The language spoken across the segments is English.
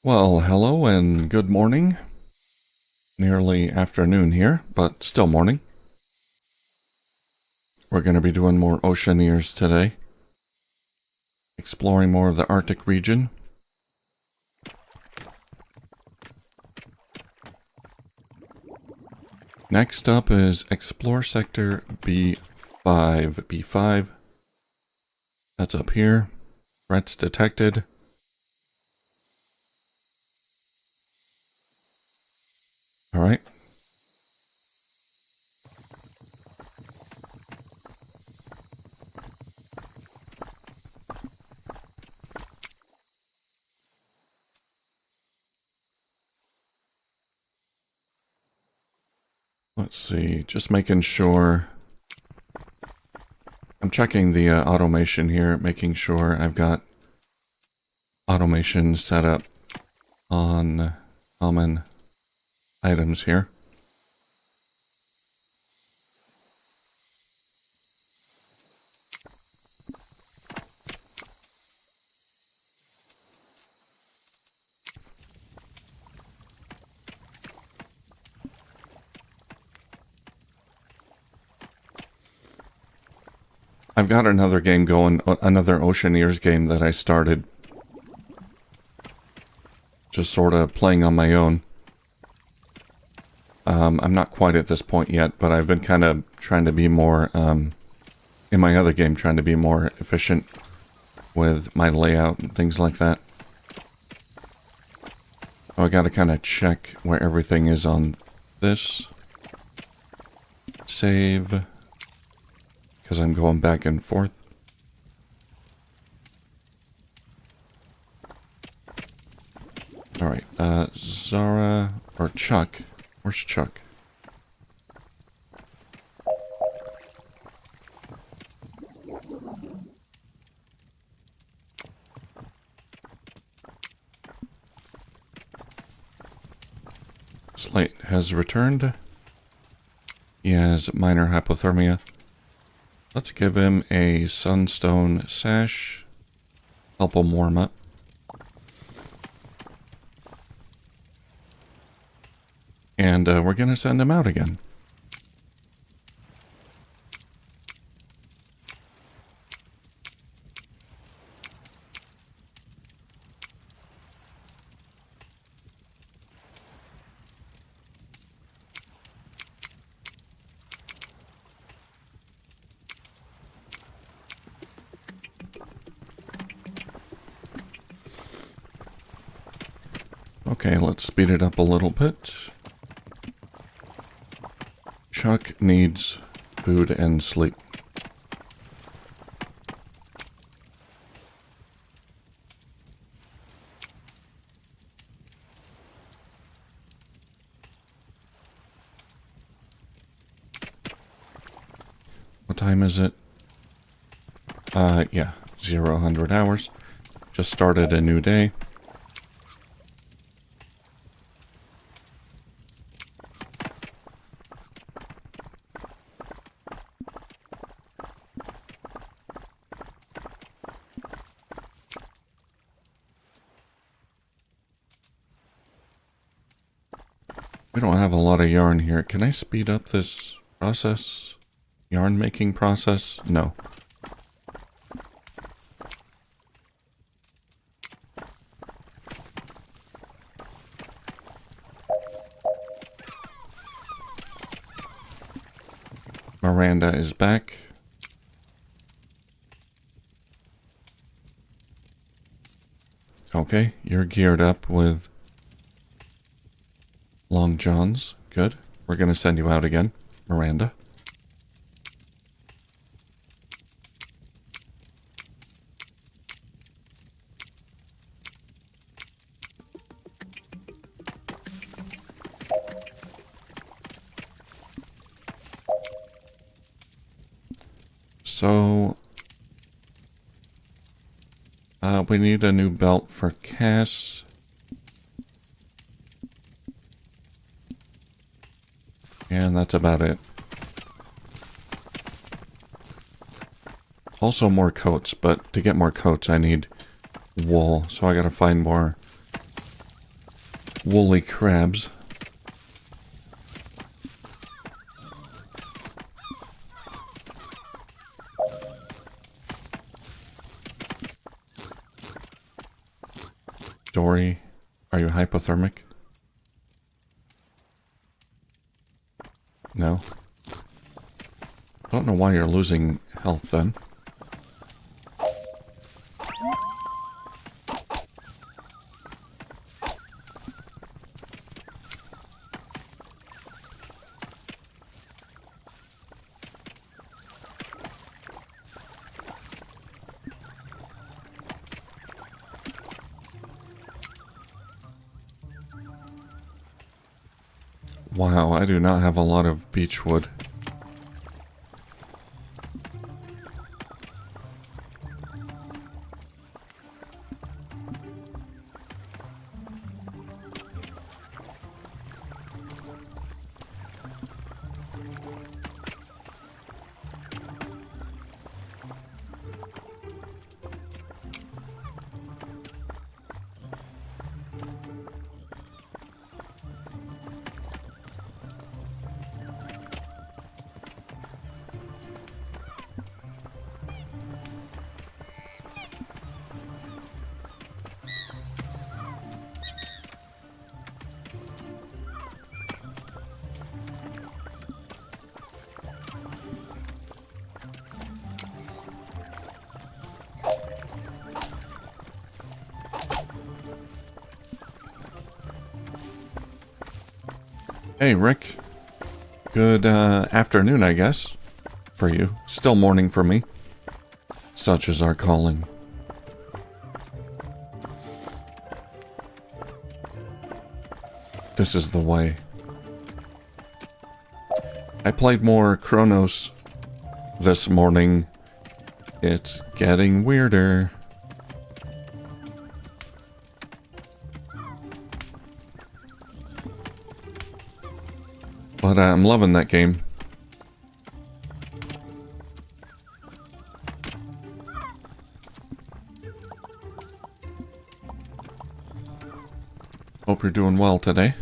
Well, hello and good morning. Nearly afternoon here, but still morning. We're going to be doing more Oceaneers today. Exploring more of the Arctic region. Next up is Explore Sector B5. B5. That's up here. Threats detected. Alright. Let's see, just making sure. I'm checking the automation here, making sure I've got automation set up on common items here. I've got another game going, another Oceaneers game that I started. Just sort of playing on my own. I'm not quite at this point yet, but I've been kind of trying to be more, in my other game, trying to be more efficient with my layout and things like that. Oh, I gotta kind of check where everything is on this. Save. Because I'm going back and forth. Alright, Zara, or Chuck. Where's Chuck? Slate has returned. He has minor hypothermia. Let's give him a sunstone sash. Help him warm up. And we're going to send him out again. Okay, let's speed it up a little bit. Chuck needs food and sleep. What time is it? Yeah, 100 hours. Just started a new day. We don't have a lot of yarn here. Can I speed up this process? Yarn making process? No. Miranda is back. Okay, you're geared up with Long Johns. Good. We're going to send you out again, Miranda. So, we need a new belt for Cass. And that's about it. Also more coats, but to get more coats I need wool, so I gotta find more woolly crabs. Dory, are you hypothermic? No. Don't know why you're losing health then. Wow, I do not have a lot of beech wood. Hey, Rick. Good afternoon, I guess, for you. Still morning for me. Such is our calling. This is the way. I played more Chronos this morning. It's getting weirder. But I'm loving that game. Hope you're doing well today.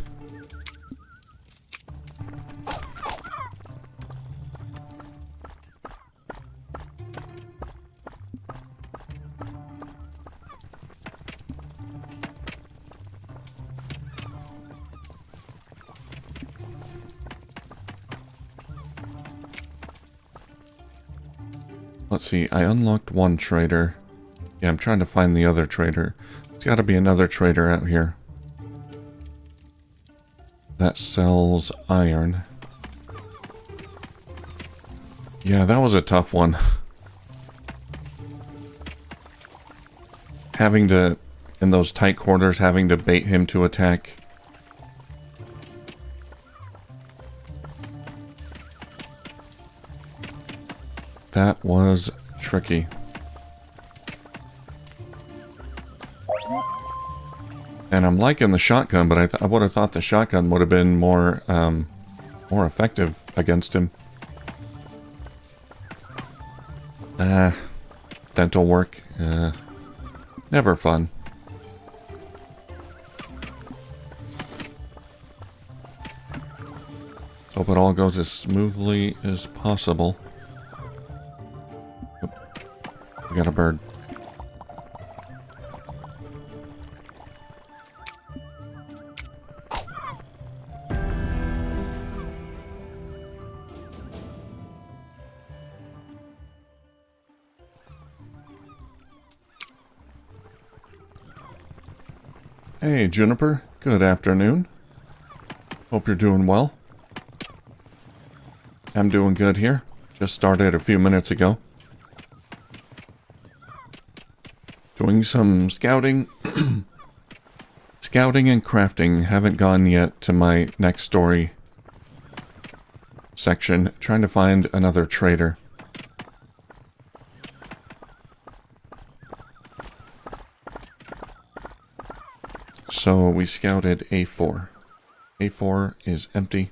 Let's see, I unlocked one trader. Yeah, I'm trying to find the other trader. There's got to be another trader out here that sells iron. Yeah, that was a tough one. Having to, in those tight quarters, having to bait him to attack. That was tricky. And I'm liking the shotgun, but I would have thought the shotgun would have been more effective against him. Dental work. Never fun. Hope it all goes as smoothly as possible. We got a bird. Hey, Juniper. Good afternoon. Hope you're doing well. I'm doing good here. Just started a few minutes ago. Doing some scouting. Scouting and crafting. Haven't gone yet to my next story section. Trying to find another trader. So we scouted A4. A4 is empty.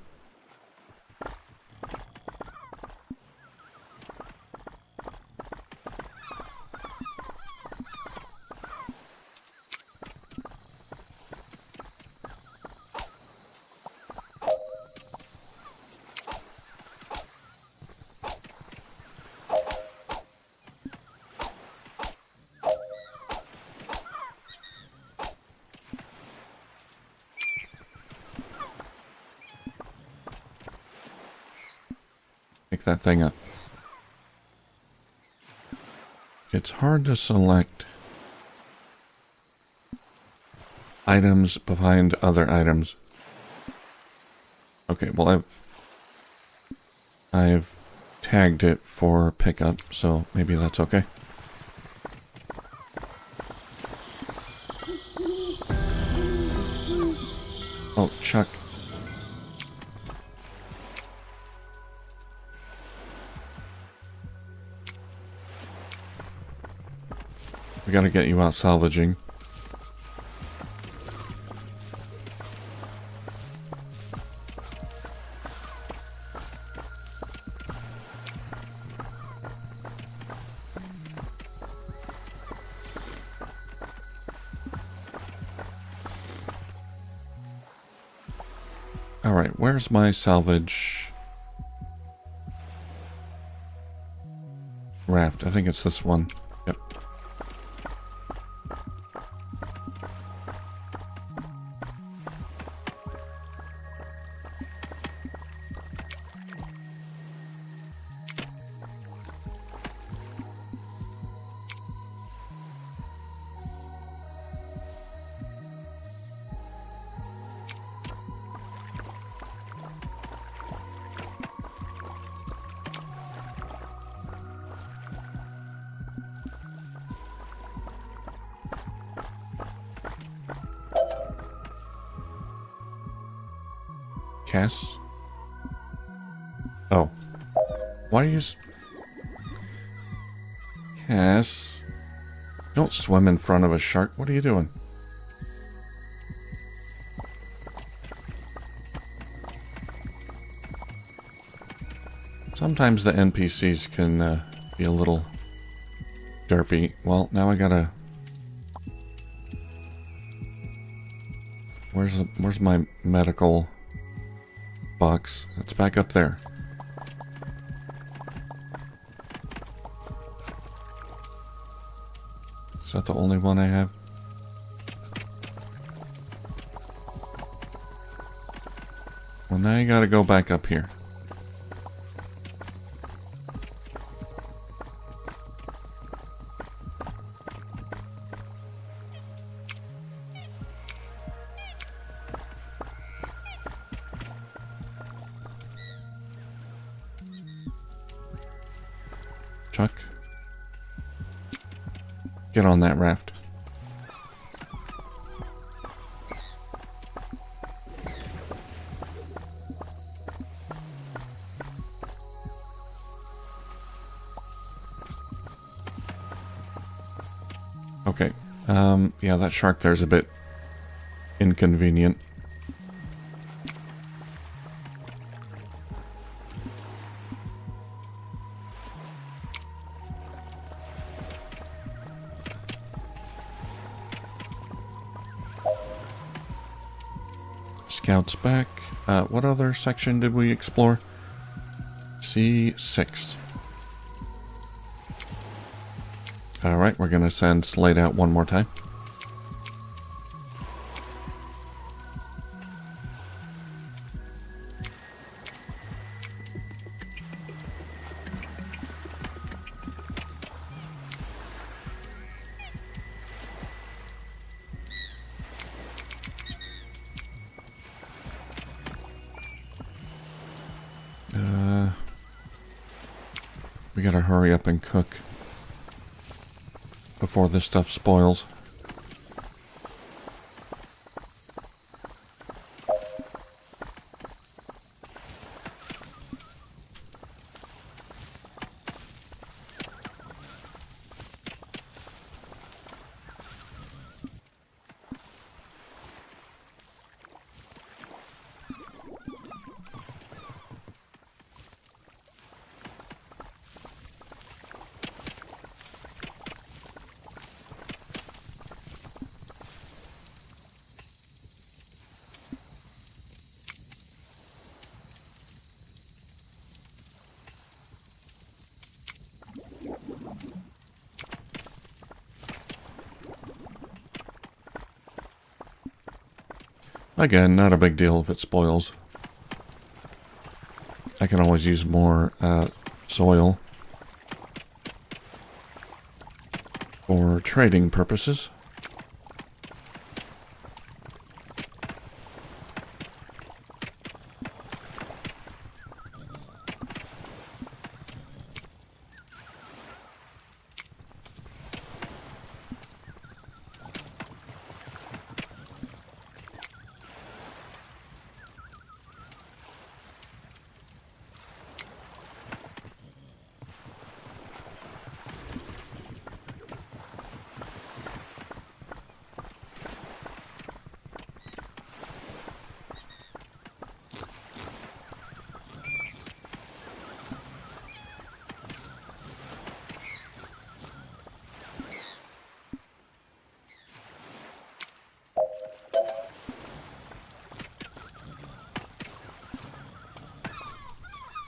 Pick that thing up. It's hard to select items behind other items. Okay, well I've tagged it for pickup, so maybe that's okay. Oh, Chuck. We gotta get you out salvaging. Alright, where's my salvage raft? I think it's this one. Yep. Cass? Oh. Why are you... Cass? Don't swim in front of a shark. What are you doing? Sometimes the NPCs can be a little derpy. Well, now I gotta... Where's my medical box? It's back up there. Is that the only one I have? Well, now you gotta go back up here. Chuck, get on that raft. Okay, yeah, that shark there's a bit inconvenient. Scouts back. What other section did we explore? C6. Alright, we're gonna send Slade out one more time. We gotta hurry up and cook before this stuff spoils. Again, not a big deal if it spoils. I can always use more soil for trading purposes.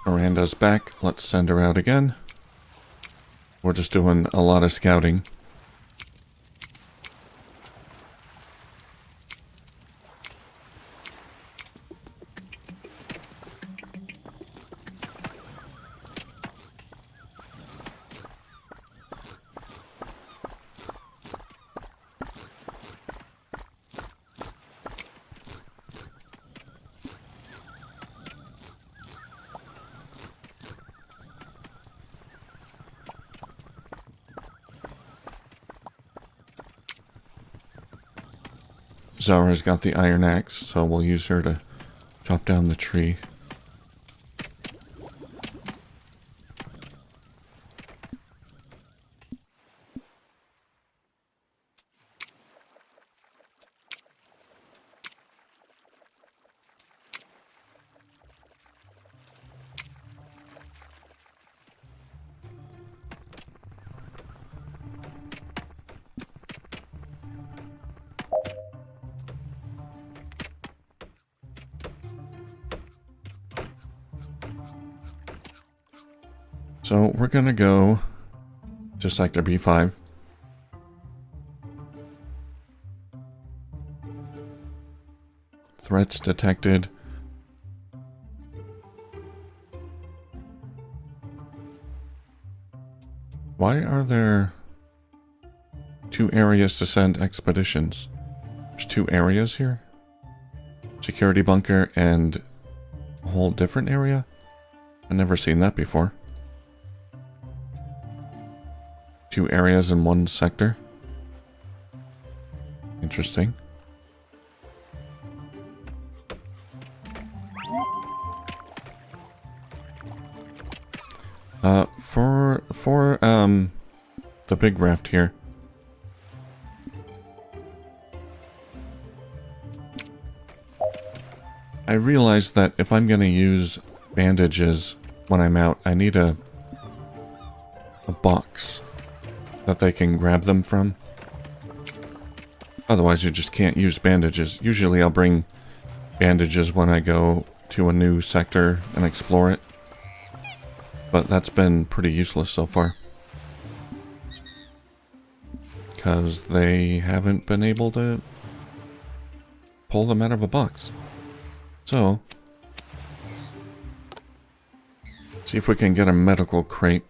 Miranda's back. Let's send her out again. We're just doing a lot of scouting. Zara's got the iron axe, so we'll use her to chop down the tree. So we're gonna go to Sector B5. Threats detected. Why are there 2 areas to send expeditions? There's 2 areas here? Security bunker and a whole different area? I've never seen that before. 2 areas in 1 sector. Interesting. For the big raft here. I realized that if I'm gonna use bandages when I'm out, I need a box that they can grab them from. Otherwise you just can't use bandages. Usually I'll bring bandages when I go to a new sector and explore it. But that's been pretty useless so far. Because they haven't been able to pull them out of a box. So, see if we can get a medical crate.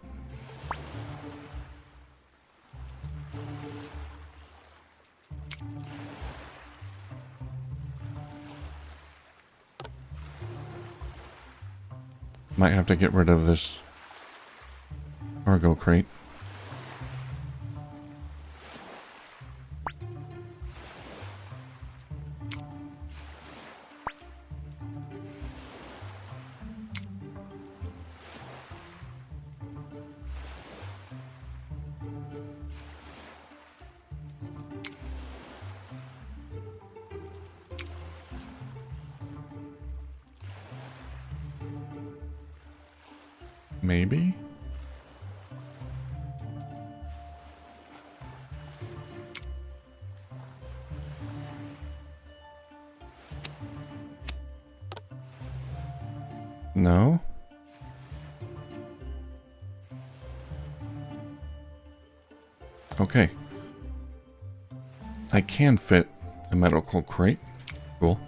Might have to get rid of this cargo crate. Maybe? No? Okay. I can fit a medical crate. Cool.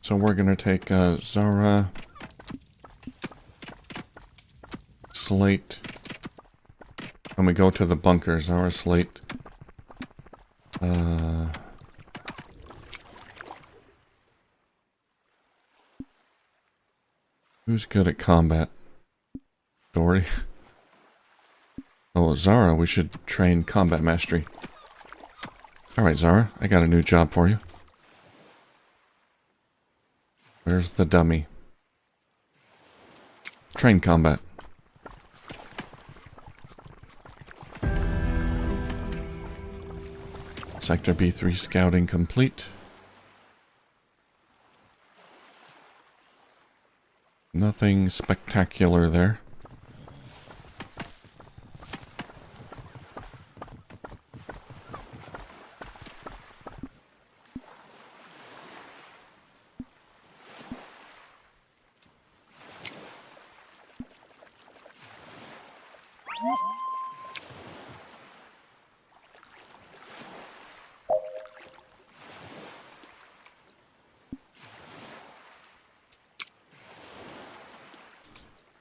So we're gonna take Zara, Slate, when we go to the bunker. Zara, Slate. Who's good at combat? Dory? Oh, Zara, we should train combat mastery. Alright, Zara, I got a new job for you. Where's the dummy? Train combat. Sector B3 scouting complete. Nothing spectacular there.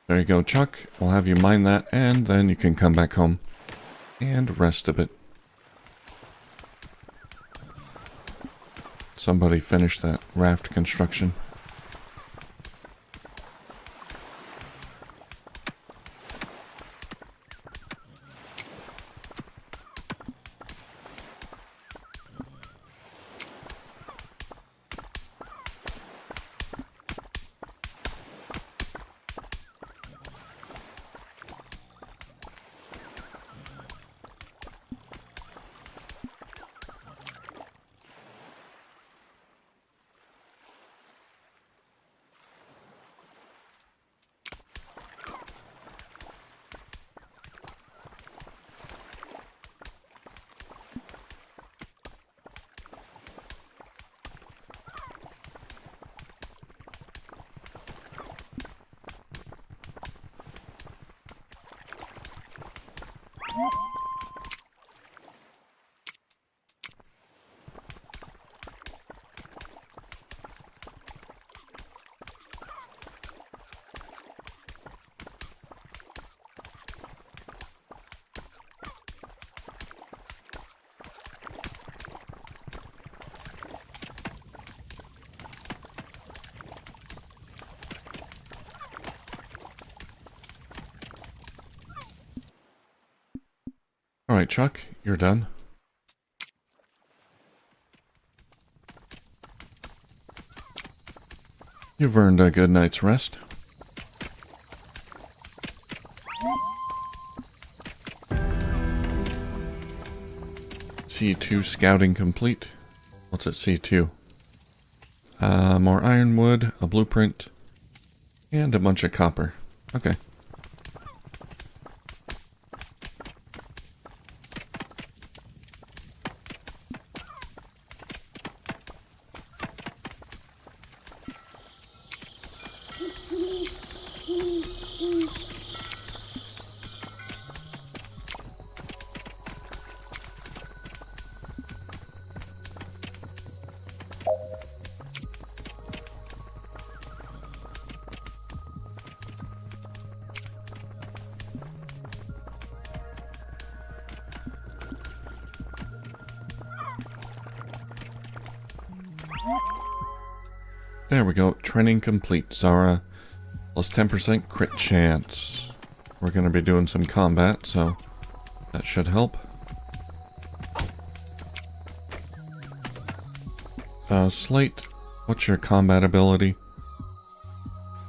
There you go, Chuck. We'll have you mine that, and then you can come back home and rest a bit. Somebody finish that raft construction. Alright, Chuck, you're done. You've earned a good night's rest. C2 scouting complete. What's at C2? More ironwood, a blueprint, and a bunch of copper. Okay. There we go. Training complete. Zara, plus 10% crit chance. We're going to be doing some combat, so that should help. Slate, what's your combat ability?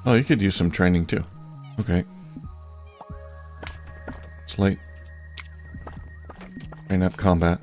Oh, you could use some training too. Okay. Slate. Train up combat.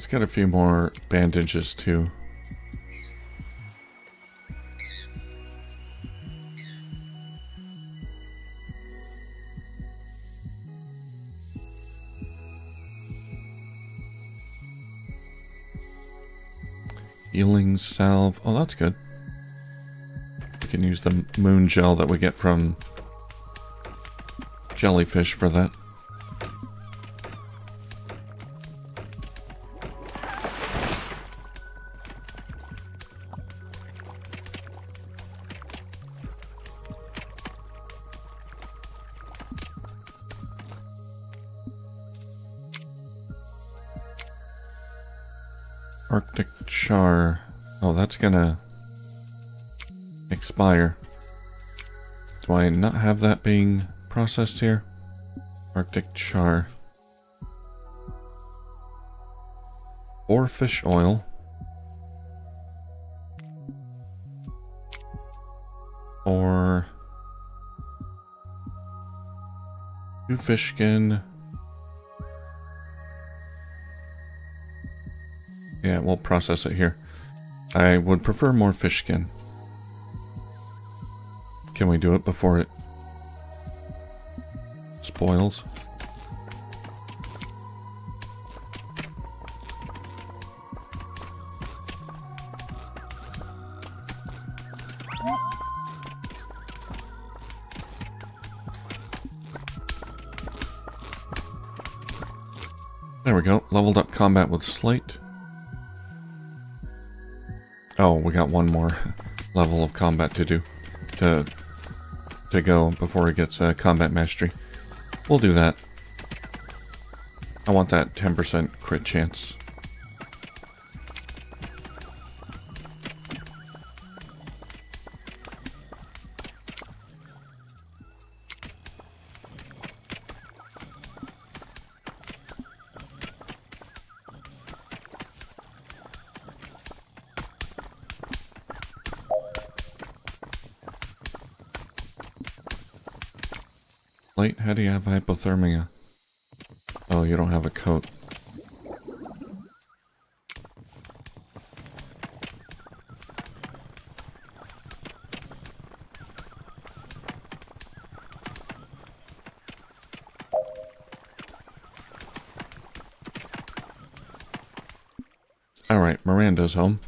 Let's get a few more bandages too. Healing salve. Oh, that's good. We can use the moon gel that we get from jellyfish for that. Arctic char. Oh, that's gonna expire. Do I not have that being processed here? Arctic char. Or fish oil. Or 2 fish skin. Yeah, we'll process it here. I would prefer more fish skin. Can we do it before it spoils? There we go. Leveled up combat with Slate. Oh, we got one more level of combat to do. To go before it gets combat mastery. We'll do that. I want that 10% crit chance. How do you have hypothermia? Oh, you don't have a coat. Alright, Miranda's home.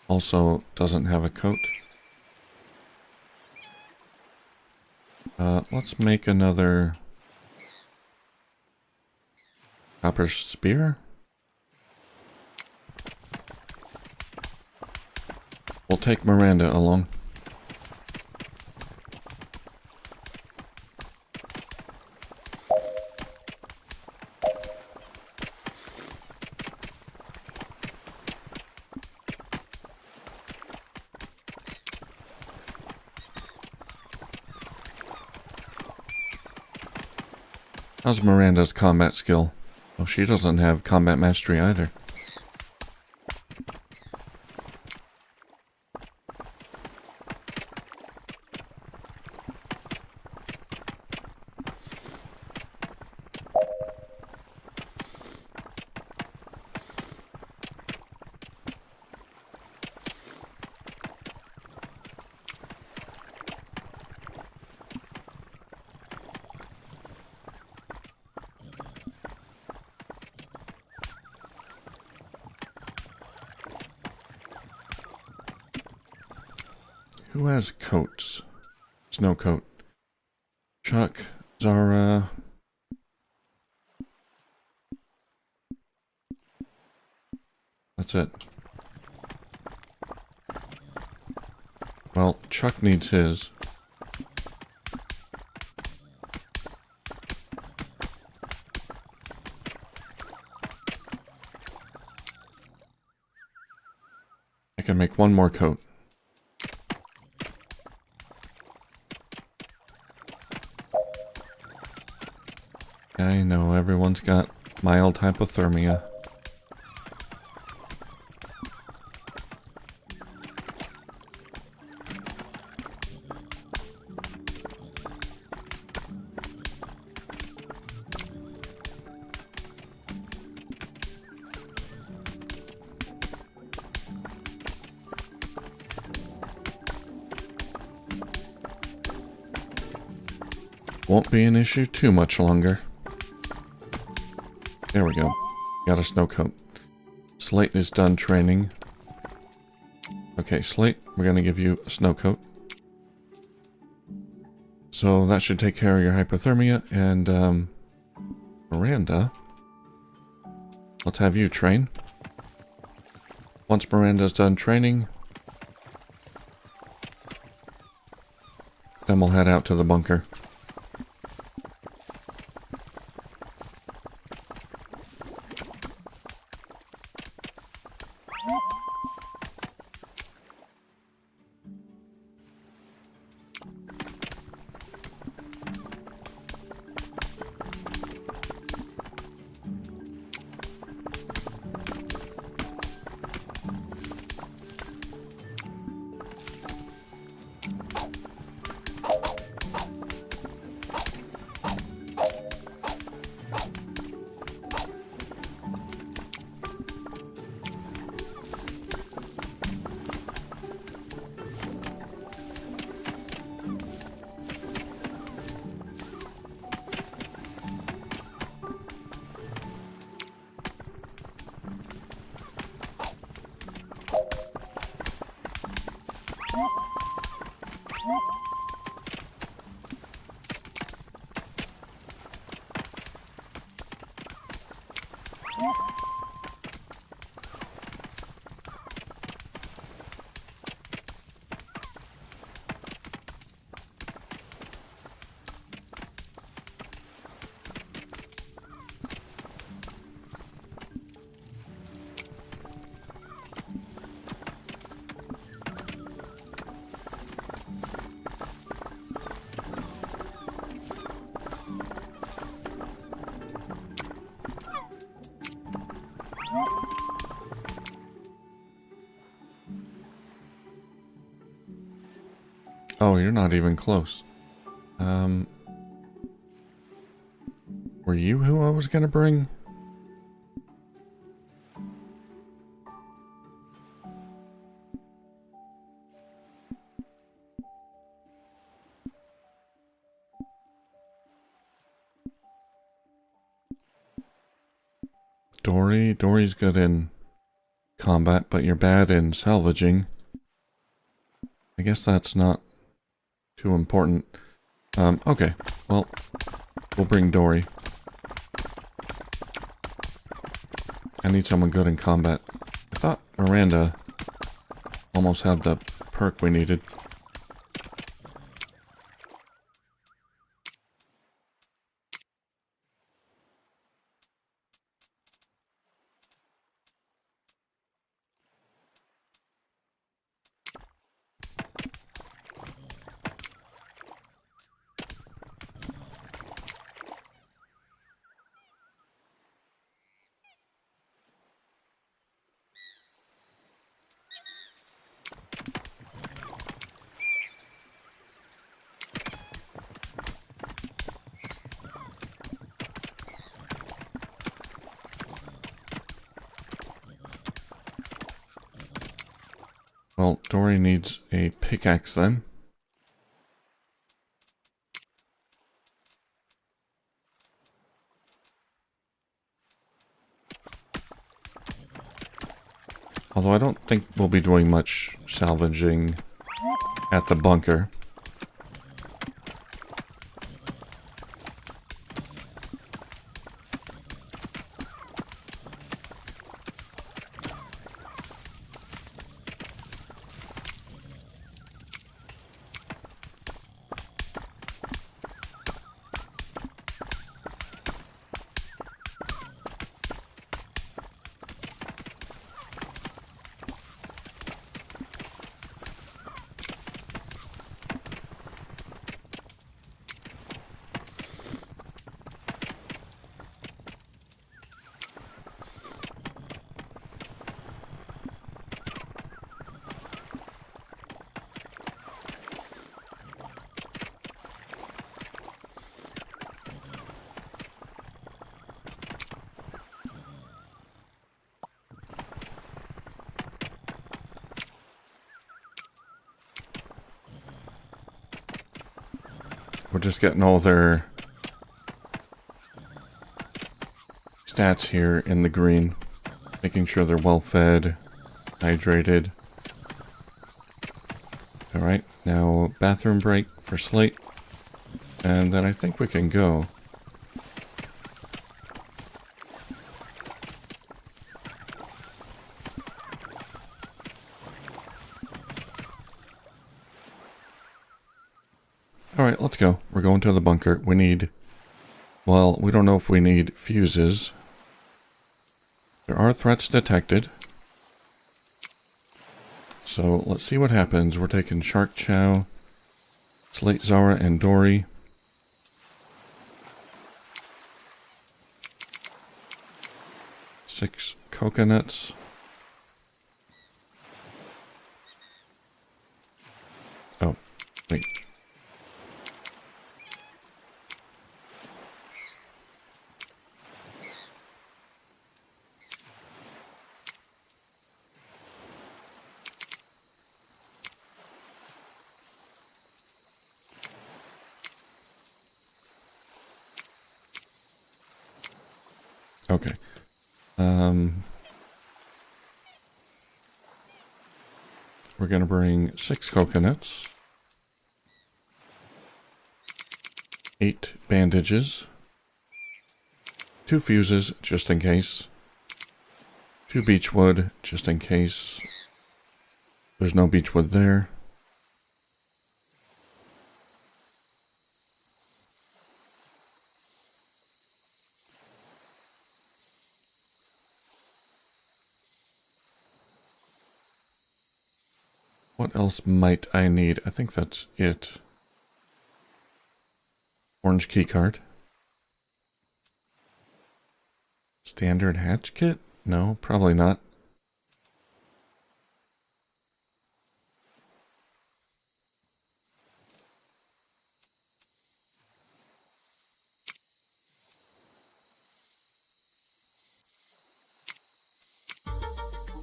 Also doesn't have a coat. Let's make another copper spear. We'll take Miranda along. How's Miranda's combat skill? Oh, she doesn't have combat mastery either. Who has coats? Snow coat. Chuck, Zara. That's it. Well, Chuck needs his. I can make one more coat. I know, everyone's got mild hypothermia. Won't be an issue too much longer. There we go. Got a snow coat. Slate is done training. Okay, Slate, we're going to give you a snow coat. So that should take care of your hypothermia. And Miranda, let's have you train. Once Miranda's done training, then we'll head out to the bunker. Oh, you're not even close. Were you who I was gonna bring? Dory's good in combat, but you're bad in salvaging. I guess that's not too important. Okay. Well, we'll bring Dory. I need someone good in combat. I thought Miranda almost had the perk we needed. Well, Dory needs a pickaxe then. Although I don't think we'll be doing much salvaging at the bunker. We're just getting all their stats here in the green. Making sure they're well fed, hydrated. Alright, now bathroom break for Slate. And then I think we can go. Alright, let's go. We're going to the bunker. We need... Well, we don't know if we need fuses. There are threats detected. So, let's see what happens. We're taking Shark Chow, Slate, Zara, and Dory. Six coconuts. Oh, wait. Okay. We're going to bring 6 coconuts, 8 bandages, 2 fuses, just in case, 2 beechwood, just in case. There's no beechwood there. What else might I need? I think that's it. Orange keycard. Standard hatch kit? No, probably not.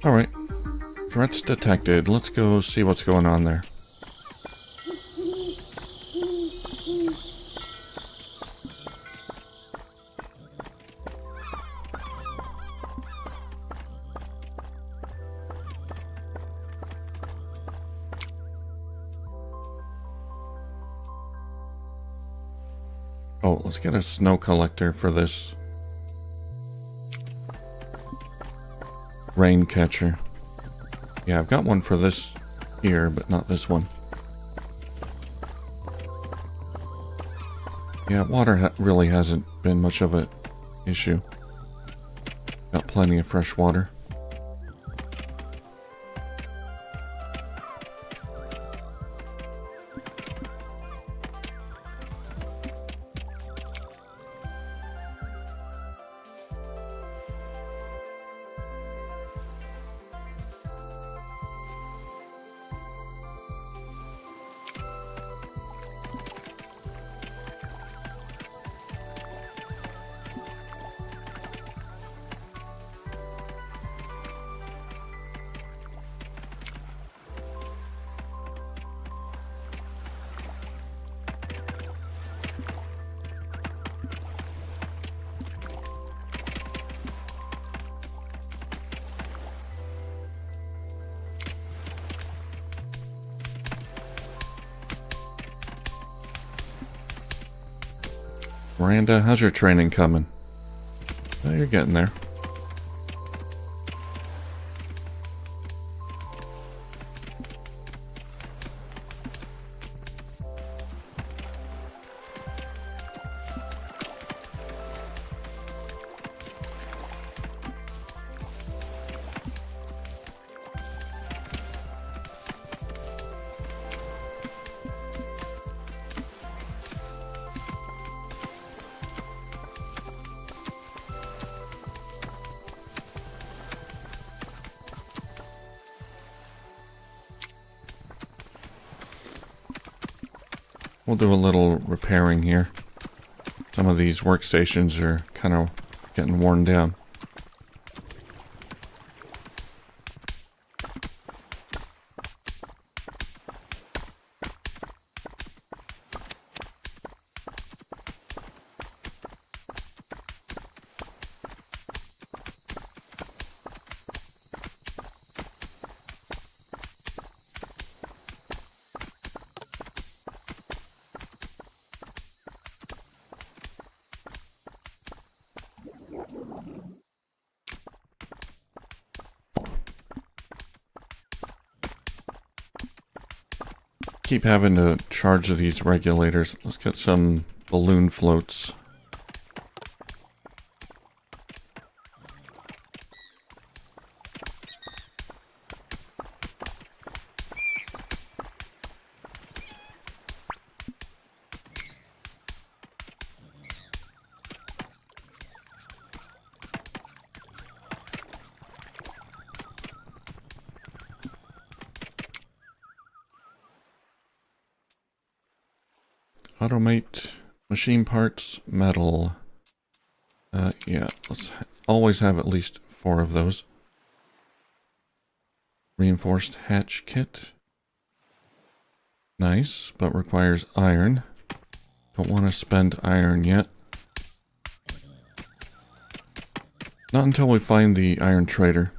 Alright. Threats detected. Let's go see what's going on there. Oh, let's get a snow collector for this rain catcher. Yeah, I've got one for this here, but not this one. Yeah, water really hasn't been much of an issue. Got plenty of fresh water. Miranda, how's your training coming? Oh, you're getting there. We'll do a little repairing here. Some of these workstations are kind of getting worn down. keep having to charge these regulators. Let's get some balloon floats. Automate, machine parts, metal. Yeah, let's always have at least 4 of those. Reinforced hatch kit. Nice, but requires iron. Don't want to spend iron yet. Not until we find the iron trader.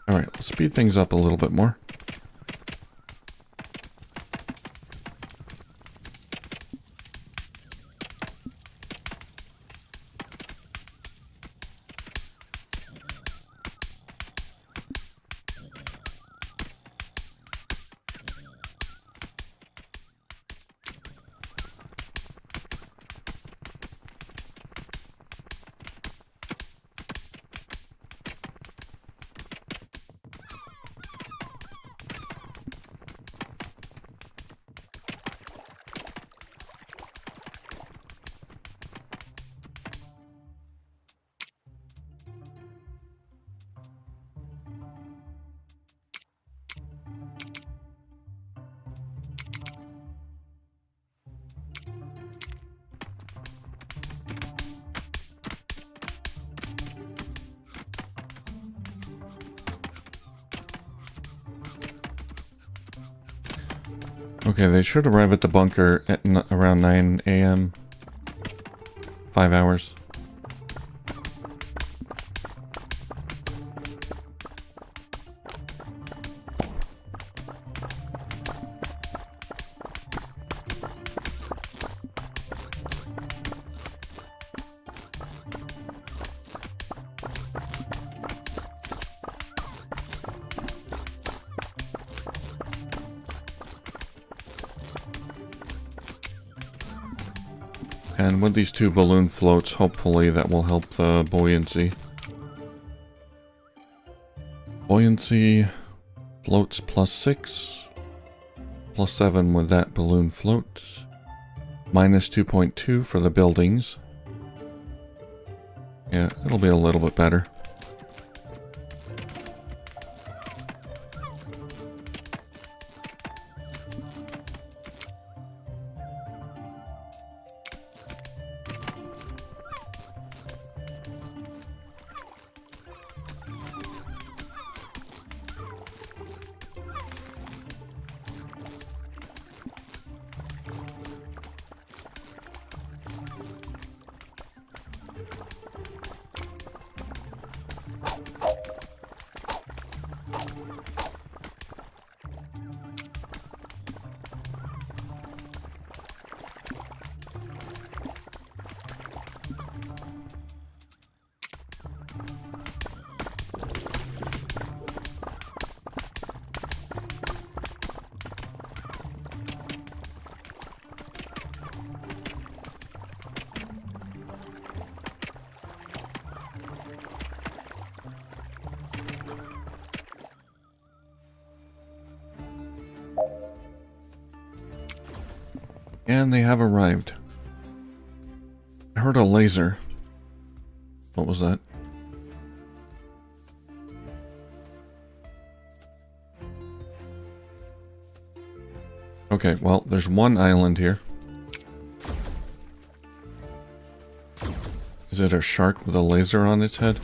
Alright, let's speed things up a little bit more. Okay, they should arrive at the bunker at around 9 a.m. 5 hours. And with these 2 balloon floats, hopefully that will help the buoyancy. Buoyancy floats +6, +7 with that balloon float, -2.2 for the buildings. Yeah, it'll be a little bit better. And they have arrived. I heard a laser. What was that? Okay, well, there's one island here. Is it a shark with a laser on its head?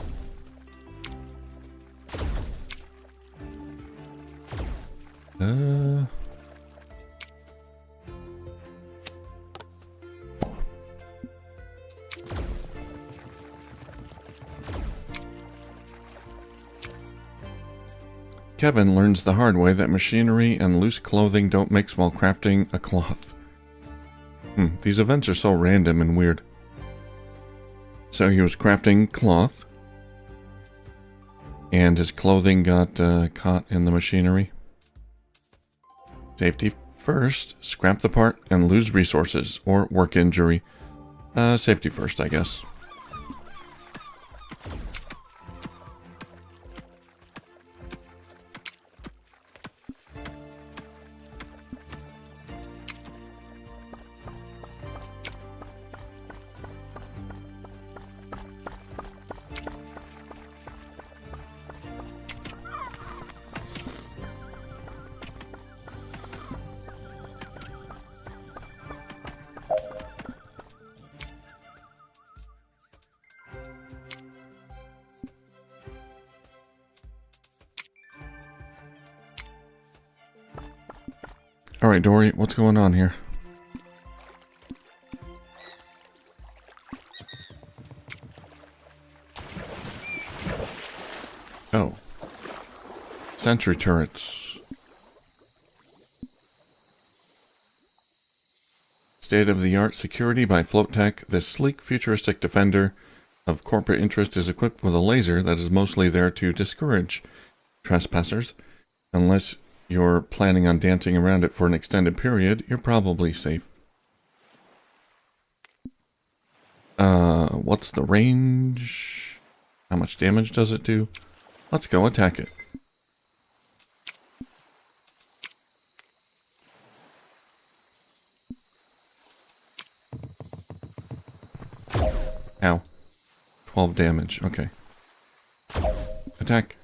Kevin learns the hard way that machinery and loose clothing don't mix while crafting a cloth. These events are so random and weird. So he was crafting cloth. And his clothing got caught in the machinery. Safety first. Scrap the part and lose resources or work injury. Safety first, I guess. Alright, Dory, what's going on here? Oh. Sentry turrets. State-of-the-art security by Float Tech. This sleek, futuristic defender of corporate interest is equipped with a laser that is mostly there to discourage trespassers. Unless you're planning on dancing around it for an extended period, you're probably safe. What's the range? How much damage does it do? Let's go attack it. Ow. 12 damage, okay. Attack.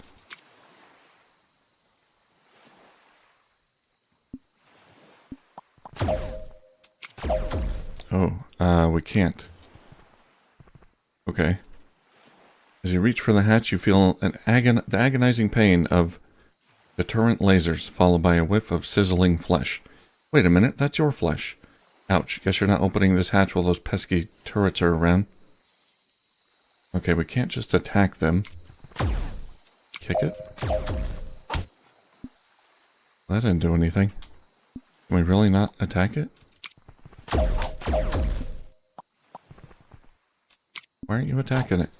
Oh, we can't. Okay. As you reach for the hatch, you feel the agonizing pain of deterrent lasers, followed by a whiff of sizzling flesh. Wait a minute, that's your flesh. Ouch, guess you're not opening this hatch while those pesky turrets are around. Okay, we can't just attack them. Kick it? That didn't do anything. Can we really not attack it? Why aren't you attacking it?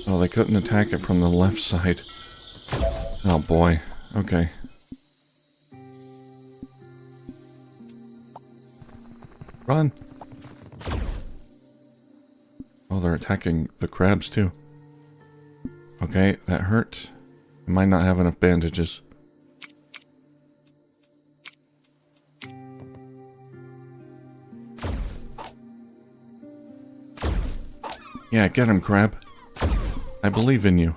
Oh, they couldn't attack it from the left side. Oh boy. Okay. Run! Oh, they're attacking the crabs too. Okay, that hurt. I might not have enough bandages. Yeah, get him, crab. I believe in you.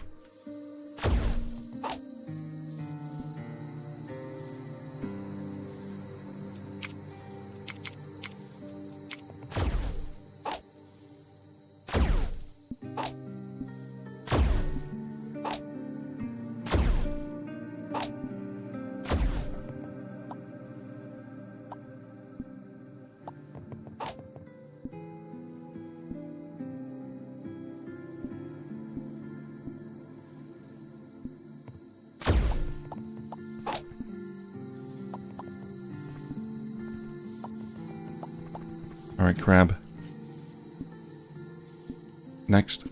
Alright, crab. Next.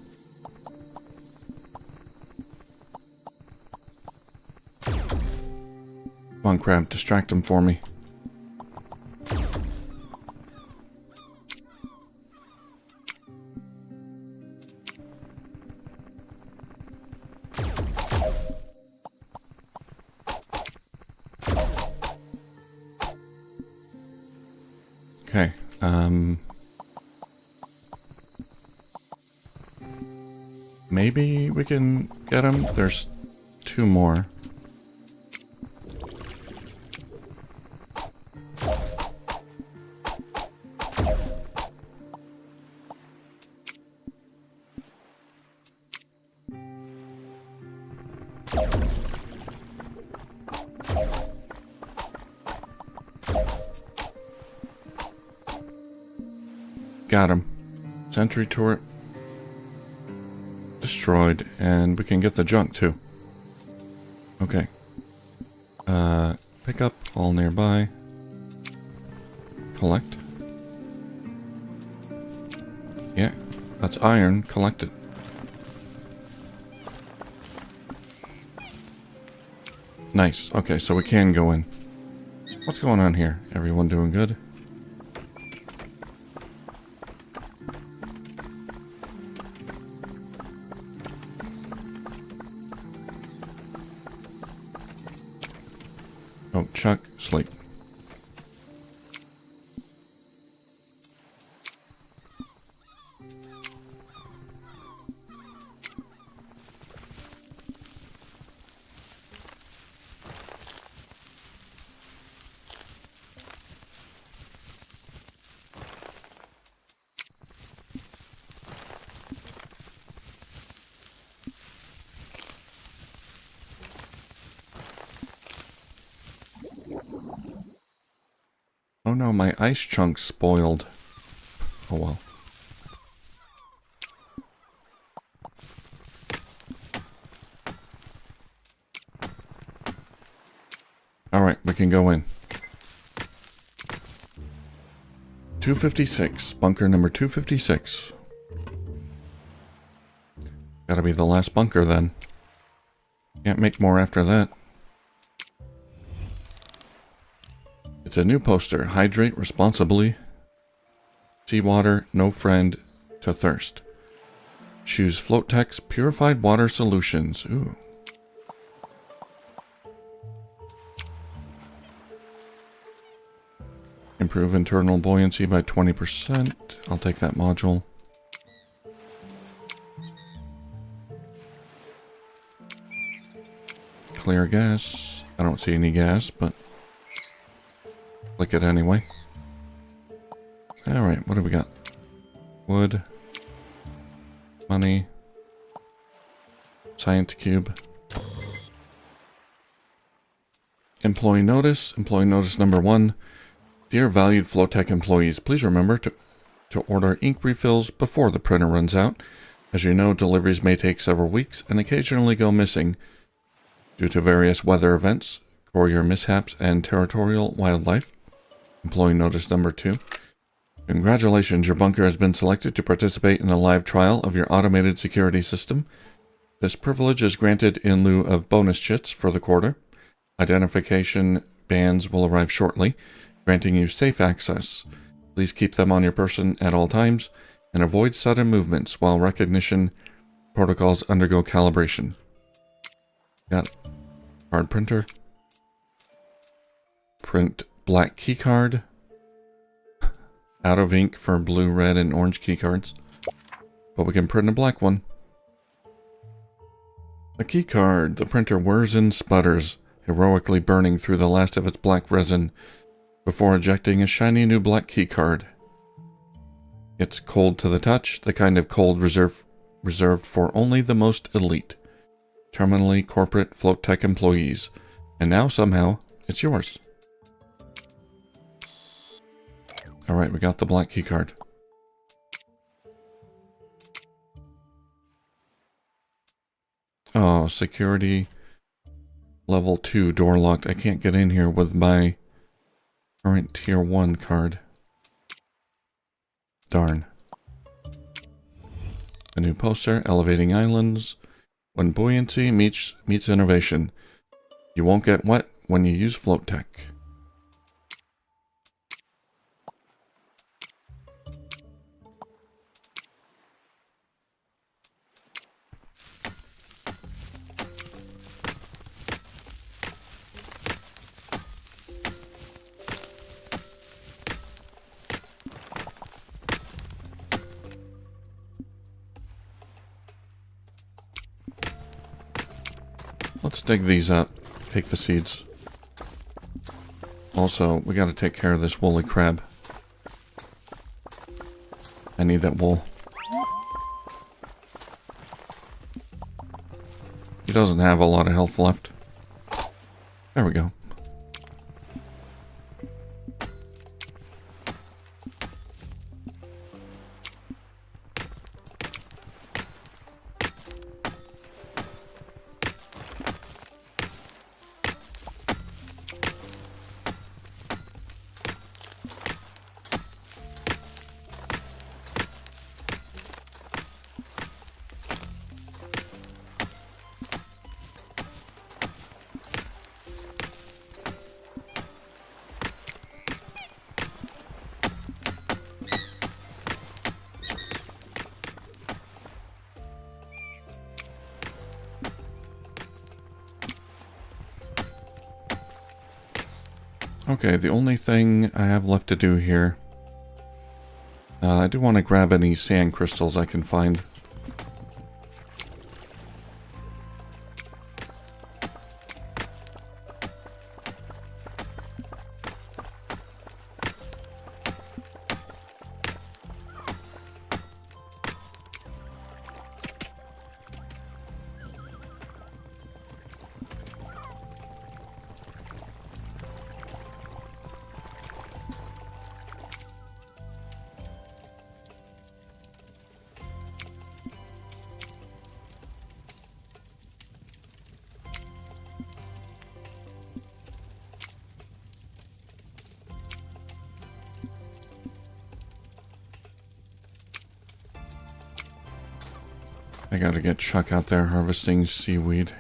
Come on, crab, distract him for me. Okay, maybe we can get him. There's two more. Got him. Sentry turret destroyed, and we can get the junk too. Okay. Pick up all nearby. Collect. Yeah, that's iron. Collect it. Nice. Okay, so we can go in. What's going on here? Everyone doing good? Oh, Chuck, sleep. Oh no, my ice chunk spoiled. Oh well. Alright, we can go in. 256. Bunker number 256. Gotta be the last bunker then. Can't make more after that. It's a new poster. Hydrate responsibly. Seawater, no friend to thirst. Choose Floatex Purified Water Solutions. Ooh. Improve internal buoyancy by 20%. I'll take that module. Clear gas. I don't see any gas, but click it anyway. Alright, what do we got? Wood. Money. Science cube. Employee notice. Employee notice number 1. Dear valued Flowtech employees, please remember to order ink refills before the printer runs out. As you know, deliveries may take several weeks and occasionally go missing due to various weather events, courier mishaps, and territorial wildlife. Employee notice number 2. Congratulations, your bunker has been selected to participate in a live trial of your automated security system. This privilege is granted in lieu of bonus chits for the quarter. Identification bands will arrive shortly, granting you safe access. Please keep them on your person at all times and avoid sudden movements while recognition protocols undergo calibration. Got it. Card printer. Print black keycard. Out of ink for blue, red, and orange keycards. But we can print a black one. A keycard. The printer whirs and sputters, heroically burning through the last of its black resin before ejecting a shiny new black keycard. It's cold to the touch, the kind of cold reserved for only the most elite. Terminally corporate Floattech employees. And now, somehow, it's yours. Alright, we got the black keycard. Oh, security level 2 door locked. I can't get in here with my current tier 1 card. Darn. A new poster, elevating islands. When buoyancy meets innovation, you won't get wet when you use Floattech. Let's dig these up. Take the seeds. Also, we gotta take care of this woolly crab. I need that wool. He doesn't have a lot of health left. There we go. Okay, the only thing I have left to do here... I do want to grab any sand crystals I can find. I gotta get Chuck out there harvesting seaweed.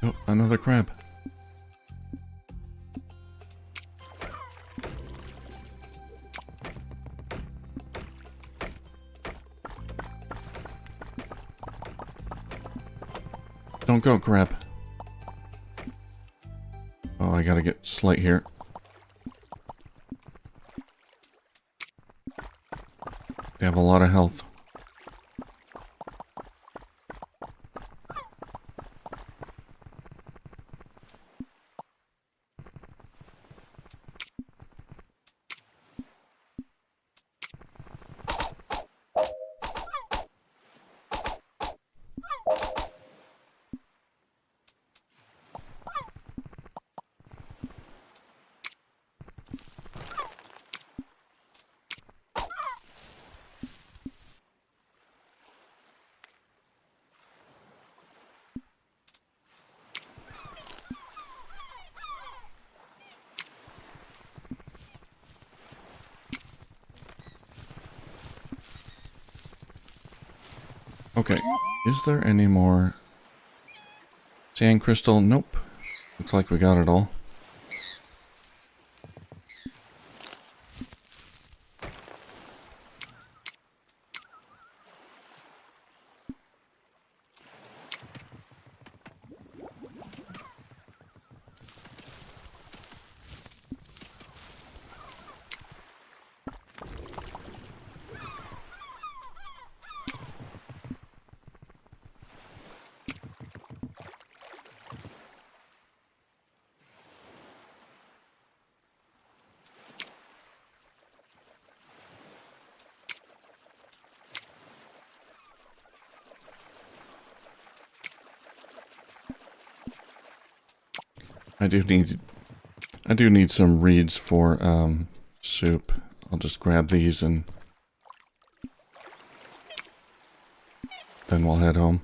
Oh, another crab. Don't go, crab. Oh, I gotta get Slate here. They have a lot of health. Okay, is there any more sand crystal? Nope. Looks like we got it all. I do need some reeds for soup. I'll just grab these and then we'll head home.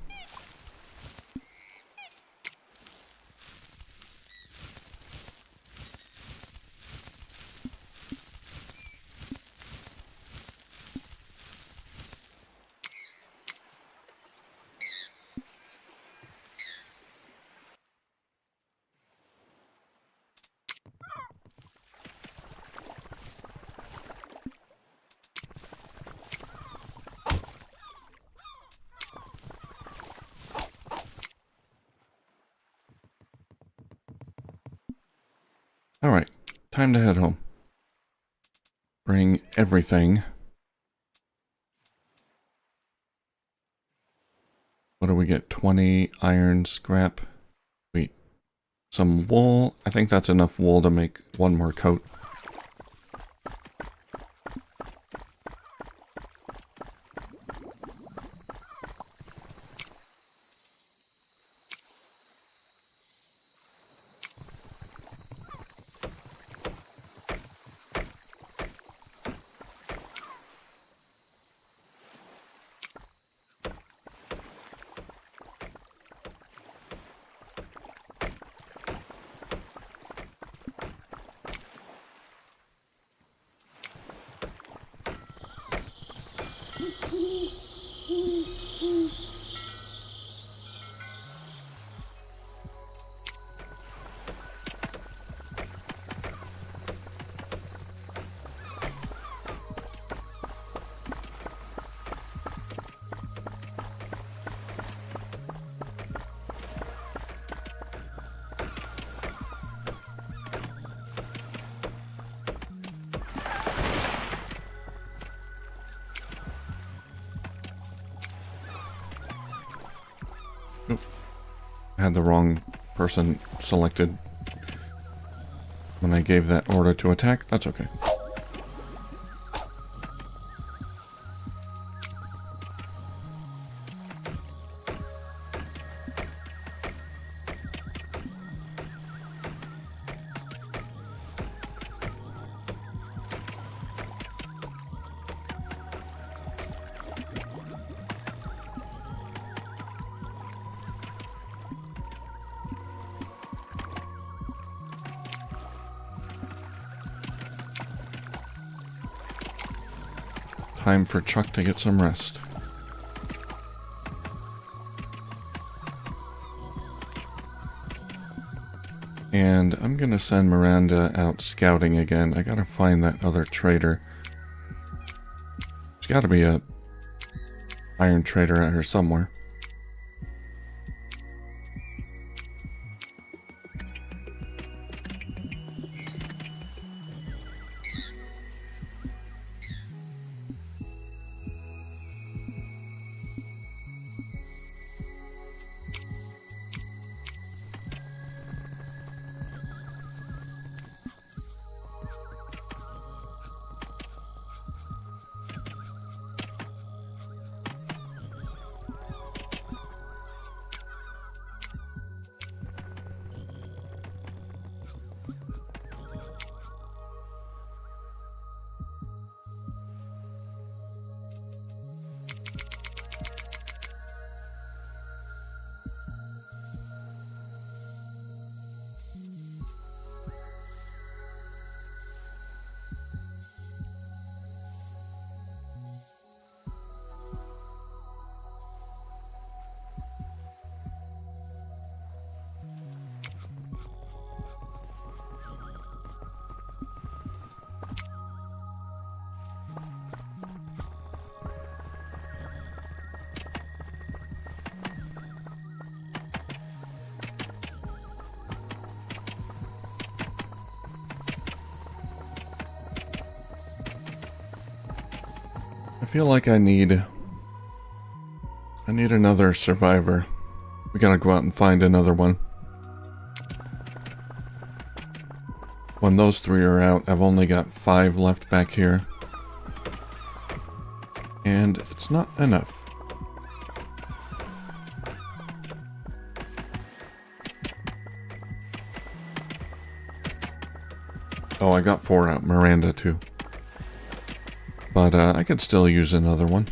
Alright, time to head home. Bring everything. What do we get? 20 iron scrap. Wait, some wool. I think that's enough wool to make one more coat. Oop. I had the wrong person selected when I gave that order to attack. That's okay. Time for Chuck to get some rest. And I'm gonna send Miranda out scouting again. I gotta find that other trader. There's gotta be a iron trader out here somewhere. I feel like I need another survivor. We gotta go out and find another one. When those 3 are out, I've only got 5 left back here. And it's not enough. Oh, I got 4 out. Miranda, too. But I could still use another one.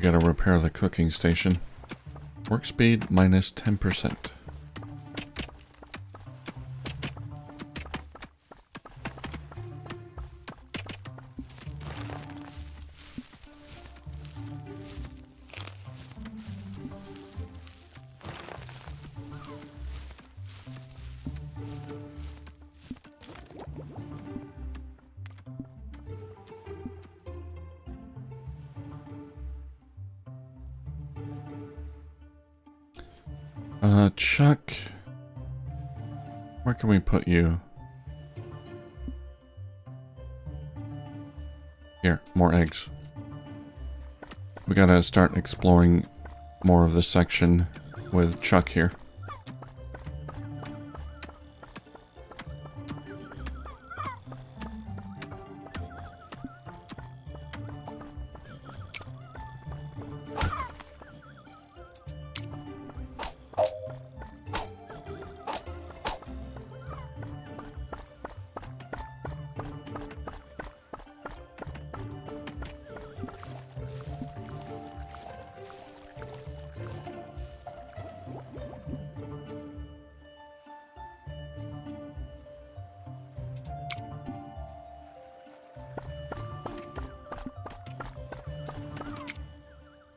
Gotta repair the cooking station. Work speed minus 10%. Chuck, where can we put you? Here, more eggs. We gotta start exploring more of this section with Chuck here.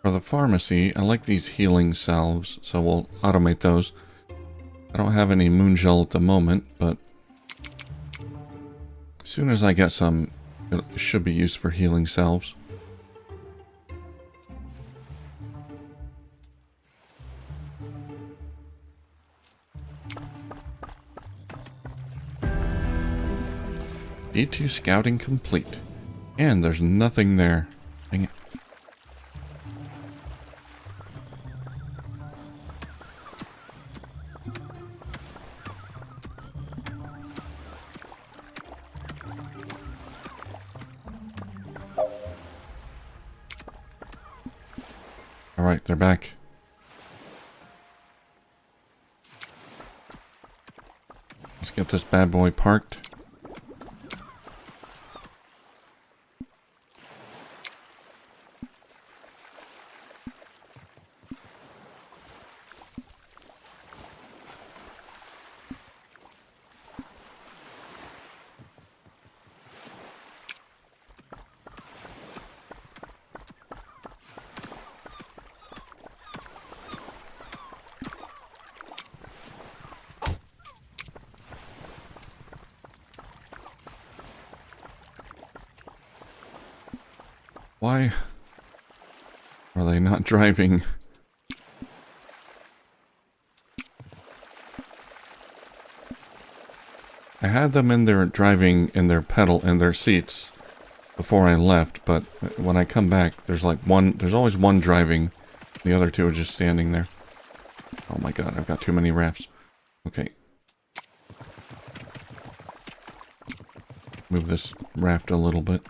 For the pharmacy, I like these healing salves, so we'll automate those. I don't have any moon gel at the moment, but as soon as I get some, it should be used for healing salves. D2 scouting complete. And there's nothing there. Dang it. Alright, they're back. Let's get this bad boy parked. Why are they not driving? I had them in there driving in their pedal in their seats before I left, but when I come back, there's always one driving. The other two are just standing there. Oh my god, I've got too many rafts. Okay. Move this raft a little bit.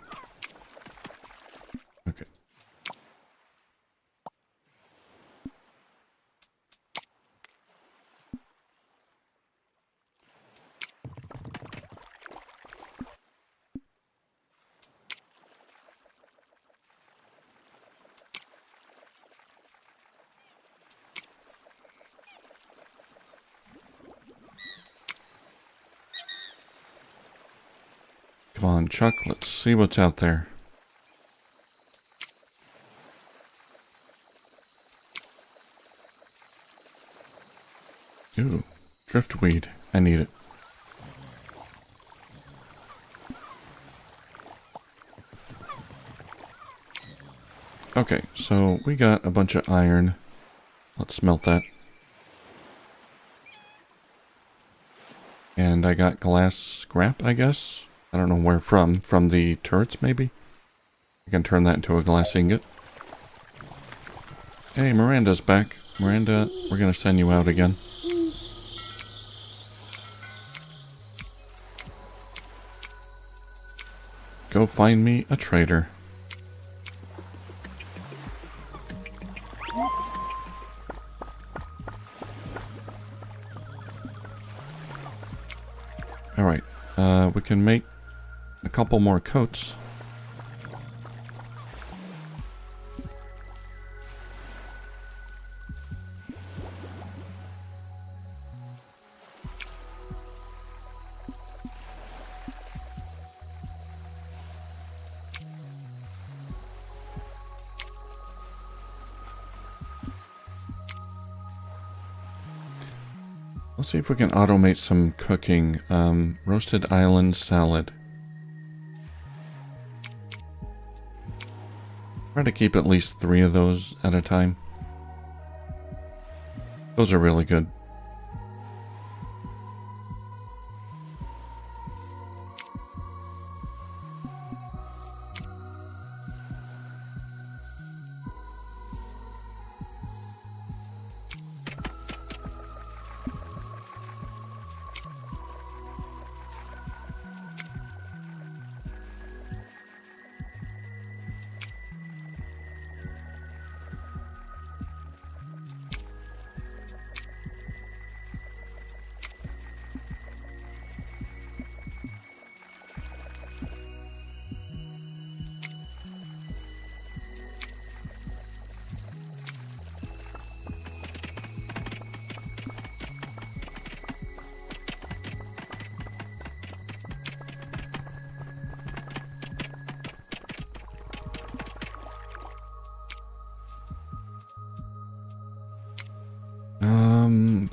Okay. Come on, Chuck, let's see what's out there. Ooh, driftweed. I need it. Okay, so we got a bunch of iron. Let's smelt that. And I got glass scrap, I guess. I don't know where from. From the turrets, maybe? I can turn that into a glass ingot. Hey, Miranda's back. Miranda, we're gonna send you out again. Go find me a trader. Alright, we can make a couple more coats. Let's see if we can automate some cooking. Roasted island salad. Try to keep at least 3 of those at a time. Those are really good.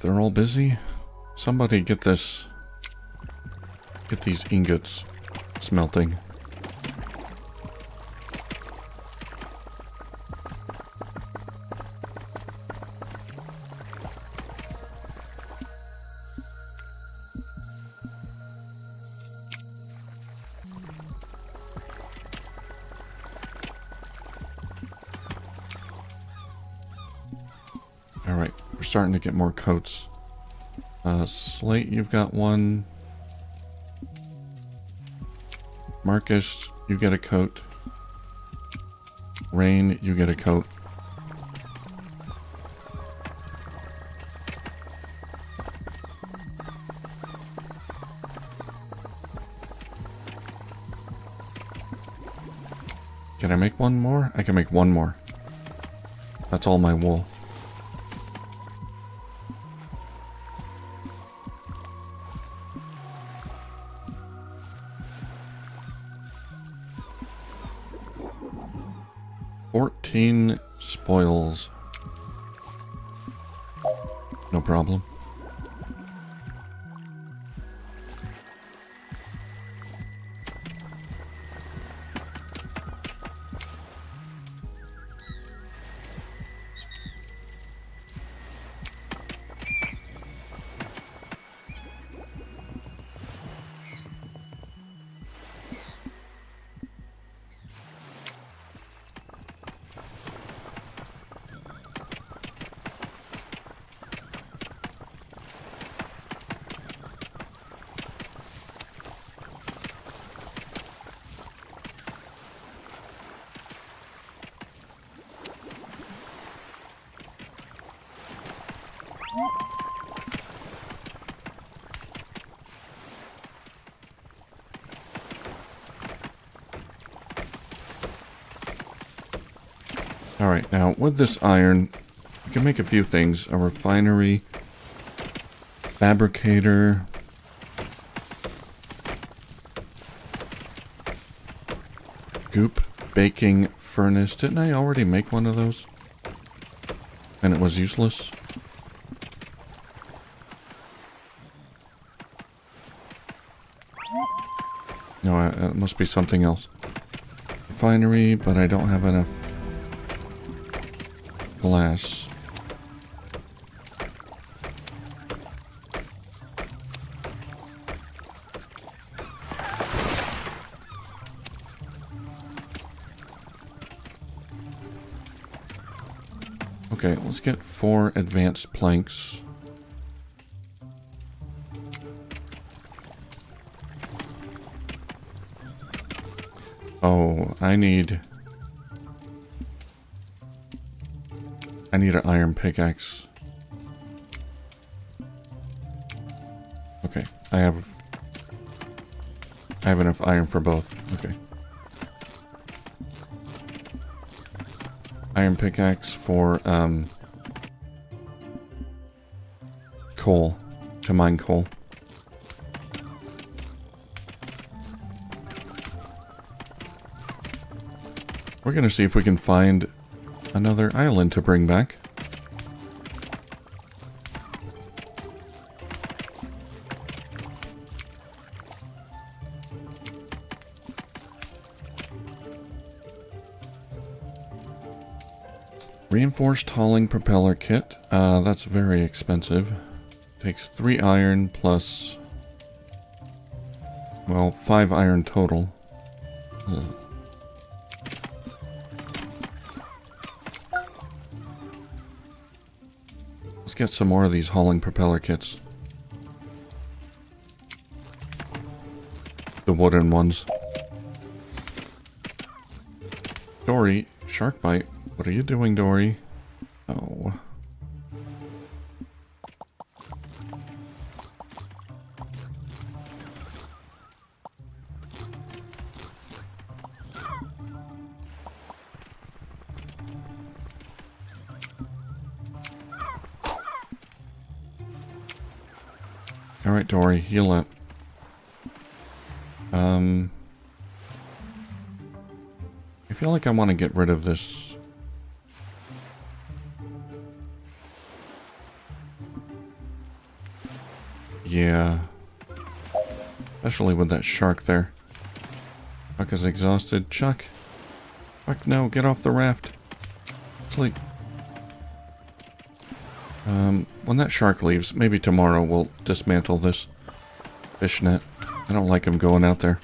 they're all busy. Somebody get this. Get these ingots smelting. Alright, we're starting to get more coats. Slate, you've got one. Marcus, you get a coat. Rain, you get a coat. Can I make one more? I can make one more. That's all my wool. Spoils. No problem. Alright, now with this iron, you can make a few things. A refinery, fabricator, goop baking furnace. Didn't I already make one of those? And it was useless? No, it must be something else. Refinery, but I don't have enough glass. Okay, let's get 4 advanced planks. Oh, I need an iron pickaxe. Okay, I have enough iron for both. Okay. Iron pickaxe for coal, to mine coal. We're gonna see if we can find another island to bring back. Reinforced hauling propeller kit. That's very expensive. Takes 3 iron plus, well, 5 iron total. Let's get some more of these hauling propeller kits. The wooden ones. Dory, shark bite. What are you doing, Dory? Oh. Alright, Dory, heal up. I feel like I want to get rid of this. Yeah. Especially with that shark there. Chuck is exhausted. Chuck. Chuck, no. Get off the raft. Sleep. When that shark leaves, maybe tomorrow we'll dismantle this fish net. I don't like him going out there.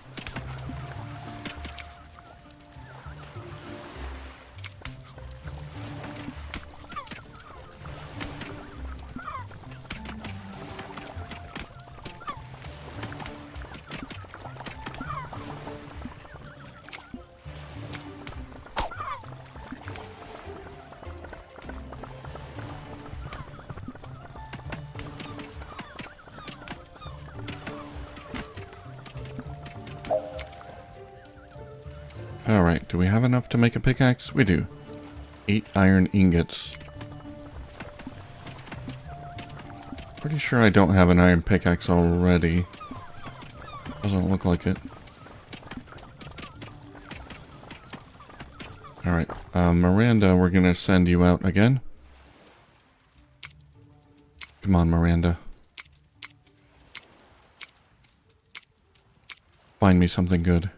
Alright, do we have enough to make a pickaxe? We do. 8 iron ingots. Pretty sure I don't have an iron pickaxe already. Doesn't look like it. Alright, Miranda, we're gonna send you out again. Come on, Miranda. Find me something good.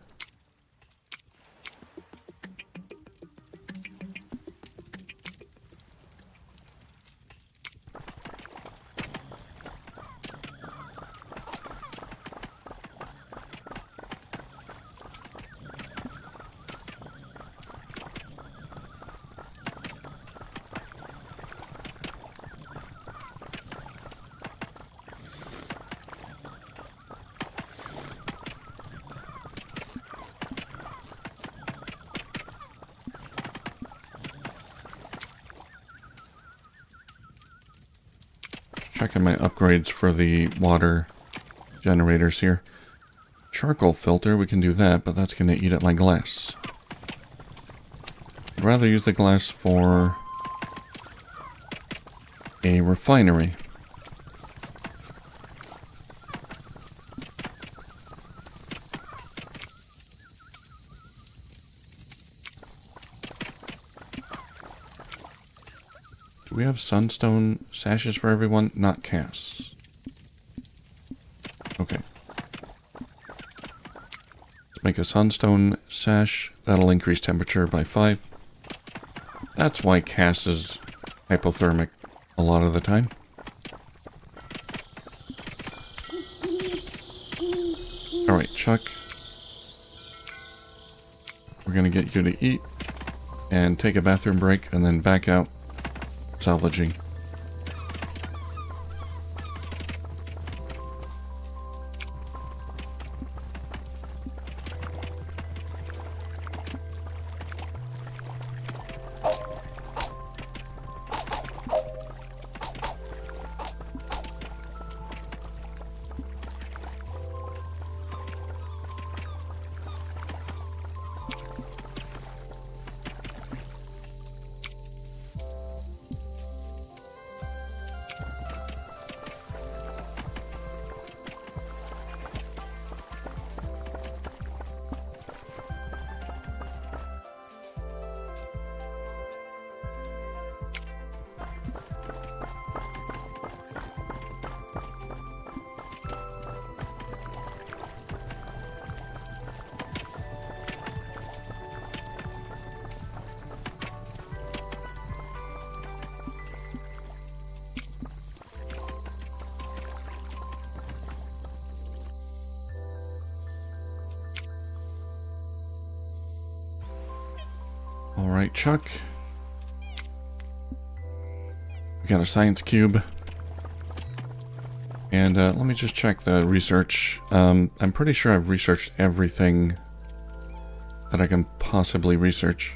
Checking my upgrades for the water generators here. Charcoal filter, we can do that, but that's going to eat at my glass. I'd rather use the glass for a refinery. Do we have sunstone sashes for everyone? Not casts. Okay. Let's make a sunstone sash. That'll increase temperature by 5. That's why Cass is hypothermic a lot of the time. Alright, Chuck. We're gonna get you to eat and take a bathroom break and then back out salvaging. Alright, Chuck. We got a science cube. And let me just check the research. I'm pretty sure I've researched everything that I can possibly research.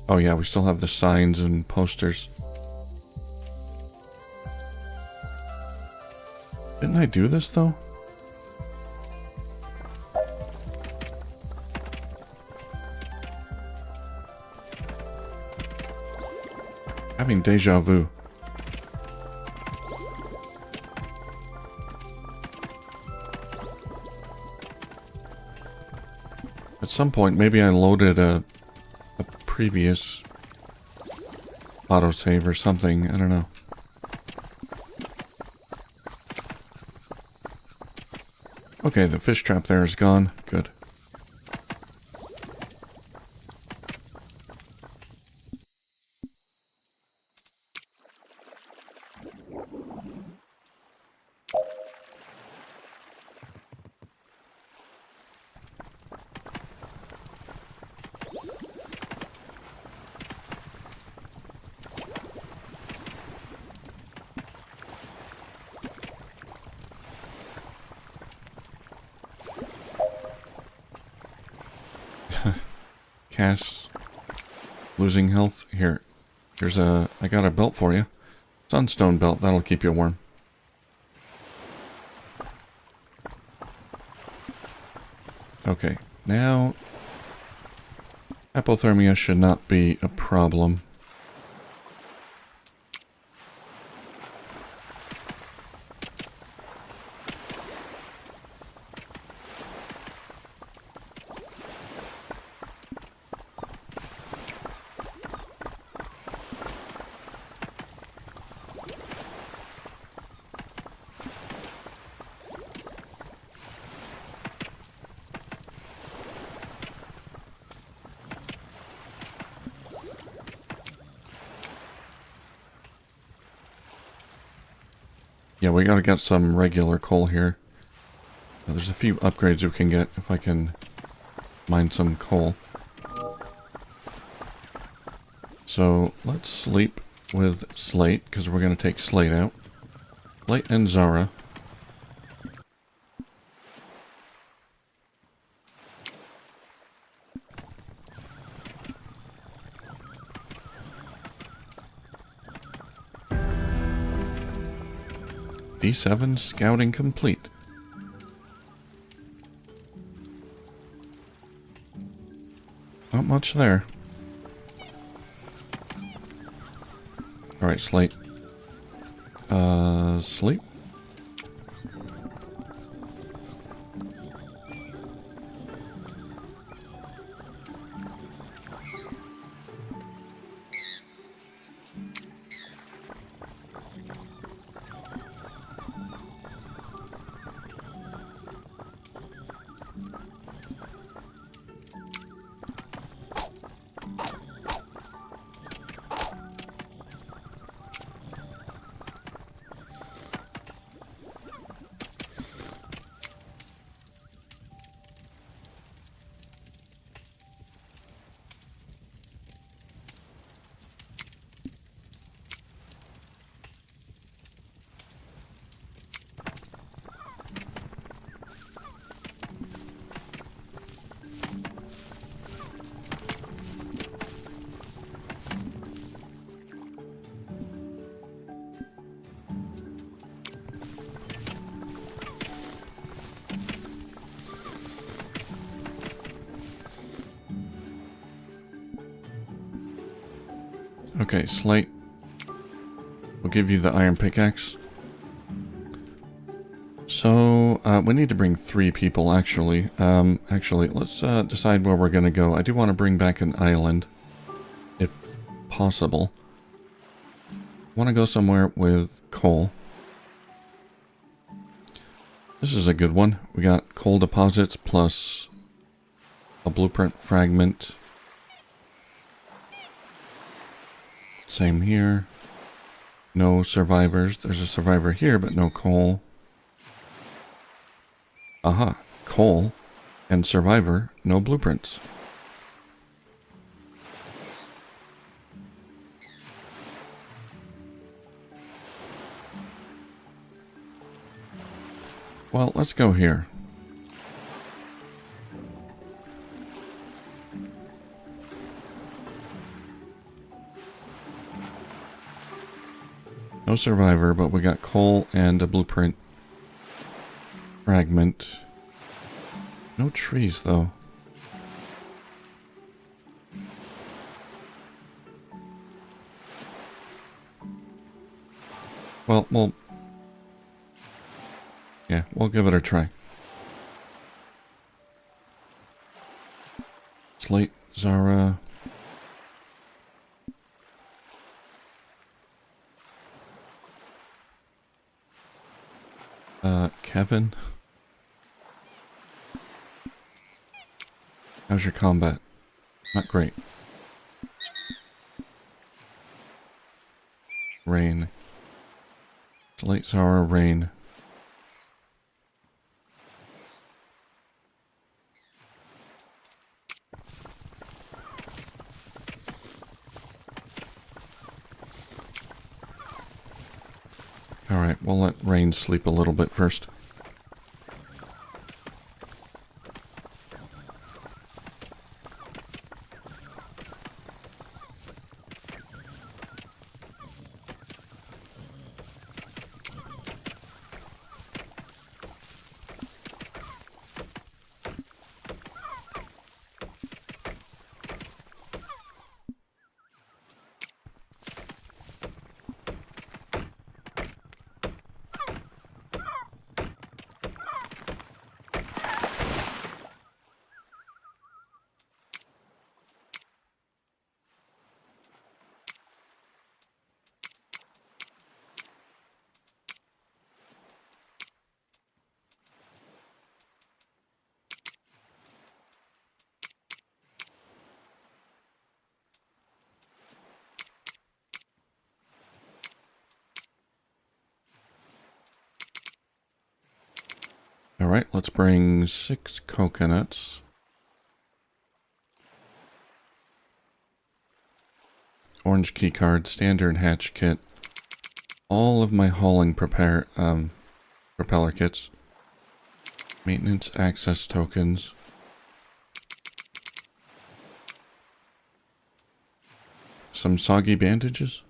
Oh yeah, we still have the signs and posters. Didn't I do this though? Having deja vu. At some point, maybe I loaded a previous autosave or something. I don't know. Okay, the fish trap there is gone. Good. Cass losing health. Here's I got a belt for you. Sunstone belt, that'll keep you warm. Okay, now hypothermia should not be a problem. Yeah, we gotta get some regular coal here. There's a few upgrades we can get if I can mine some coal. So let's sleep with Slate, because we're gonna take Slate out. Slate and Zara. D7 scouting complete. Not much there. Alright, Slate. Sleep. Okay, Slate. We'll give you the iron pickaxe. So, we need to bring 3 people, actually. Actually, let's decide where we're going to go. I do want to bring back an island, if possible. I want to go somewhere with coal. This is a good one. We got coal deposits plus a blueprint fragment. Same here. No survivors. There's a survivor here, but no coal. Aha. Coal and survivor. No blueprints. Well, let's go here. No survivor, but we got coal and a blueprint fragment. No trees, though. Well, yeah, we'll give it a try. Slate, Zara. Kevin? How's your combat? Not great. Rain. It's late sour rain. Alright, we'll let Rain sleep a little bit first. Alright, let's bring 6 coconuts. Orange keycard, standard hatch kit. All of my hauling propeller kits. Maintenance access tokens. Some soggy bandages.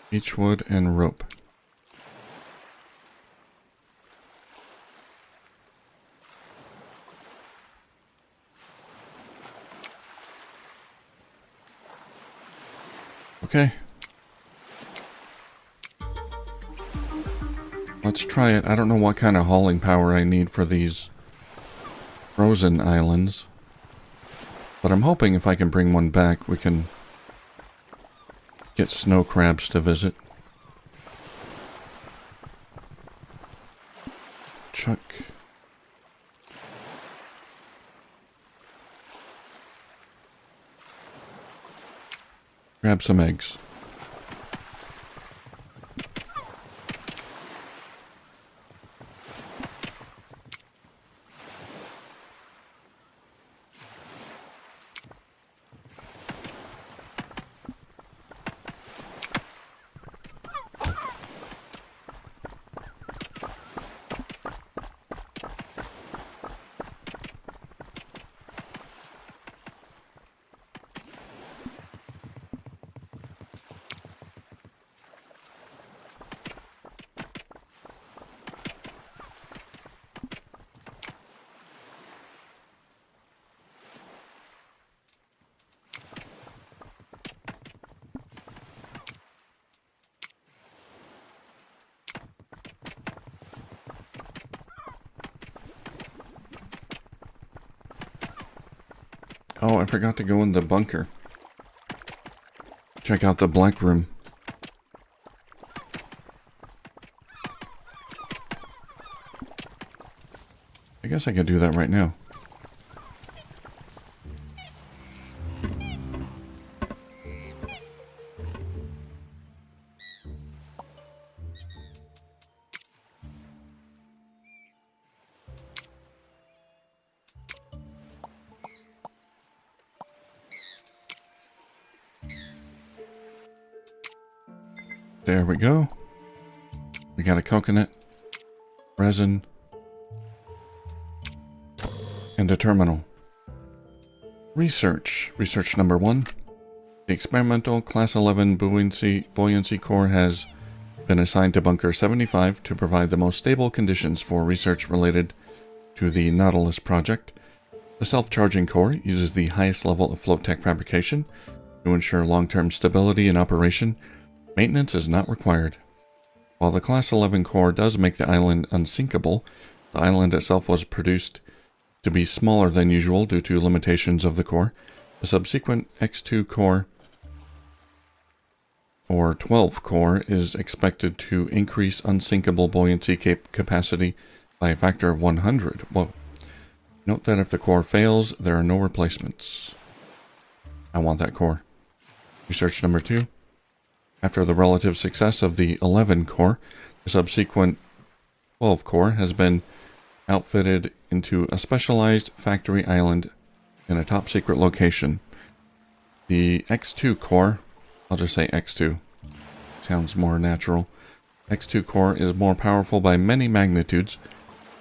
Beechwood and rope. Okay. Let's try it. I don't know what kind of hauling power I need for these frozen islands. But I'm hoping if I can bring one back, we can get snow crabs to visit. Chuck. Grab some eggs. Oh, I forgot to go in the bunker. Check out the black room. I guess I could do that right now. There we go. We got a coconut, resin, and a terminal. Research. Research number 1. The experimental Class 11 buoyancy core has been assigned to Bunker 75 to provide the most stable conditions for research related to the Nautilus project. The self-charging core uses the highest level of float tech fabrication to ensure long-term stability in operation. Maintenance is not required. While the Class 11 core does make the island unsinkable, the island itself was produced to be smaller than usual due to limitations of the core. The subsequent X2 core or 12 core is expected to increase unsinkable buoyancy capacity by a factor of 100. Whoa. Note that if the core fails, there are no replacements. I want that core. Research number 2. After the relative success of the 11 core, the subsequent 12 core has been outfitted into a specialized factory island in a top secret location. The X2 core, I'll just say X2, sounds more natural. X2 core is more powerful by many magnitudes,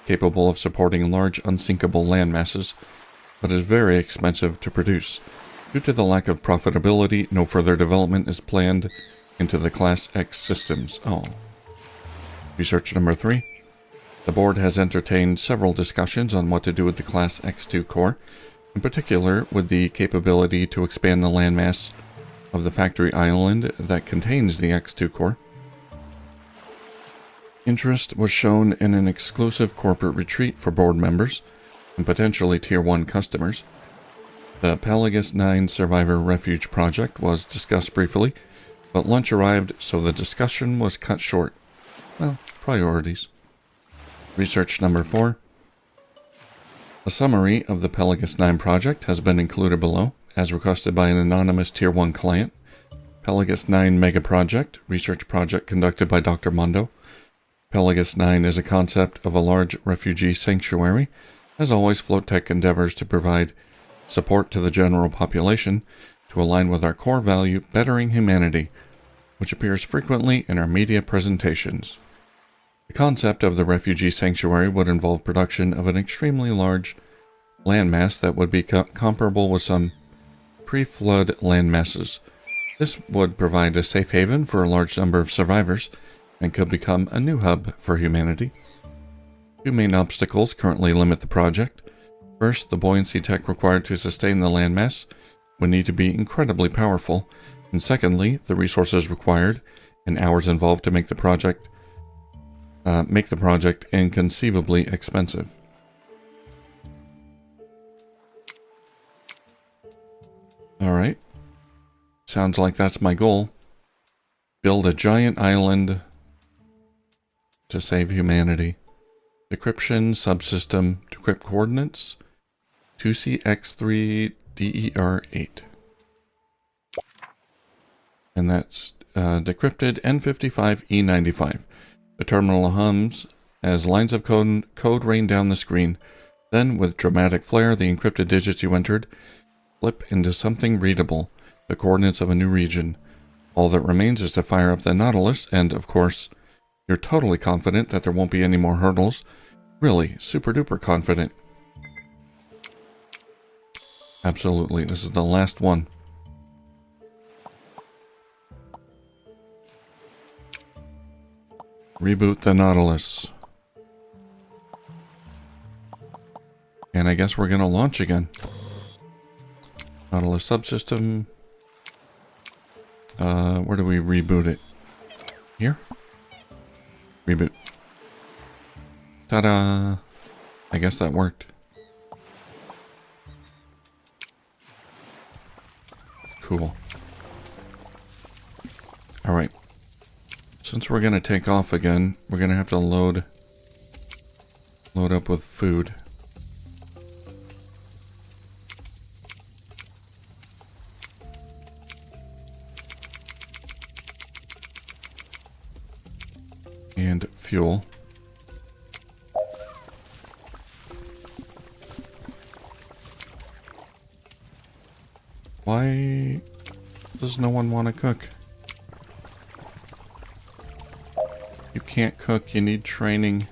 capable of supporting large unsinkable land masses, but is very expensive to produce. Due to the lack of profitability, no further development is planned into the Class X systems. Oh. Research number 3. The board has entertained several discussions on what to do with the Class X2 core, in particular with the capability to expand the landmass of the factory island that contains the X2 core. Interest was shown in an exclusive corporate retreat for board members and potentially Tier 1 customers. The Pelagus 9 Survivor Refuge project was discussed briefly, but lunch arrived, so the discussion was cut short. Well, priorities. Research number 4. A summary of the Pelagus 9 project has been included below, as requested by an anonymous Tier 1 client. Pelagus 9 Mega Project, research project conducted by Dr. Mondo. Pelagus 9 is a concept of a large refugee sanctuary. As always, Float-Tech endeavors to provide support to the general population to align with our core value, bettering humanity, which appears frequently in our media presentations. The concept of the refugee sanctuary would involve production of an extremely large landmass that would be comparable with some pre-flood landmasses. This would provide a safe haven for a large number of survivors and could become a new hub for humanity. 2 main obstacles currently limit the project. First, the buoyancy tech required to sustain the landmass would need to be incredibly powerful, and secondly, the resources required and hours involved to make the project inconceivably expensive. Alright. Sounds like that's my goal. Build a giant island to save humanity. Decryption subsystem decrypt coordinates 2CX3DER8. And that's decrypted N55E95. The terminal hums as lines of code rain down the screen. Then, with dramatic flair, the encrypted digits you entered flip into something readable, the coordinates of a new region. All that remains is to fire up the Nautilus, and, of course, you're totally confident that there won't be any more hurdles. Really, super duper confident. Absolutely, this is the last one. Reboot the Nautilus. And I guess we're gonna launch again. Nautilus subsystem. Where do we reboot it? Here? Reboot. Ta-da! I guess that worked. Cool. Alright. Since we're gonna take off again, we're gonna have to load up with food. And fuel. Why does no one want to cook? You can't cook, you need training.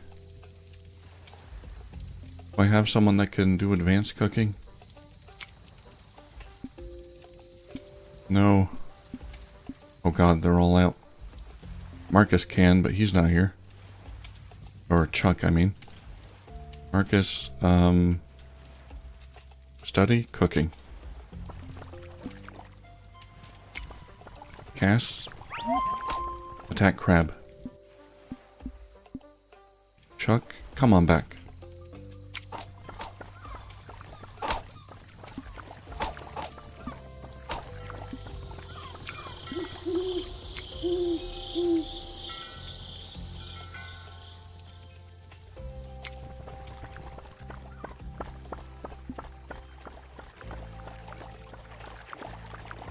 Do I have someone that can do advanced cooking? No. Oh god, they're all out. Marcus can, but he's not here. Or Chuck, I mean. Marcus, study, cooking. Cass, attack crab. Chuck, come on back.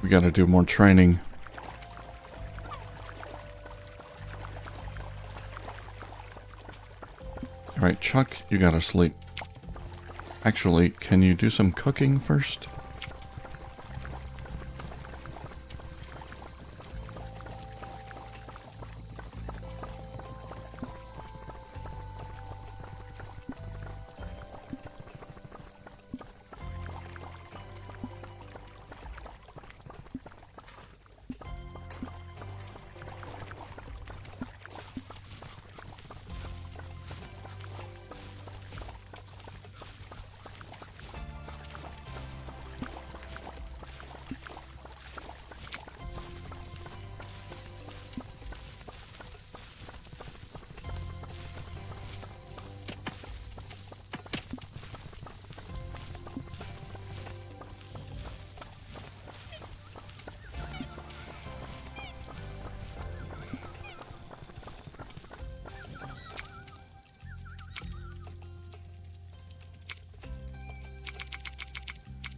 We gotta do more training. Alright, Chuck, you gotta sleep. Actually, can you do some cooking first?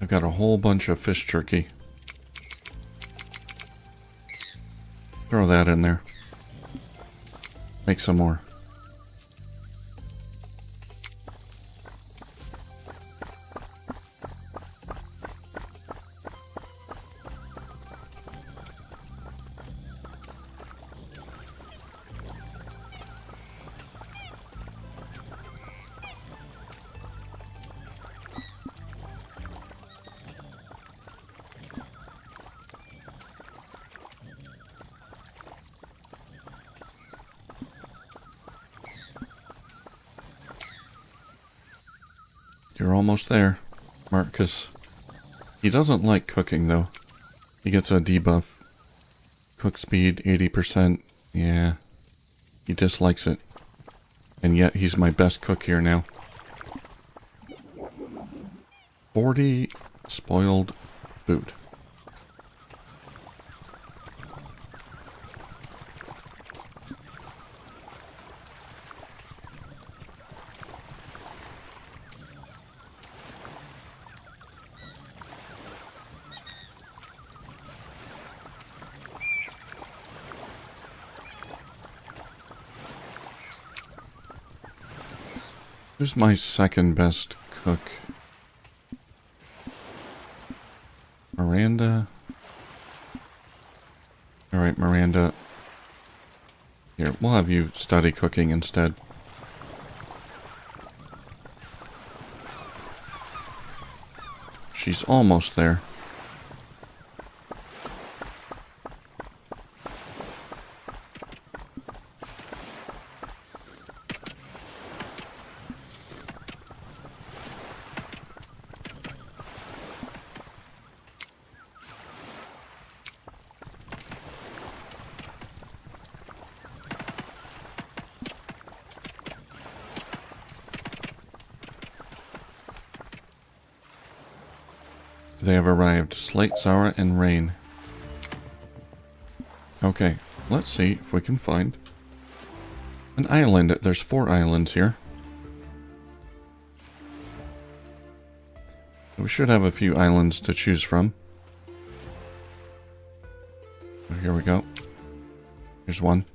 I've got a whole bunch of fish jerky. Throw that in there. Make some more. You're almost there, Marcus. He doesn't like cooking, though. He gets a debuff. Cook speed, 80%. Yeah. He dislikes it. And yet, he's my best cook here now. 40 spoiled food. Who's my second best cook? Miranda? Alright, Miranda. Here, we'll have you study cooking instead. She's almost there. They have arrived. Slate, Zara, and Rain. Okay, let's see if we can find an island. There's 4 islands here. We should have a few islands to choose from. Here we go. Here's one.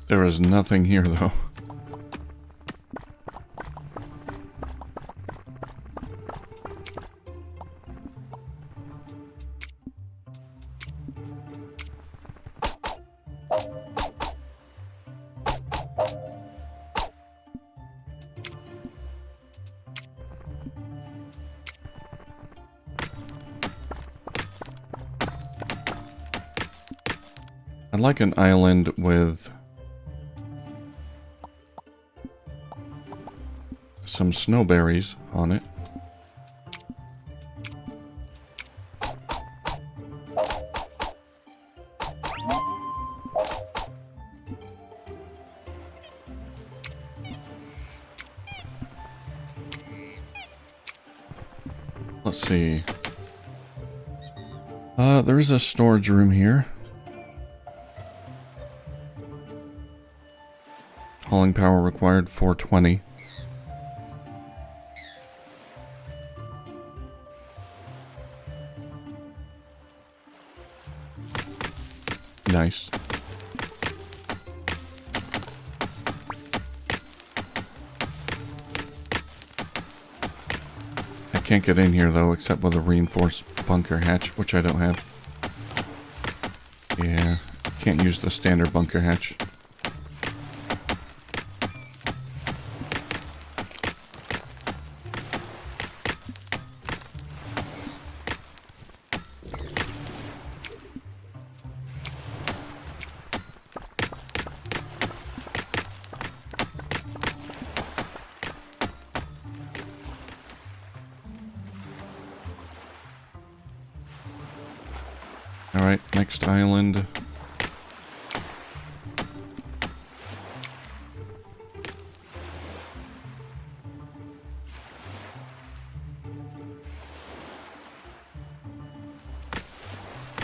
There is nothing here, though. I'd like an island with some snowberries on it. Let's see. There is a storage room here. Hauling power required 420. Nice. I can't get in here though, except with a reinforced bunker hatch, which I don't have. Yeah, can't use the standard bunker hatch. Alright, next island.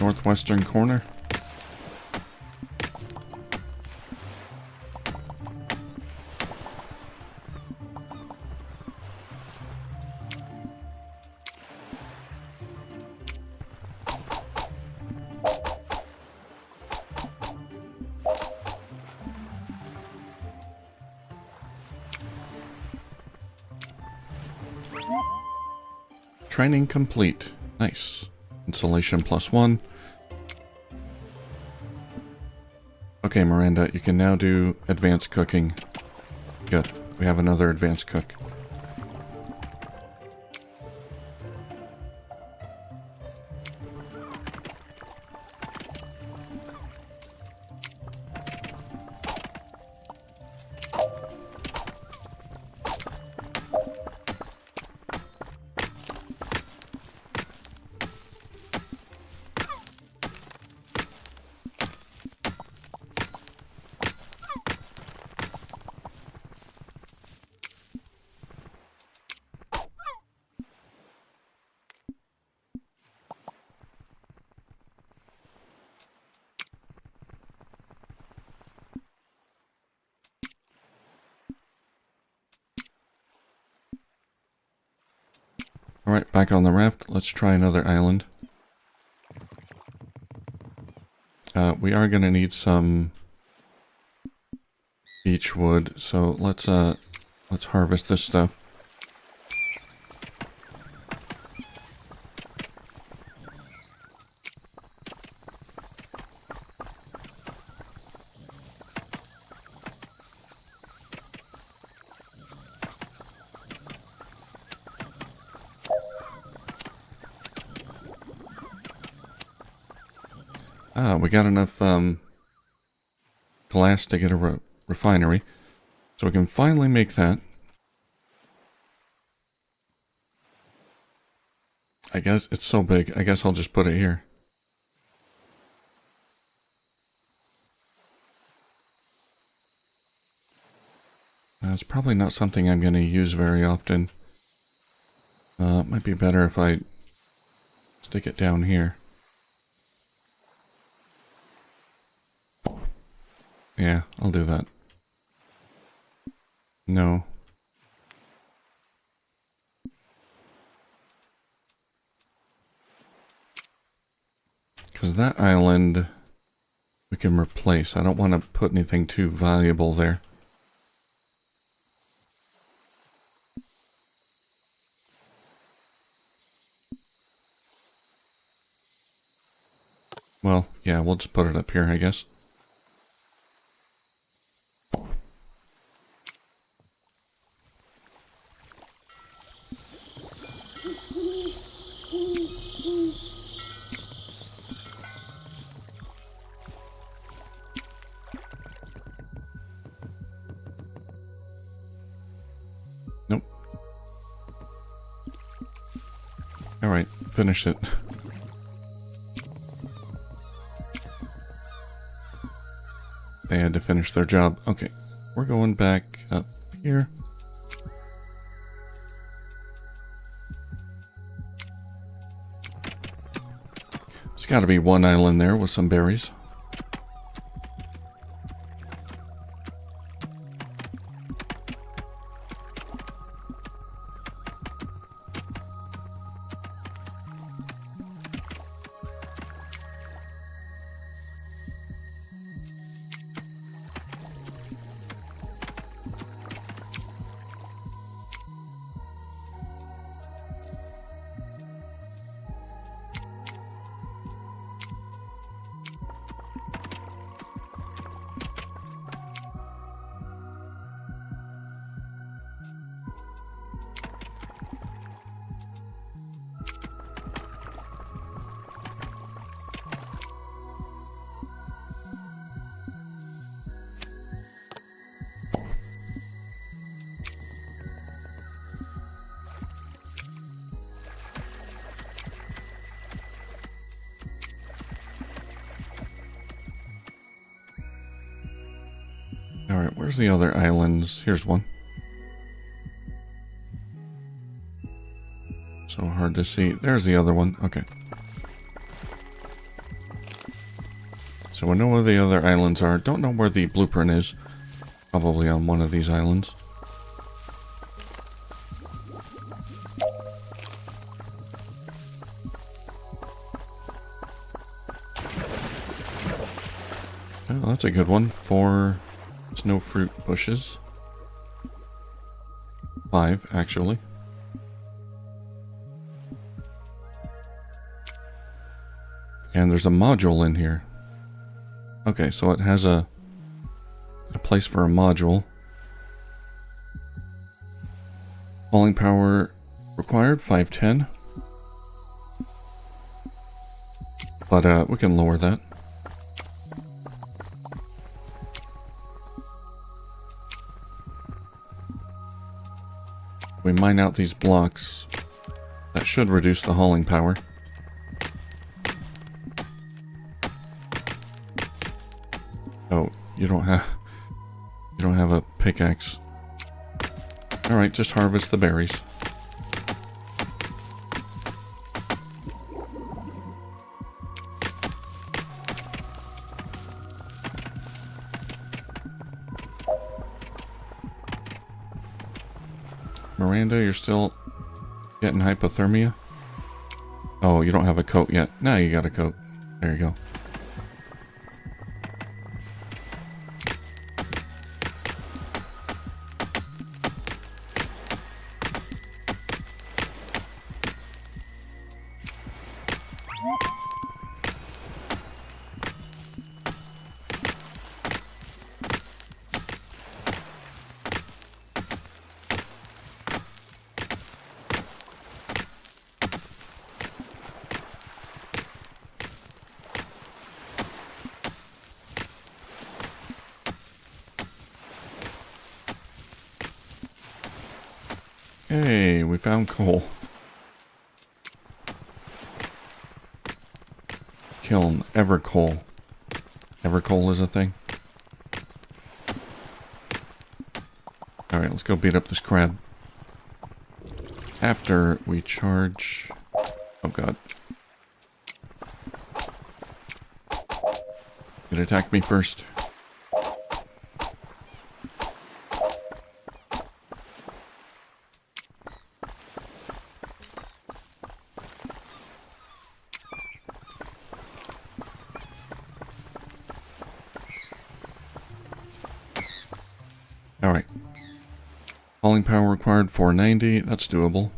Northwestern corner. Training complete. Nice. Insulation +1. Okay, Miranda, you can now do advanced cooking. Good. We have another advanced cook. Alright, back on the raft. Let's try another island. We are going to need some beech wood, so let's harvest this stuff. We got enough glass to get a refinery, so we can finally make that. I guess it's so big, I guess I'll just put it here. It's probably not something I'm going to use very often. It might be better if I stick it down here. Yeah, I'll do that. No. Because that island we can replace. I don't want to put anything too valuable there. Well, yeah, we'll just put it up here, I guess. Nope, finish it. They had to finish their job. Okay, we're going back up here. There's got to be one island there with some berries. Alright, where's the other islands? Here's one. So hard to see. There's the other one. Okay. So we know where the other islands are. Don't know where the blueprint is. Probably on one of these islands. Oh, that's a good one. 4 snow fruit bushes. 5, actually. And there's a module in here. Okay, so it has a place for a module. Hauling power required, 510. But we can lower that. We mine out these blocks. That should reduce the hauling power. Oh, you don't have a pickaxe. Alright, just harvest the berries. Miranda, you're still getting hypothermia? Oh, you don't have a coat yet. Now you got a coat. There you go. Hey, we found coal. Kiln, Evercoal. Evercoal is a thing. Alright, let's go beat up this crab. After we charge... Oh god. It attacked me first. Alright. Hauling power required 490. That's doable.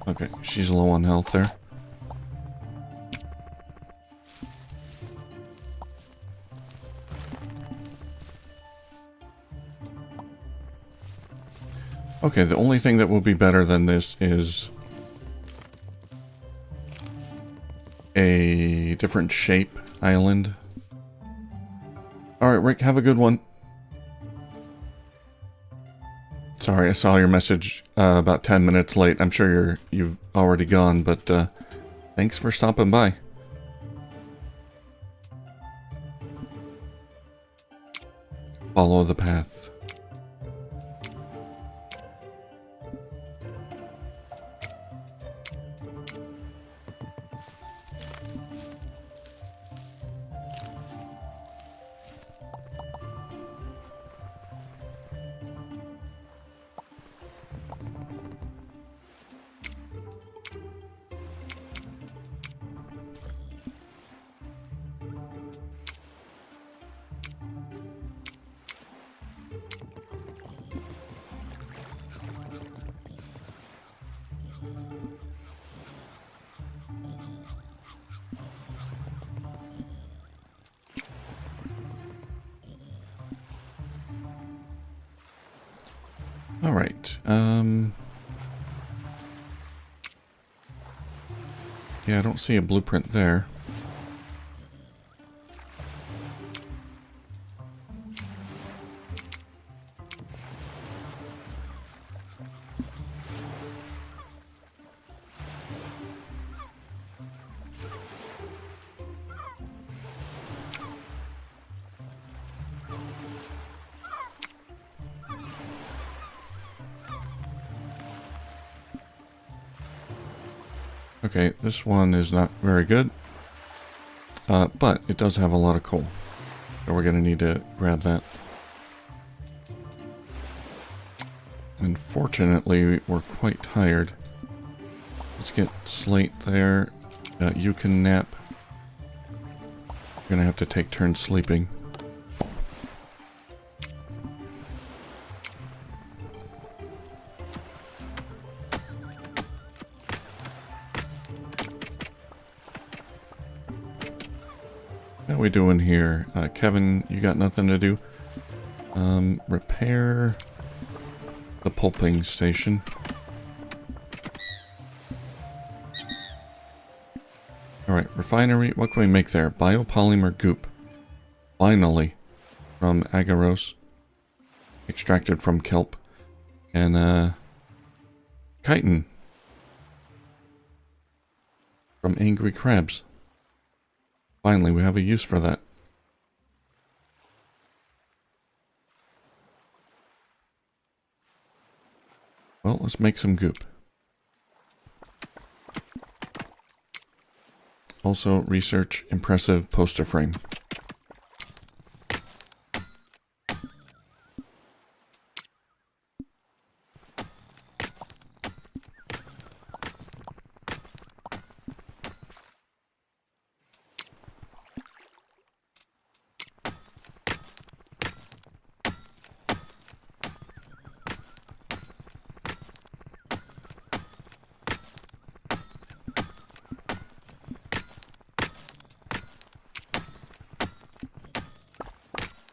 Okay, she's low on health there. Okay, the only thing that will be better than this is a different shape island. Alright, Rick, have a good one. Sorry, I saw your message about 10 minutes late. I'm sure you've already gone, but thanks for stopping by. Follow the path. Alright, yeah, I don't see a blueprint there. Okay, this one is not very good, but it does have a lot of coal, so we're going to need to grab that. Unfortunately, we're quite tired. Let's get Slate there. You can nap. We're going to have to take turns sleeping. How we doing here? Kevin, you got nothing to do? Repair the pulping station. Alright, refinery. What can we make there? Biopolymer goop. Finally. From agarose. Extracted from kelp. And, chitin. From angry crabs. Finally, we have a use for that. Well, let's make some goop. Also, research impressive poster frame.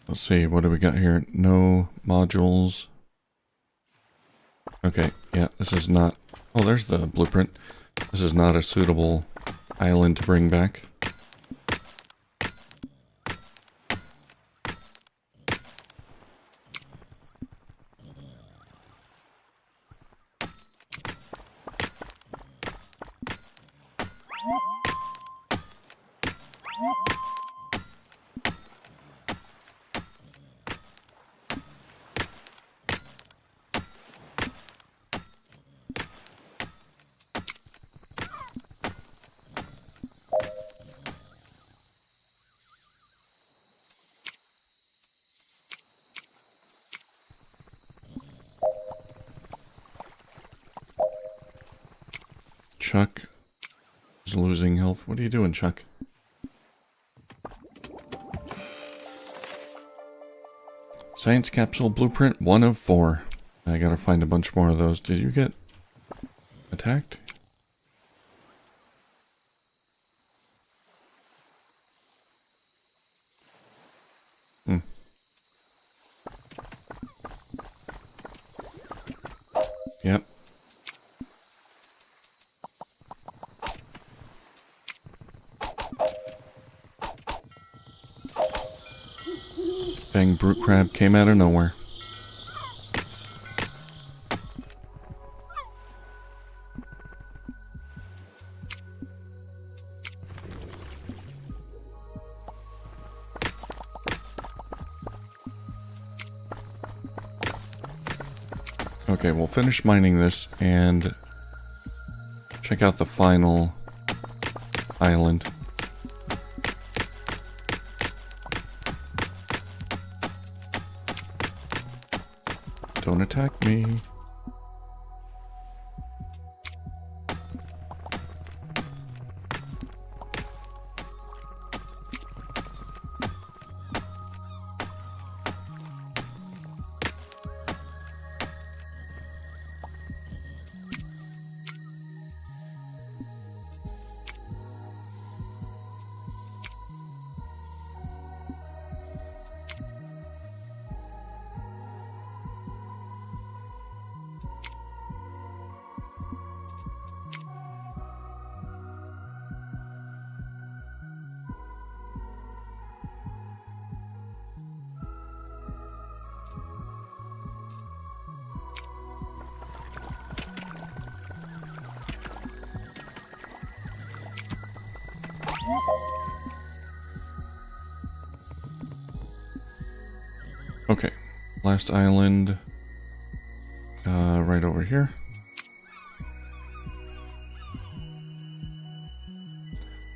Let's see, what do we got here? No modules. Okay, yeah, this is not... Oh, there's the blueprint. This is not a suitable island to bring back. Chuck is losing health. What are you doing, Chuck? Science capsule blueprint 1 of 4. I gotta find a bunch more of those. Did you get attacked? Yep. Dang, brute crab came out of nowhere. Okay, we'll finish mining this and check out the final island. Don't attack me. Okay, last island, right over here.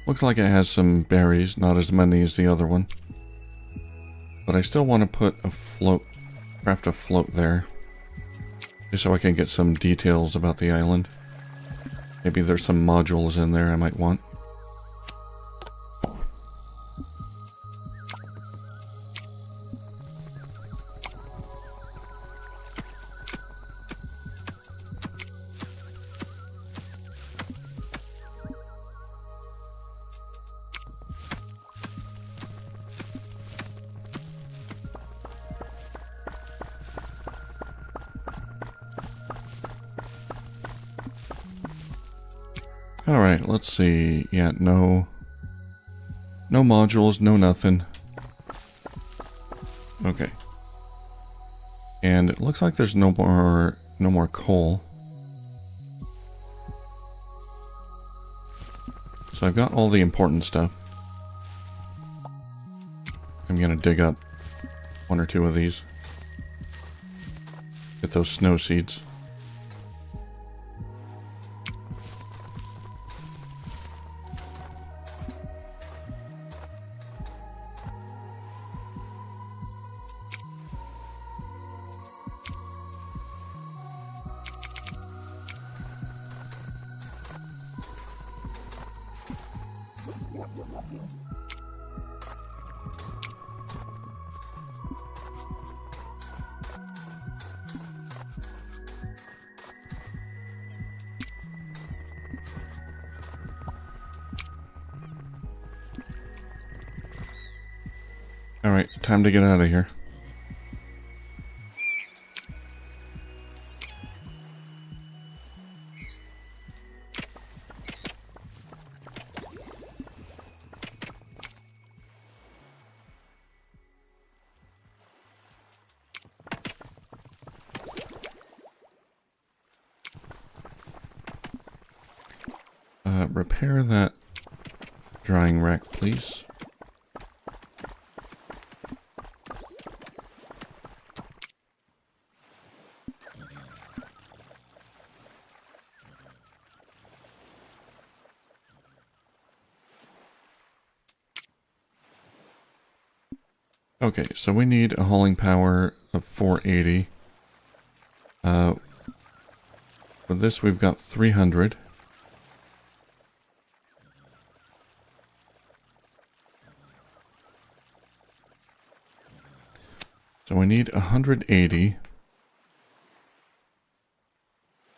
Looks like it has some berries, not as many as the other one. But I still want to put a float, craft a float there. Just so I can get some details about the island. Maybe there's some modules in there I might want. Alright, let's see. Yeah, no modules, no nothing. Okay. And it looks like there's no more coal. So I've got all the important stuff. I'm gonna dig up one or two of these. Get those snow seeds. Alright, time to get out of here. Repair that drying rack, please. Okay, so we need a hauling power of 480. For this we've got 300. So we need 180.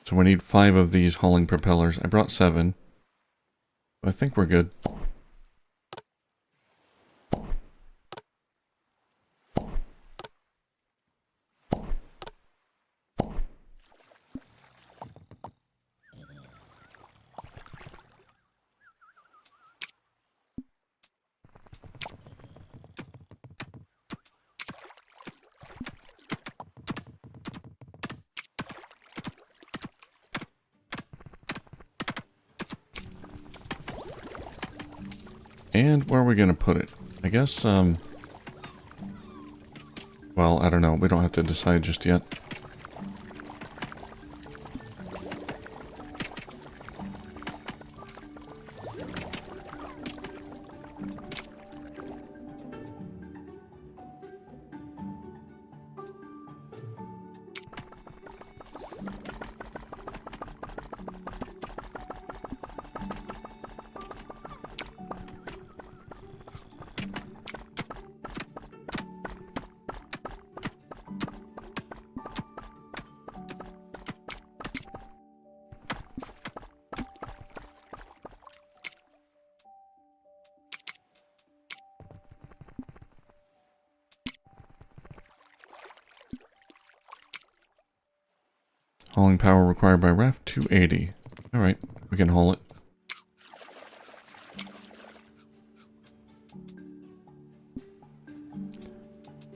So we need 5 of these hauling propellers. I brought 7. I think we're good. And where are we going to put it? I guess, well, I don't know. We don't have to decide just yet. Hauling power required by raft 280. Alright, we can haul it.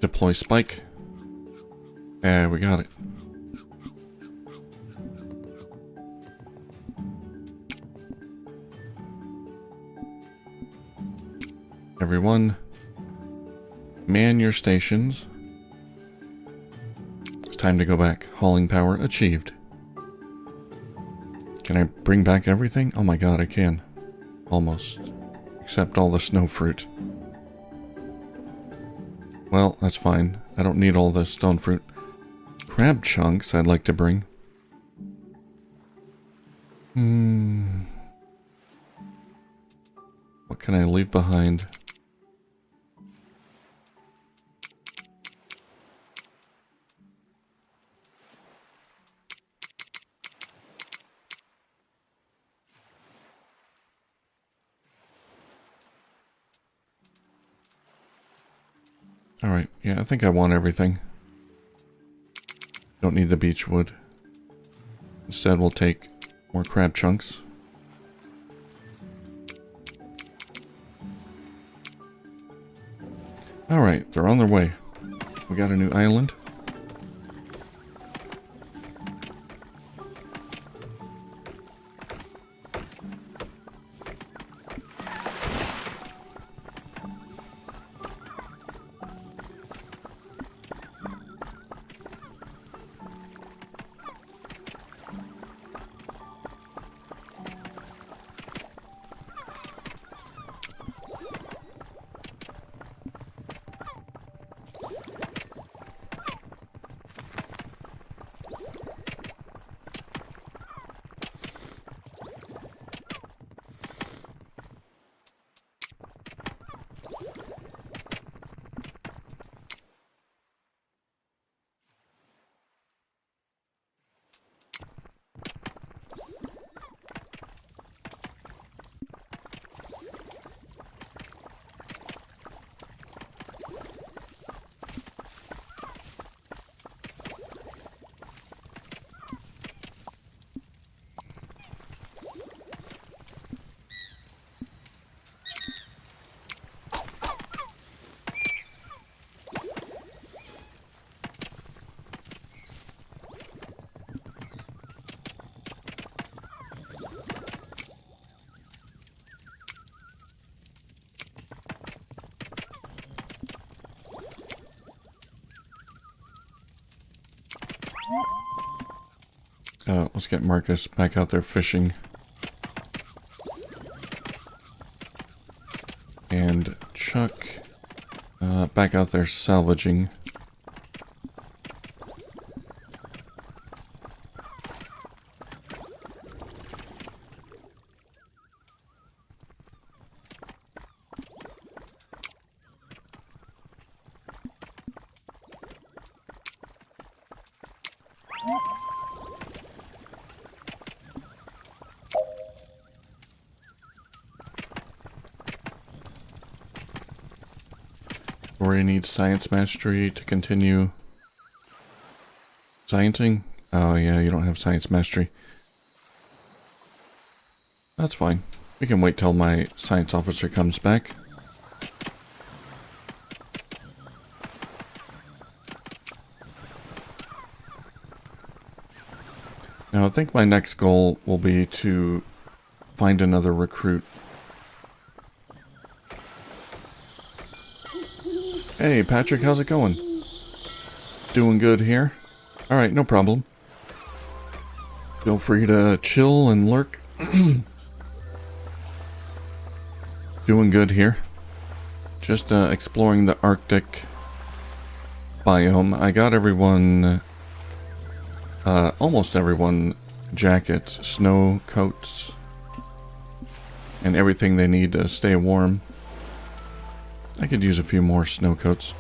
Deploy spike. Yeah, we got it. Everyone, man your stations. It's time to go back. Hauling power achieved. Can I bring back everything? Oh my god, I can. Almost. Except all the snow fruit. Well, that's fine. I don't need all the stone fruit. Crab chunks I'd like to bring. What can I leave behind? Alright, yeah, I think I want everything. Don't need the beech wood. Instead, we'll take more crab chunks. Alright, they're on their way. We got a new island. Let's get Marcus back out there fishing. And Chuck back out there salvaging. Rory needs science mastery to continue sciencing. Oh yeah, you don't have science mastery. That's fine. We can wait till my science officer comes back. Now I think my next goal will be to find another recruit. Hey, Patrick, how's it going? Doing good here. Alright, no problem. Feel free to chill and lurk. Doing good here. Just exploring the Arctic biome. I got everyone, almost everyone, jackets, snow coats, and everything they need to stay warm. I could use a few more snow coats.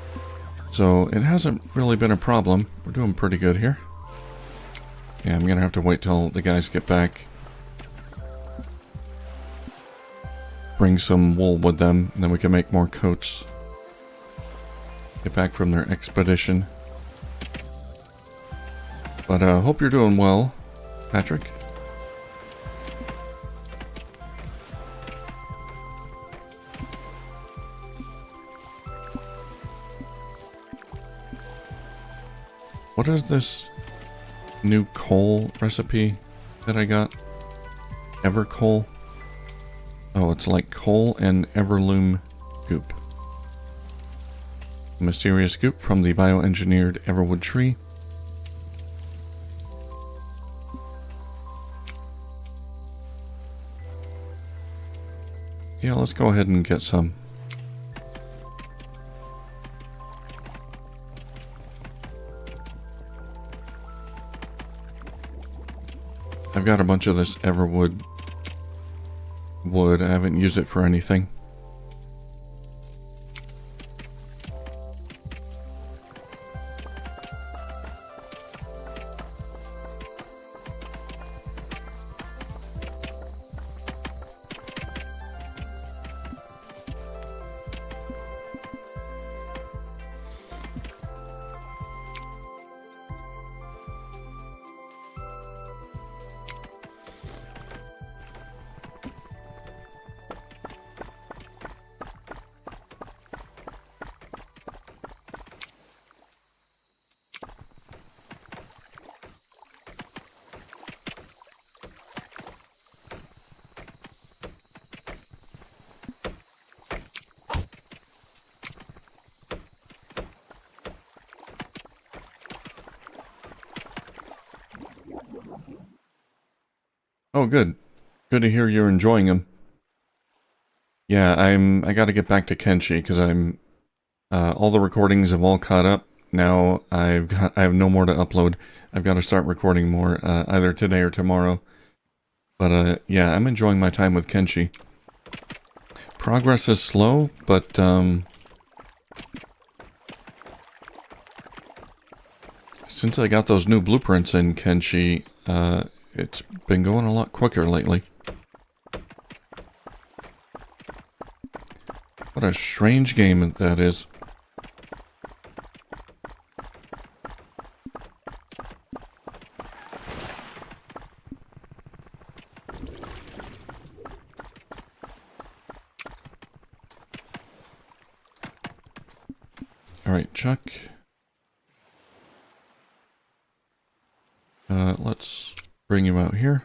So it hasn't really been a problem. We're doing pretty good here. Yeah, I'm gonna have to wait till the guys get back. Bring some wool with them, and then we can make more coats. Get back from their expedition. But hope you're doing well, Patrick. What is this new coal recipe that I got? Ever coal? Oh, it's like coal and Everloom goop. Mysterious goop from the bioengineered Everwood tree. Yeah, let's go ahead and get some. I've got a bunch of this Everwood wood. I haven't used it for anything. Oh, good. Good to hear you're enjoying them. Yeah, I gotta get back to Kenshi because all the recordings have all caught up. Now I have no more to upload. I've got to start recording more either today or tomorrow. But yeah, I'm enjoying my time with Kenshi. Progress is slow, but since I got those new blueprints in Kenshi, it's been going a lot quicker lately. What a strange game that is. Alright, Chuck. Let's bring him out here.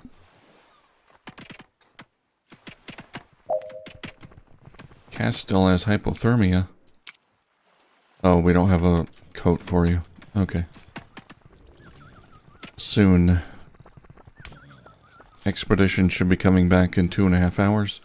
Cat still has hypothermia. Oh, we don't have a coat for you. Okay. Soon. Expedition should be coming back in 2.5 hours.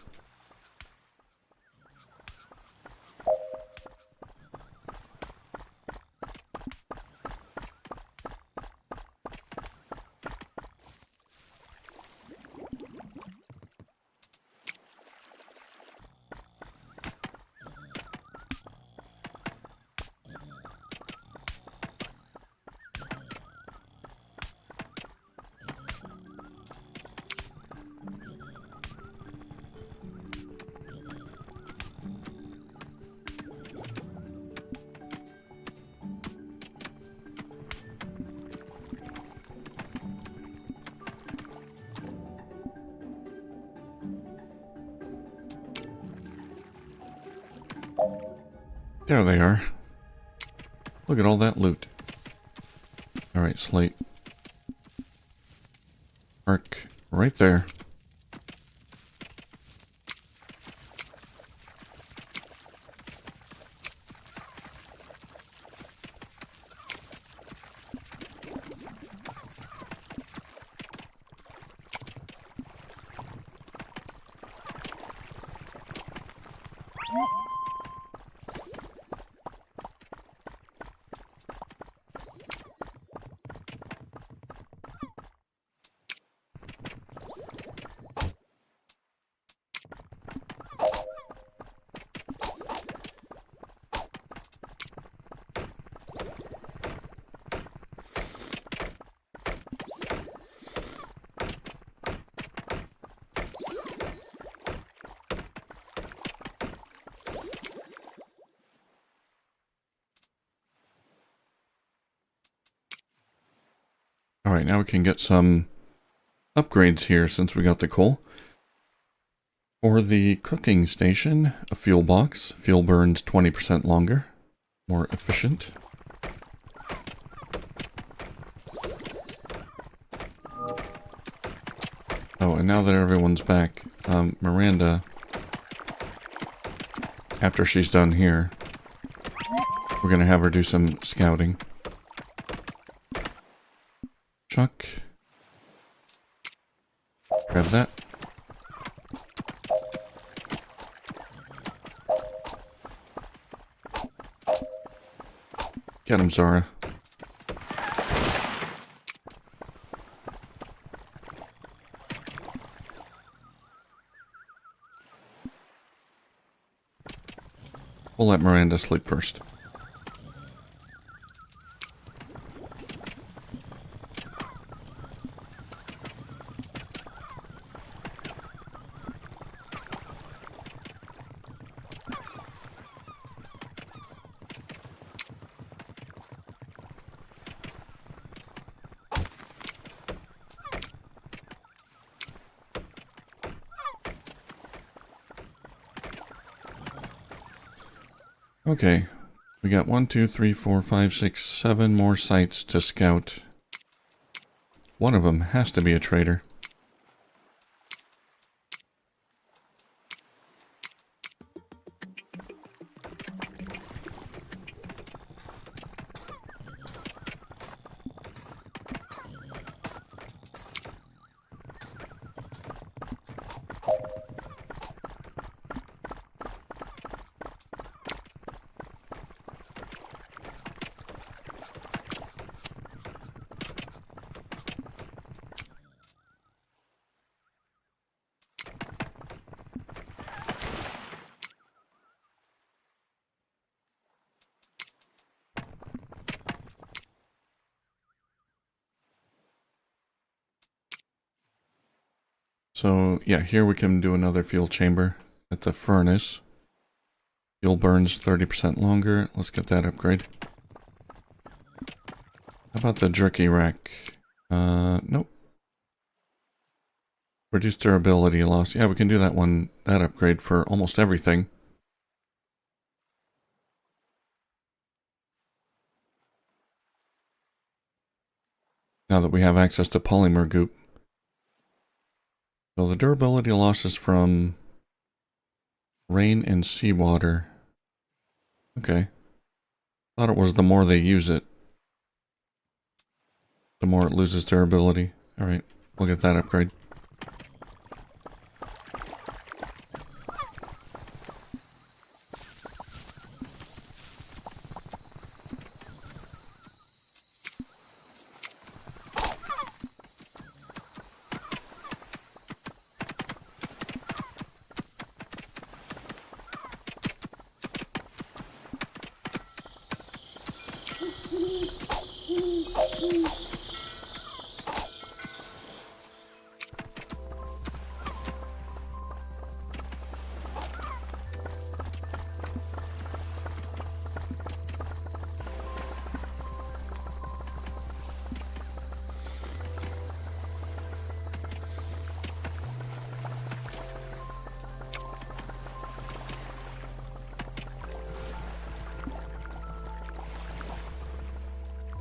There they are. Look at all that loot. Alright, slate. Arc right there. Alright, now we can get some upgrades here since we got the coal. For the cooking station, a fuel box. Fuel burns 20% longer. More efficient. Oh, and now that everyone's back, Miranda, after she's done here, we're going to have her do some scouting. Chuck. Grab that. Get him, Zara. We'll let Miranda sleep first. Okay, we got 1, 2, 3, 4, 5, 6, 7 more sites to scout. One of them has to be a trader. So, yeah, here we can do another fuel chamber at the furnace. Fuel burns 30% longer. Let's get that upgrade. How about the jerky rack? Nope. Reduce durability loss. Yeah, we can do that one, that upgrade for almost everything. Now that we have access to polymer goop. So the durability loss is from rain and seawater. Okay. Thought it was the more they use it, the more it loses durability. Alright, we'll get that upgrade.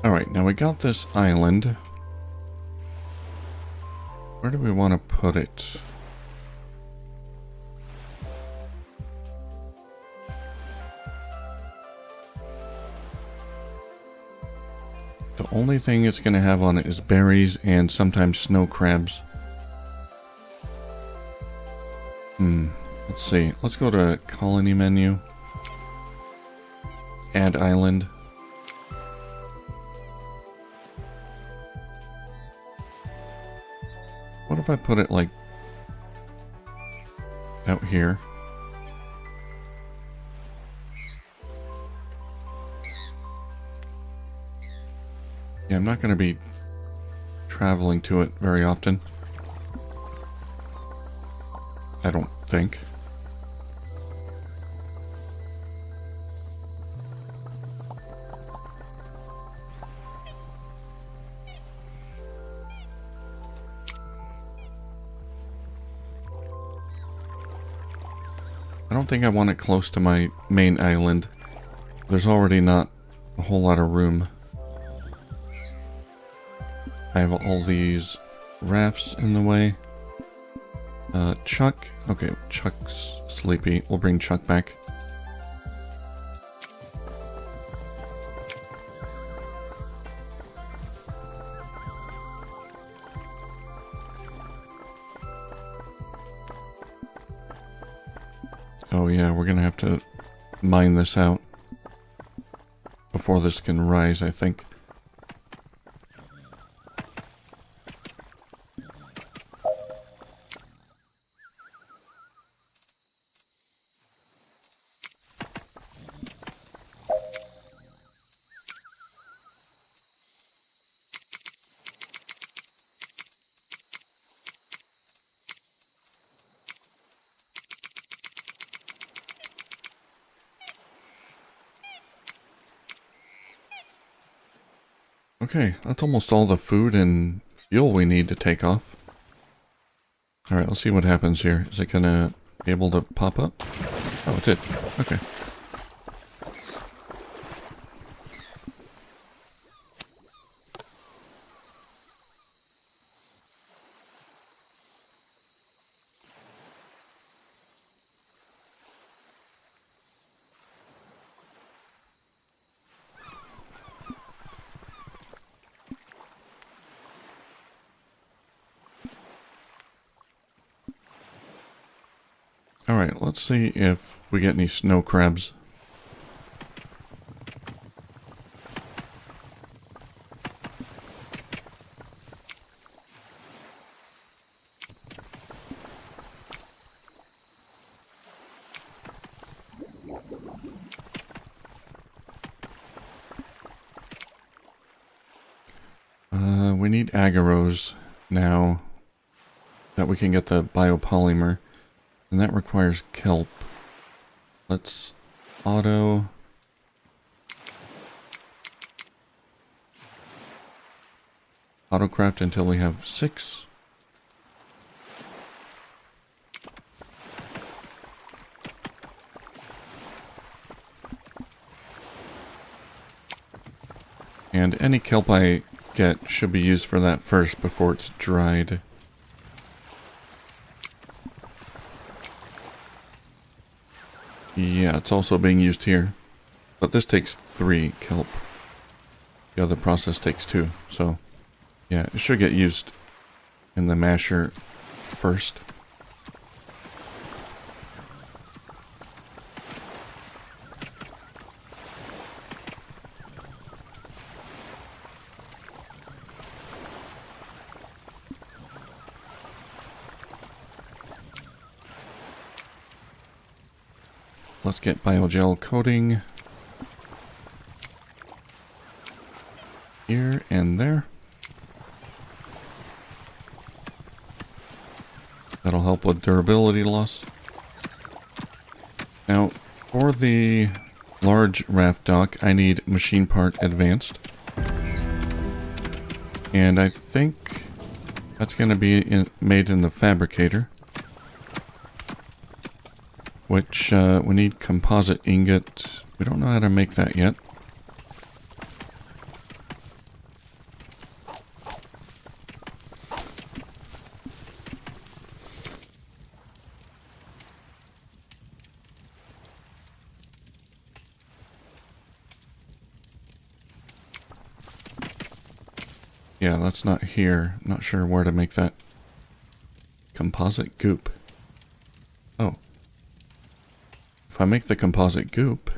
Alright, now we got this island. Where do we want to put it? The only thing it's going to have on it is berries and sometimes snow crabs. Let's see. Let's go to colony menu. Add island. What if I put it like out here? Yeah, I'm not going to be traveling to it very often. I don't think. don't think I want it close to my main island. There's already not a whole lot of room. I have all these rafts in the way. Chuck. Okay, Chuck's sleepy. We'll bring Chuck back. Oh yeah, we're gonna have to mine this out before this can rise, I think. Okay, that's almost all the food and fuel we need to take off. Alright, let's see what happens here. Is it gonna be able to pop up? Oh, it did. Okay. Alright, let's see if we get any snow crabs. We need agaros now that we can get the biopolymer. And that requires kelp. Let's autocraft until we have 6. And any kelp I get should be used for that first before it's dried. Yeah, it's also being used here. But this takes 3 kelp. The other process takes 2. So, yeah, it should get used in the masher first. Let's get biogel coating here and there. That'll help with durability loss. Now, for the large raft dock, I need machine part advanced. And I think that's going to be made in the fabricator. Which, we need composite ingot. We don't know how to make that yet. Yeah, that's not here. Not sure where to make that. Composite goop. Oh. If I make the composite goop,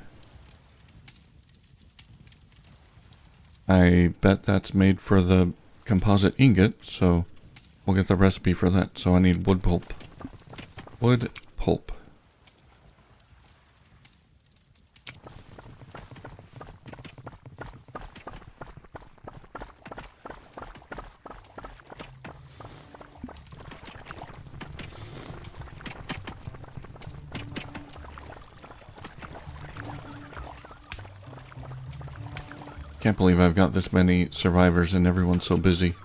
I bet that's made for the composite ingot, so we'll get the recipe for that. So I need wood pulp. Wood pulp. Can't believe I've got this many survivors and everyone's so busy.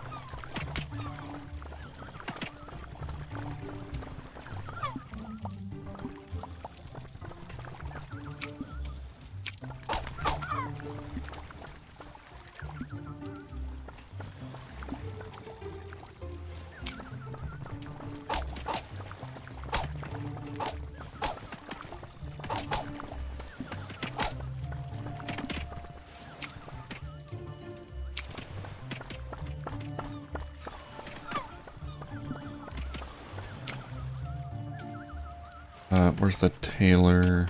Where's the tailor?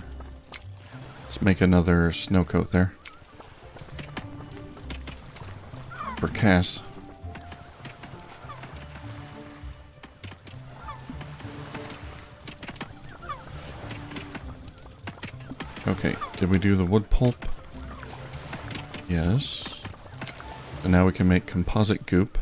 Let's make another snow coat there. For Cass. Okay, did we do the wood pulp? Yes. And now we can make composite goop.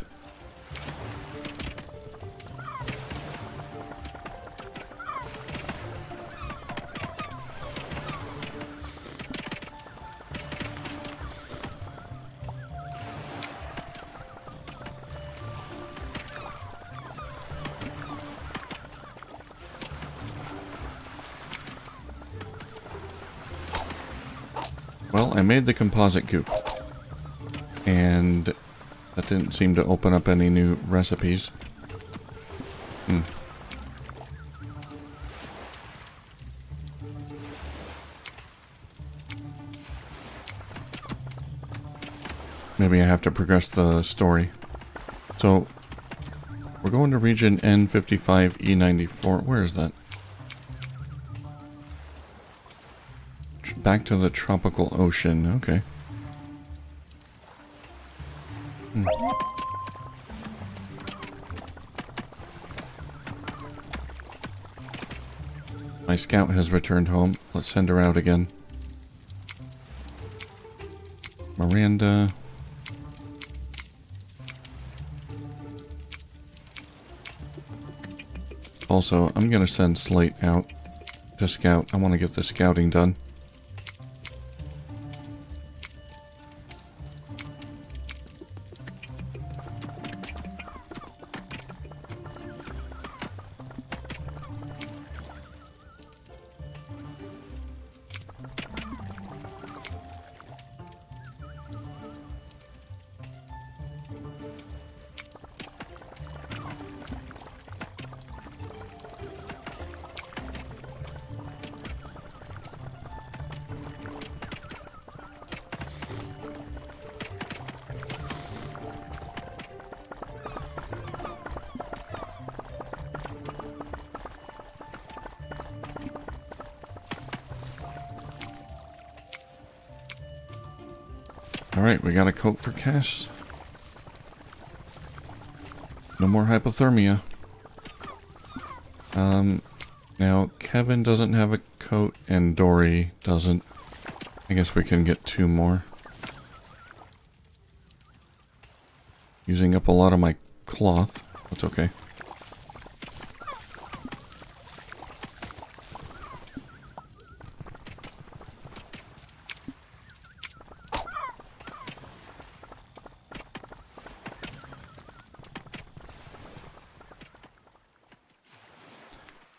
Well, I made the composite goop, and that didn't seem to open up any new recipes. Maybe I have to progress the story. So, we're going to region N55E94. Where is that? Back to the tropical ocean. Okay. My scout has returned home. Let's send her out again. Miranda. Also, I'm gonna send Slate out to scout. I want to get the scouting done. Alright, we got a coat for Cass. No more hypothermia. Now, Kevin doesn't have a coat and Dory doesn't. I guess we can get 2 more. Using up a lot of my cloth. That's okay.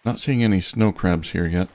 Not seeing any snow crabs here yet.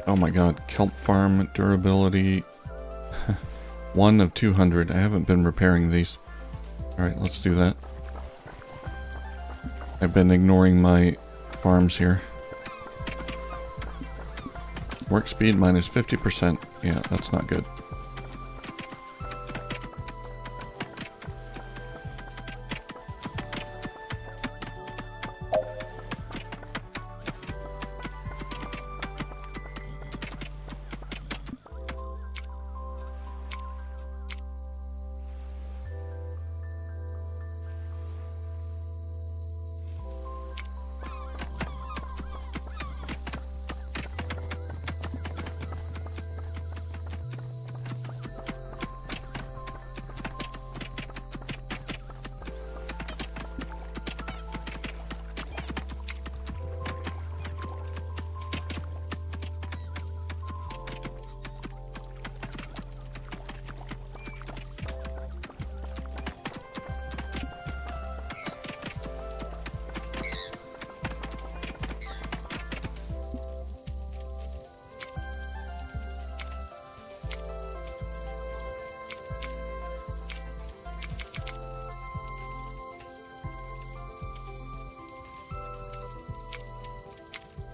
Oh my god, kelp farm durability 1 of 200. I haven't been repairing these. Alright, let's do that. I've been ignoring my farms here. Work speed minus 50%. Yeah, that's not good.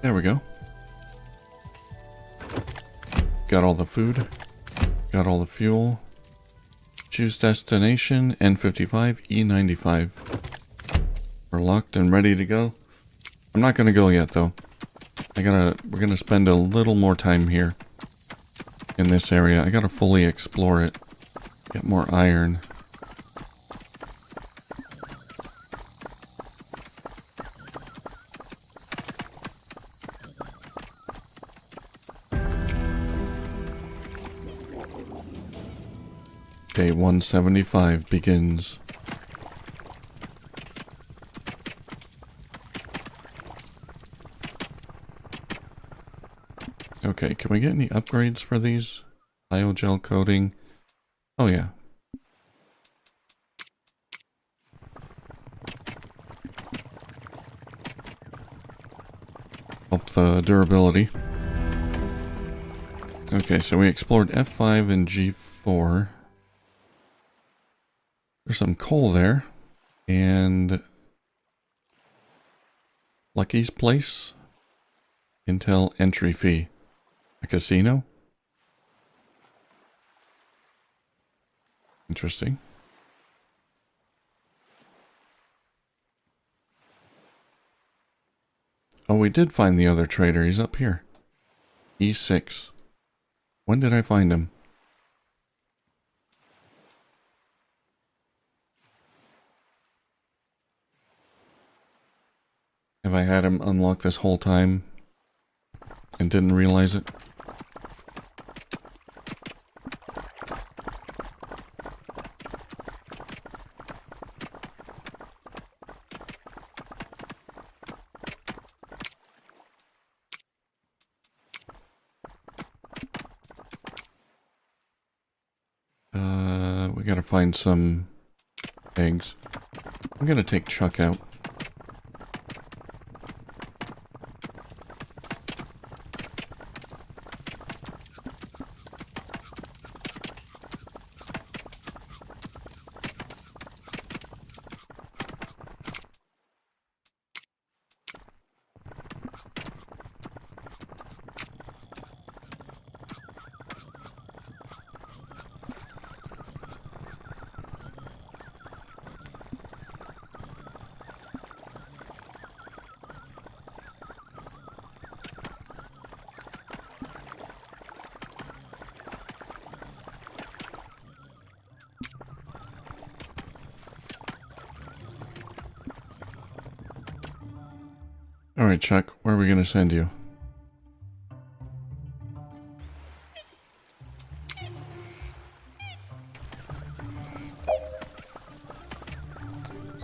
There we go. Got all the food. Got all the fuel. Choose destination, N55, E95. We're locked and ready to go. I'm not gonna go yet though. We're gonna spend a little more time here in this area. I gotta fully explore it. Get more iron. Day 175 begins. Okay, can we get any upgrades for these? Biogel coating. Oh yeah. Up the durability. Okay, so we explored F5 and G4. There's some coal there. And Lucky's Place. Intel entry fee. A casino? Interesting. Oh, we did find the other trader. He's up here. E6. When did I find him? Have I had him unlocked this whole time and didn't realize it? We gotta find some eggs. I'm gonna take Chuck out. Alright, Chuck, where are we gonna send you?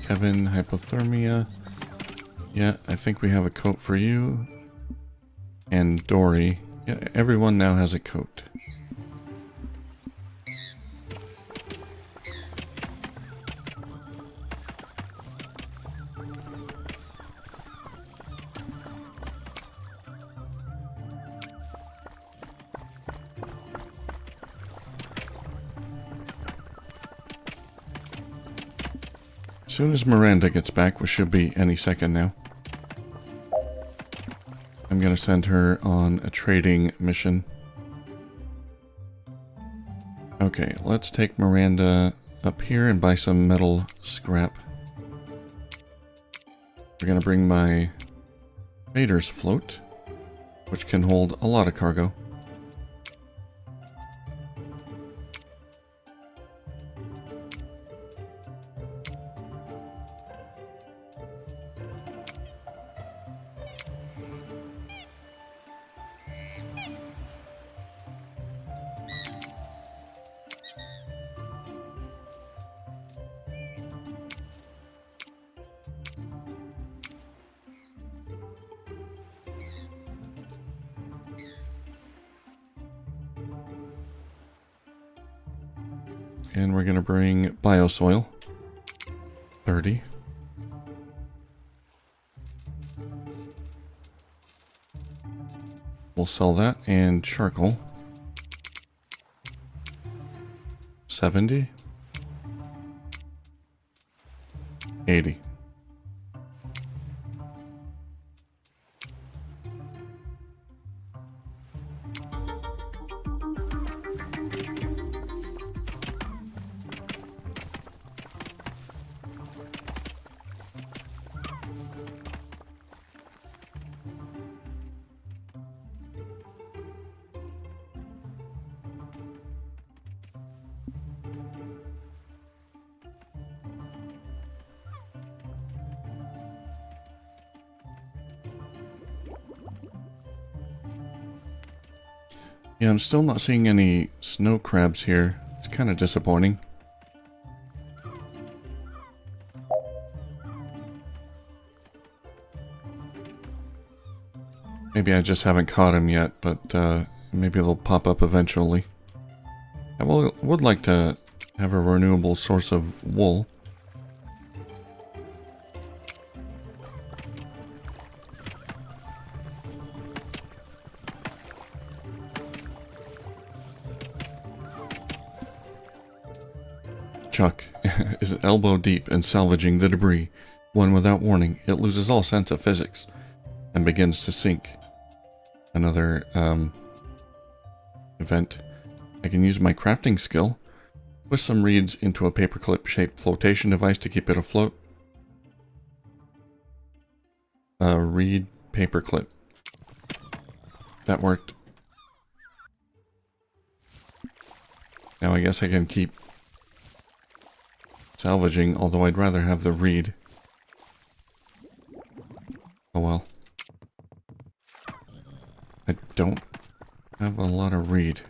Kevin, hypothermia. Yeah, I think we have a coat for you. And Dory. Yeah, everyone now has a coat. As soon as Miranda gets back, which should be any second now, I'm gonna send her on a trading mission. Okay, let's take Miranda up here and buy some metal scrap. We're gonna bring my Vader's float, which can hold a lot of cargo. And we're going to bring biosoil. 30. We'll sell that. And charcoal. 70. 80. Yeah, I'm still not seeing any snow crabs here. It's kind of disappointing. Maybe I just haven't caught them yet, but maybe they'll pop up eventually. I would like to have a renewable source of wool. Chuck is elbow deep in salvaging the debris when, without warning, it loses all sense of physics and begins to sink. Another event. I can use my crafting skill, twist some reeds into a paperclip-shaped flotation device to keep it afloat. Reed paperclip. That worked. Now I guess I can keep salvaging, although I'd rather have the reed. Oh well. I don't have a lot of reed.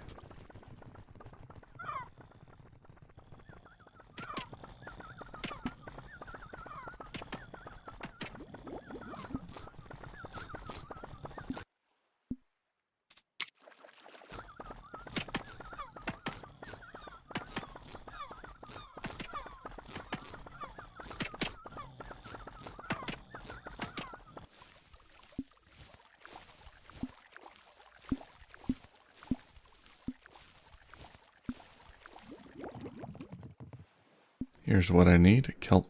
Here's what I need. Kelp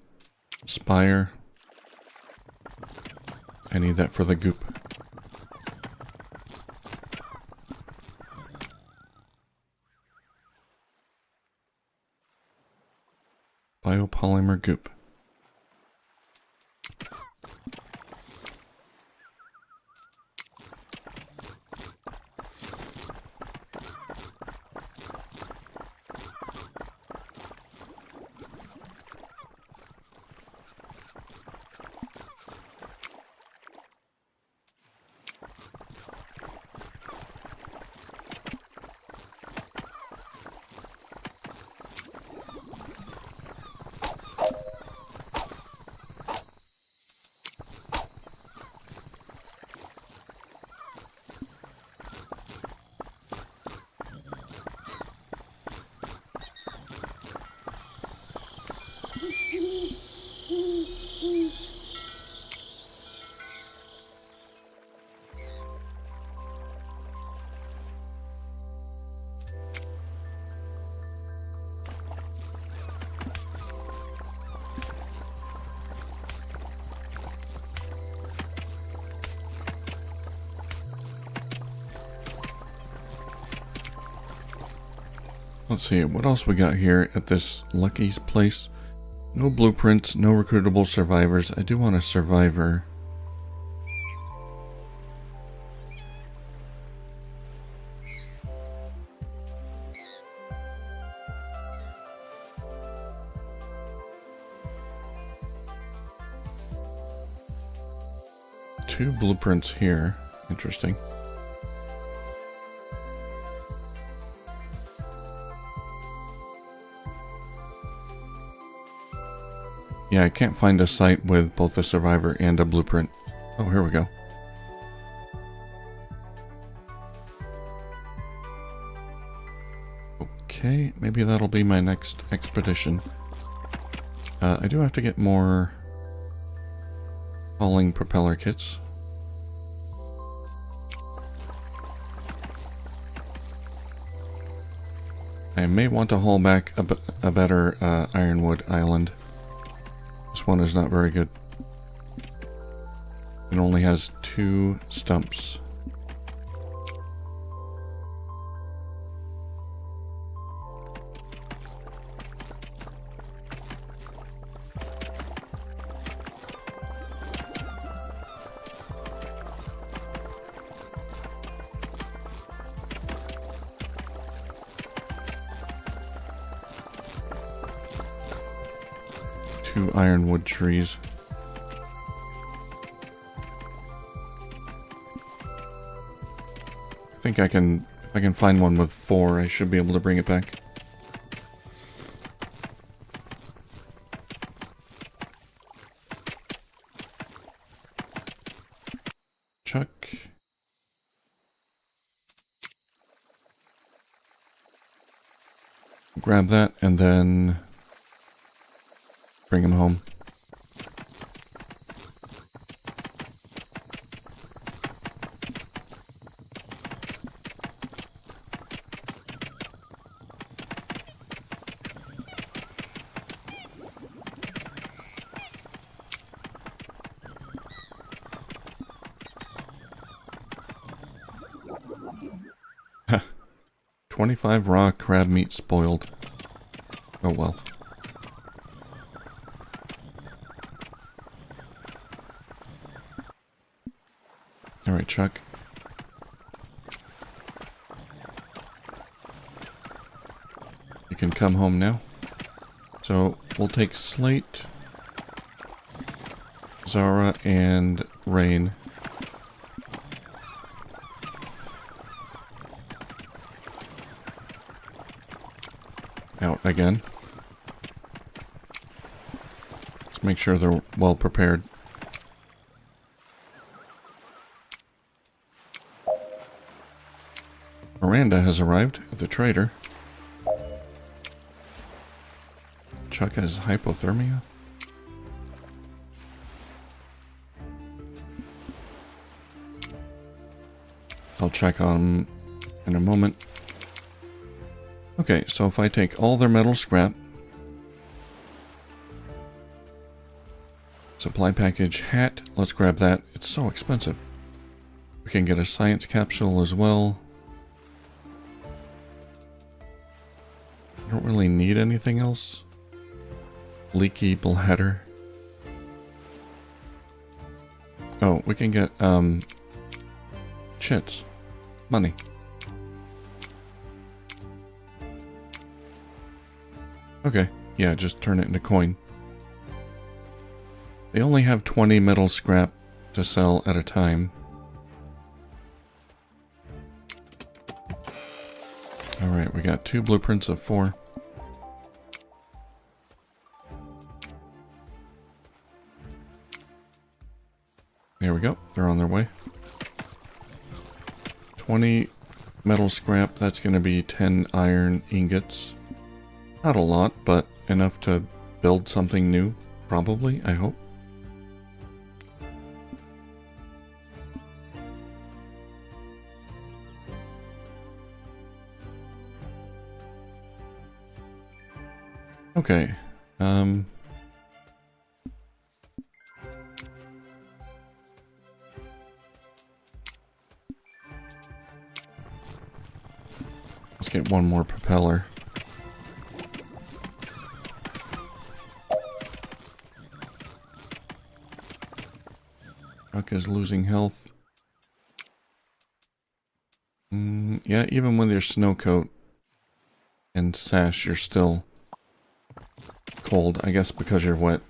spire. I need that for the goop. Biopolymer goop. Let's see, what else we got here at this Lucky's place? No blueprints, no recruitable survivors. I do want a survivor. Two blueprints here. Interesting. Yeah, I can't find a site with both a survivor and a blueprint. Oh, here we go. Okay, maybe that'll be my next expedition. I do have to get more falling propeller kits. I may want to haul back a better ironwood island. This one is not very good. It only has 2 stumps. Two ironwood trees. I think I can If I can find one with 4, I should be able to bring it back. Chuck. Grab that and then bring him home. Ha! 25 raw crab meat spoiled. Oh well. Alright, Chuck. You can come home now. So, we'll take Slate, Zara, and Rain. Out again. Let's make sure they're well prepared. Miranda has arrived at the trader. Chuck has hypothermia. I'll check on him in a moment. Okay, so if I take all their metal scrap, supply package hat, let's grab that. It's so expensive. We can get a science capsule as well. I don't really need anything else. Leaky bladder. Oh, we can get, chits. Money. Okay, yeah, just turn it into coin. They only have 20 metal scrap to sell at a time. Alright, we got 2 blueprints of 4. There we go, they're on their way. 20 metal scrap, that's going to be 10 iron ingots. Not a lot, but enough to build something new, probably, I hope. Okay, let's get one more propeller. Chuck is losing health. Yeah, even with your snow coat and sash, you're still cold, I guess because you're wet.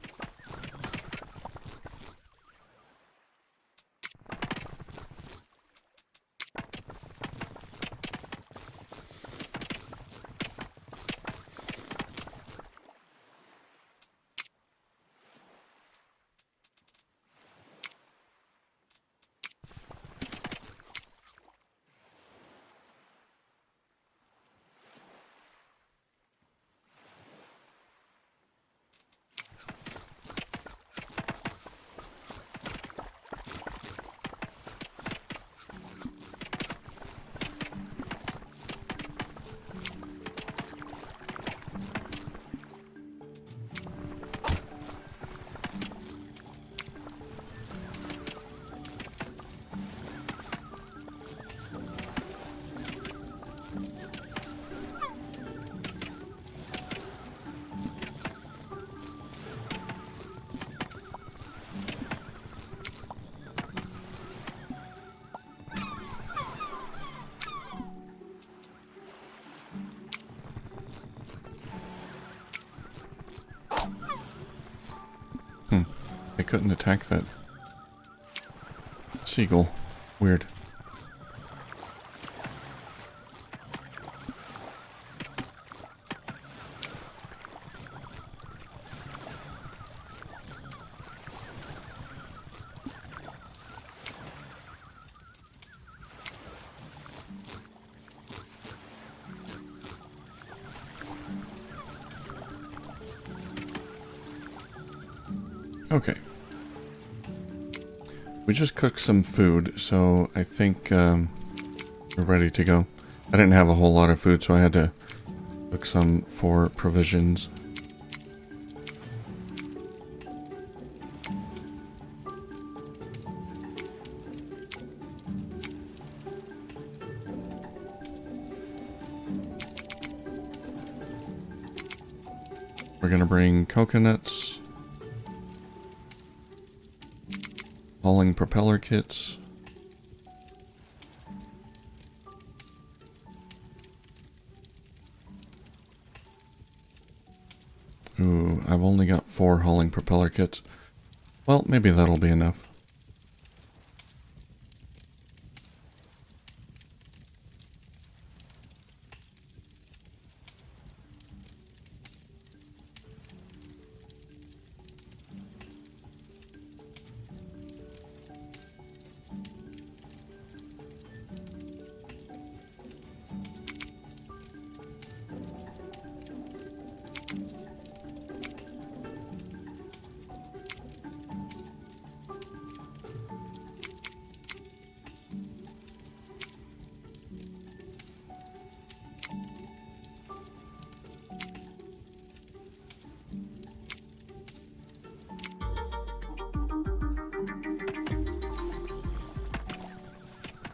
I couldn't attack that seagull. Weird. Okay. We just cooked some food, so I think we're ready to go. I didn't have a whole lot of food, so I had to cook some for provisions. We're gonna bring coconuts, hauling propeller kits, ooh, I've only got 4 hauling propeller kits. Well, maybe that'll be enough.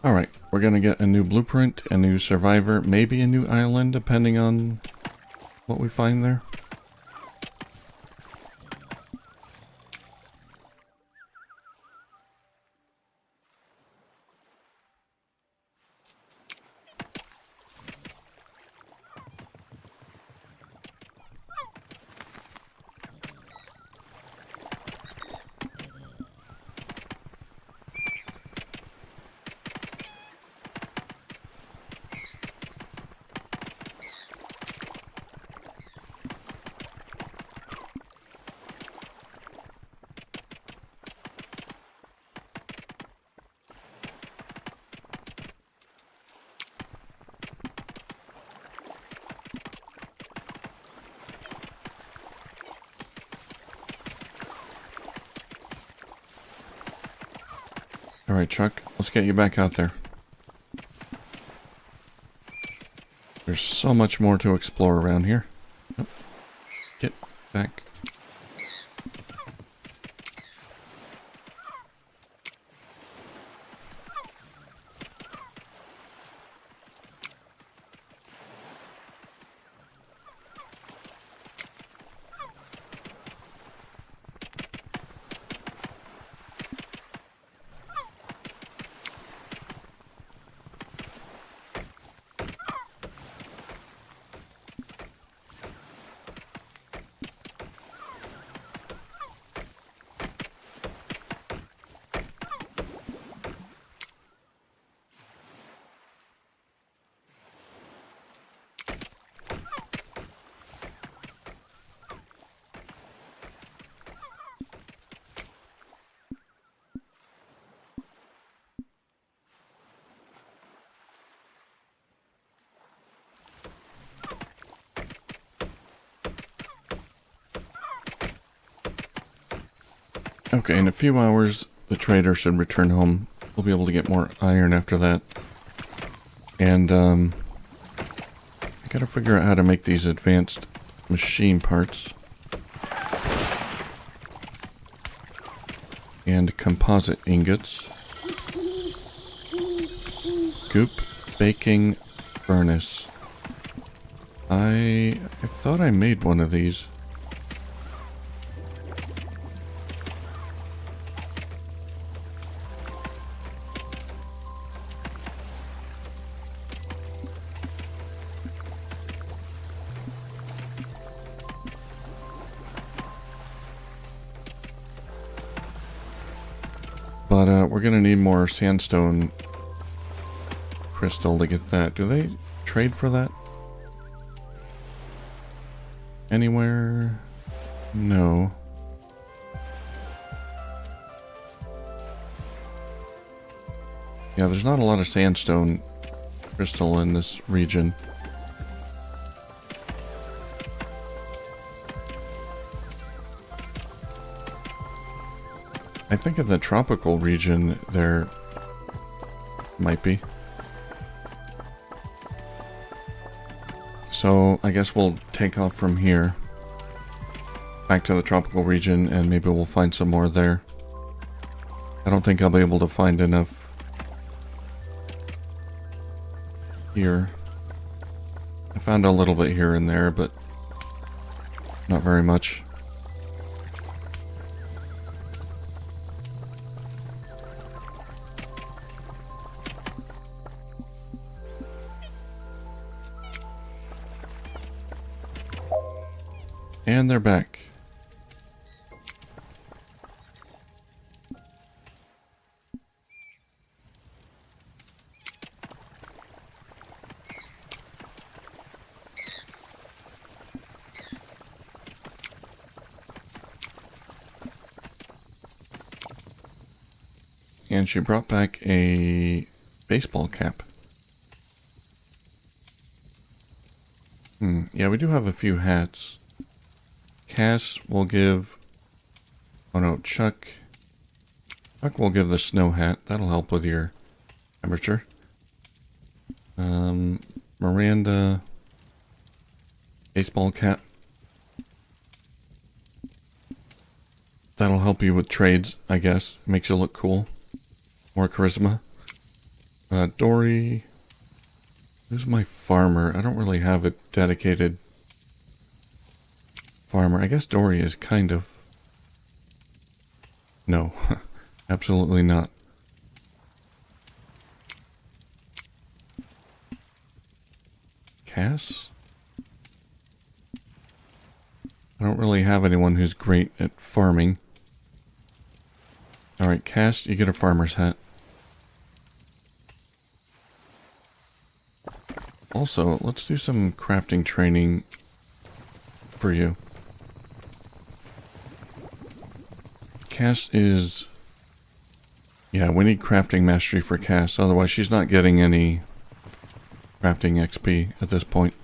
Alright, we're gonna get a new blueprint, a new survivor, maybe a new island, depending on what we find there. Alright, Chuck, let's get you back out there. There's so much more to explore around here. Oh, get back. Okay, in a few hours, the trader should return home. We'll be able to get more iron after that. And, I gotta figure out how to make these advanced machine parts. And composite ingots. Goop baking furnace. I thought I made one of these. But we're gonna need more sandstone crystal to get that. Do they trade for that? Anywhere? No. Yeah, there's not a lot of sandstone crystal in this region. I think in the tropical region there might be. So I guess we'll take off from here back to the tropical region and maybe we'll find some more there. I don't think I'll be able to find enough here. I found a little bit here and there, but not very much. And they're back. And she brought back a baseball cap. Yeah, we do have a few hats. Cass will give... Oh no, Chuck will give the snow hat. That'll help with your temperature. Miranda... Baseball cap. That'll help you with trades, I guess. Makes you look cool. More charisma. Dory... Who's my farmer? I don't really have a dedicated farmer. I guess Dory is kind of... No, absolutely not. Cass? I don't really have anyone who's great at farming. Alright, Cass, you get a farmer's hat. Also, let's do some crafting training for you. Cass is... Yeah, we need crafting mastery for Cass, otherwise she's not getting any crafting XP at this point.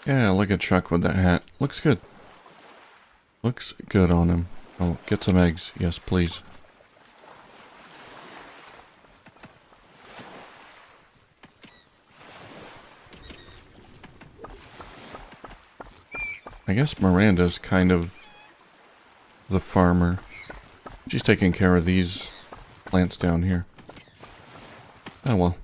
Yeah, look at Chuck with that hat. Looks good. Looks good on him. Oh, get some eggs. Yes, please. I guess Miranda's kind of the farmer. She's taking care of these plants down here. Oh well.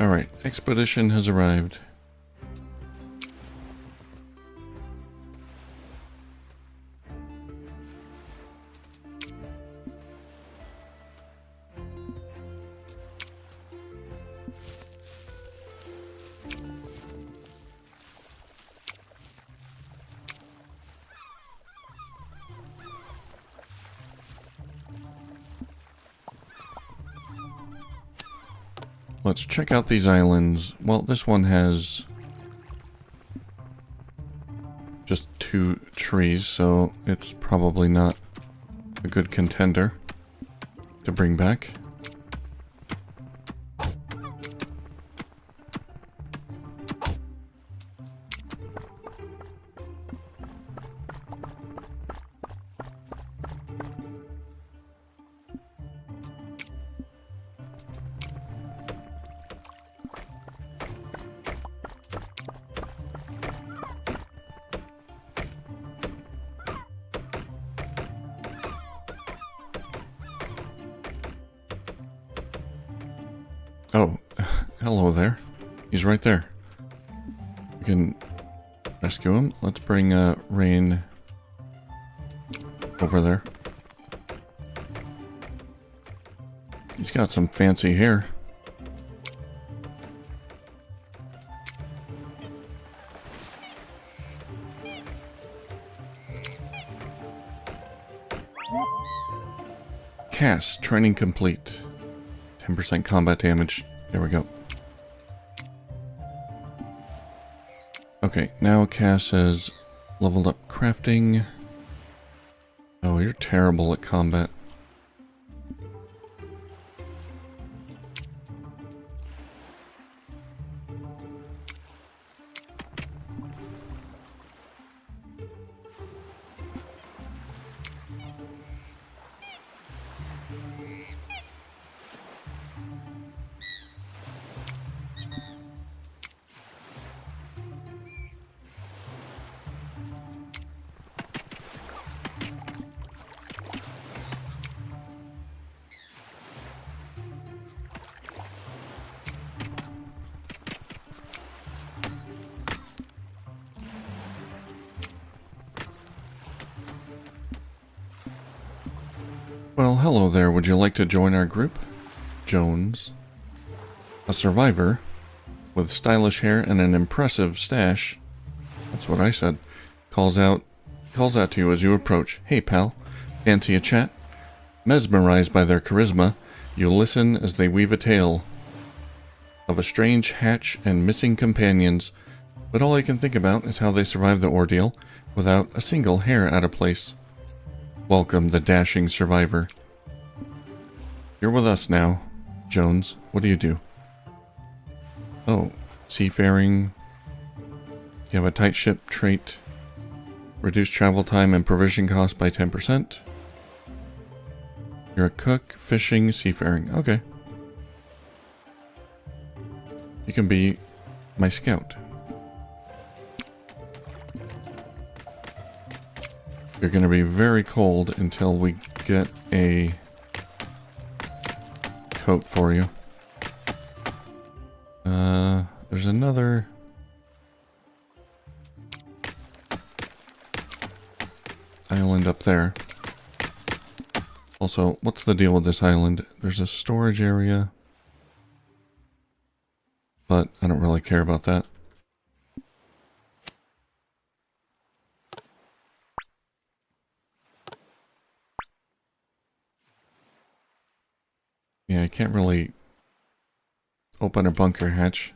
Alright, expedition has arrived. Let's check out these islands. Well, this one has just 2 trees, so it's probably not a good contender to bring back. Oh, hello there. He's right there. We can rescue him. Let's bring Rain over there. He's got some fancy hair. Cass, training complete. 10% combat damage. There we go. Okay, now Cass has leveled up crafting. Oh, you're terrible at combat. Well, hello there. Would you like to join our group? Jones. A survivor with stylish hair and an impressive stash. That's what I said. Calls out to you as you approach. Hey, pal. Fancy a chat? Mesmerized by their charisma, you listen as they weave a tale of a strange hatch and missing companions. But all I can think about is how they survived the ordeal without a single hair out of place. Welcome, the dashing survivor. You're with us now, Jones. What do you do? Oh, seafaring. You have a tight ship trait. Reduce travel time and provision cost by 10%. You're a cook, fishing, seafaring. Okay. You can be my scout. You're going to be very cold until we get a coat for you. There's another... island up there. Also, what's the deal with this island? There's a storage area, but I don't really care about that. Yeah, I can't really open a bunker hatch.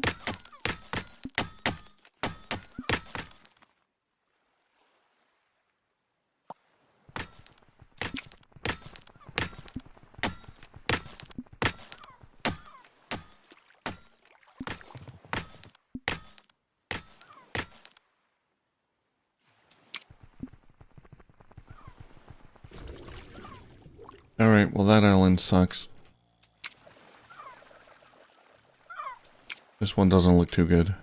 Alright, well that island sucks. This one doesn't look too good.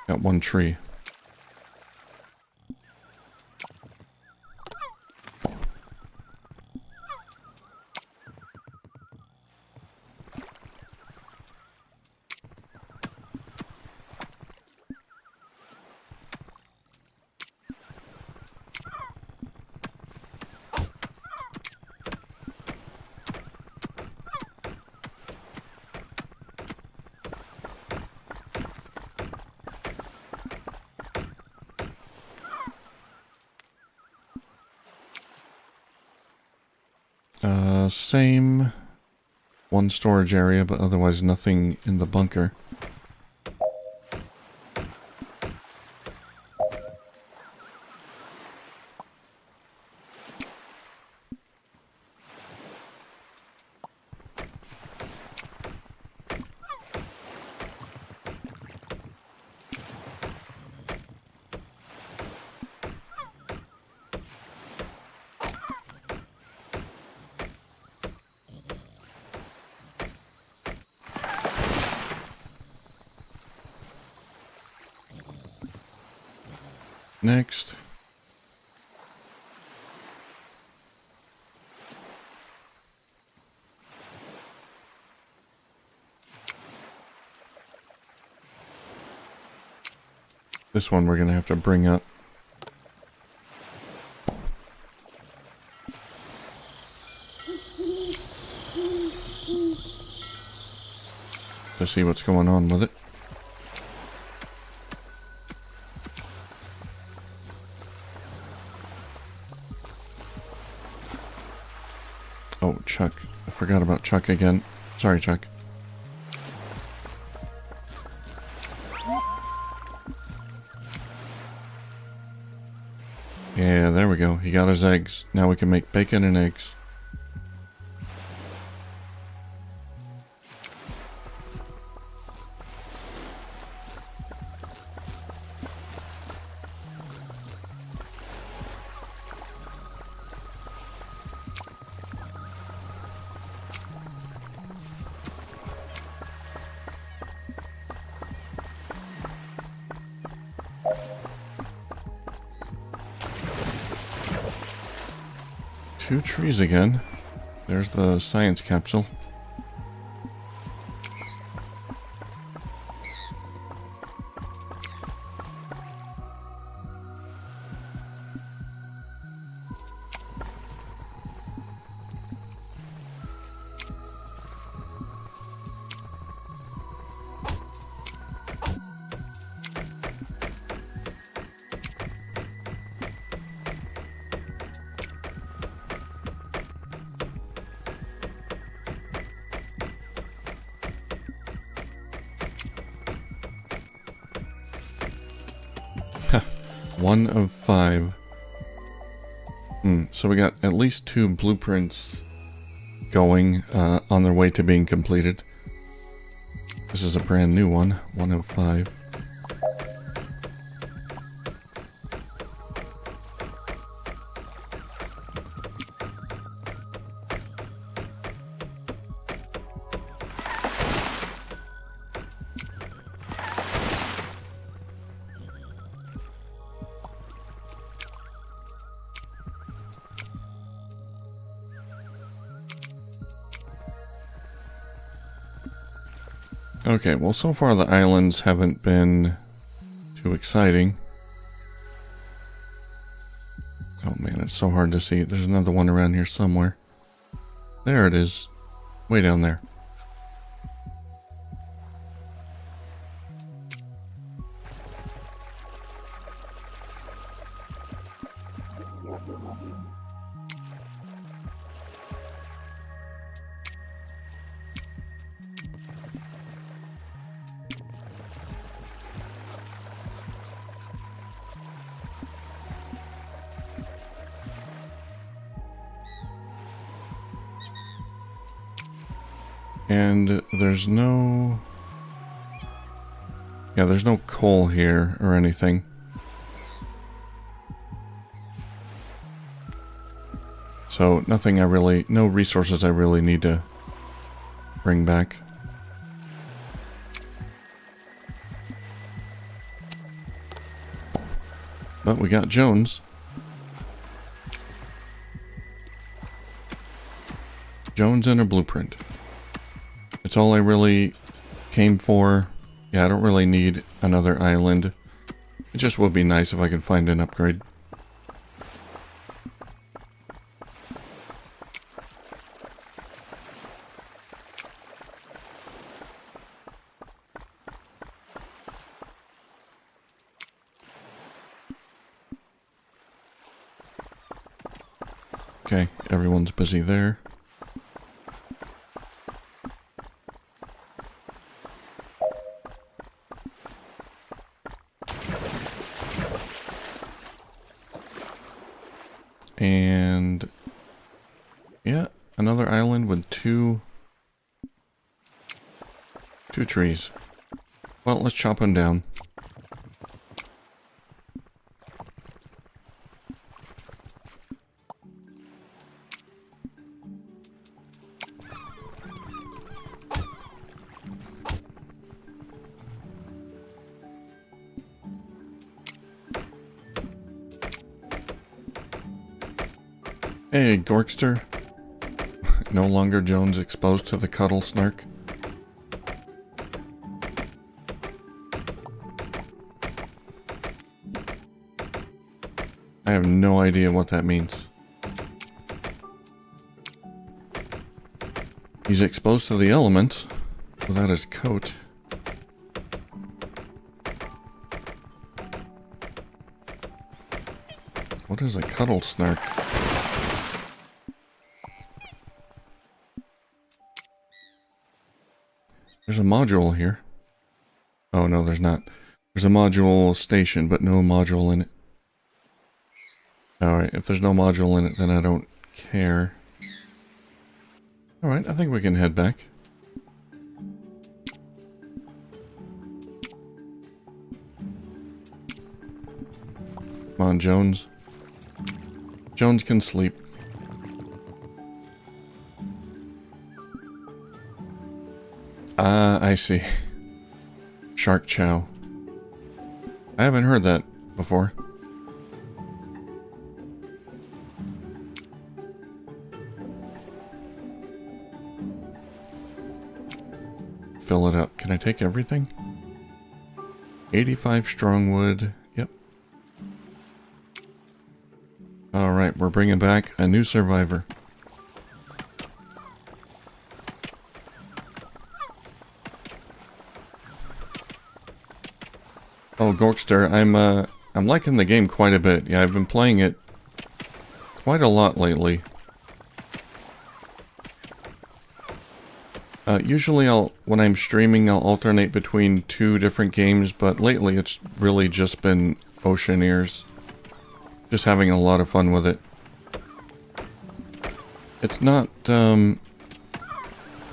Got one tree. Same one storage area, but otherwise nothing in the bunker. Next. This one we're going to have to bring up. To see what's going on with it. Oh, Chuck. I forgot about Chuck again. Sorry, Chuck. Yeah, there we go. He got his eggs. Now we can make bacon and eggs. Two trees again. There's the science capsule. One of 5. So we got at least 2 blueprints going on their way to being completed. This is a brand new one. 1 of 5. Okay, well, so far the islands haven't been too exciting. Oh man, it's so hard to see. There's another one around here somewhere. There it is. Way down there. And there's no... Yeah, there's no coal here or anything. So nothing I really... No resources I really need to bring back. But we got Jones. Jones and a blueprint. It's all I really came for. Yeah, I don't really need another island. It just would be nice if I could find an upgrade. Okay, everyone's busy there. And yeah, another island with two trees. Well, let's chop them down. Hey, Gorkster. No longer Jones exposed to the cuddle snark. I have no idea what that means. He's exposed to the elements without his coat. What is a cuddle snark? There's a module here. Oh no, there's not. There's a module station, but no module in it. Alright, if there's no module in it, then I don't care. Alright, I think we can head back. Come on, Jones. Jones can sleep. Ah, I see. Shark chow. I haven't heard that before. Fill it up. Can I take everything? 85 strong wood. Yep. Alright, we're bringing back a new survivor. Oh, Gorkster, I'm liking the game quite a bit. Yeah, I've been playing it quite a lot lately. Usually when I'm streaming, I'll alternate between two different games, but lately it's really just been Oceaneers. Just having a lot of fun with it. It's not,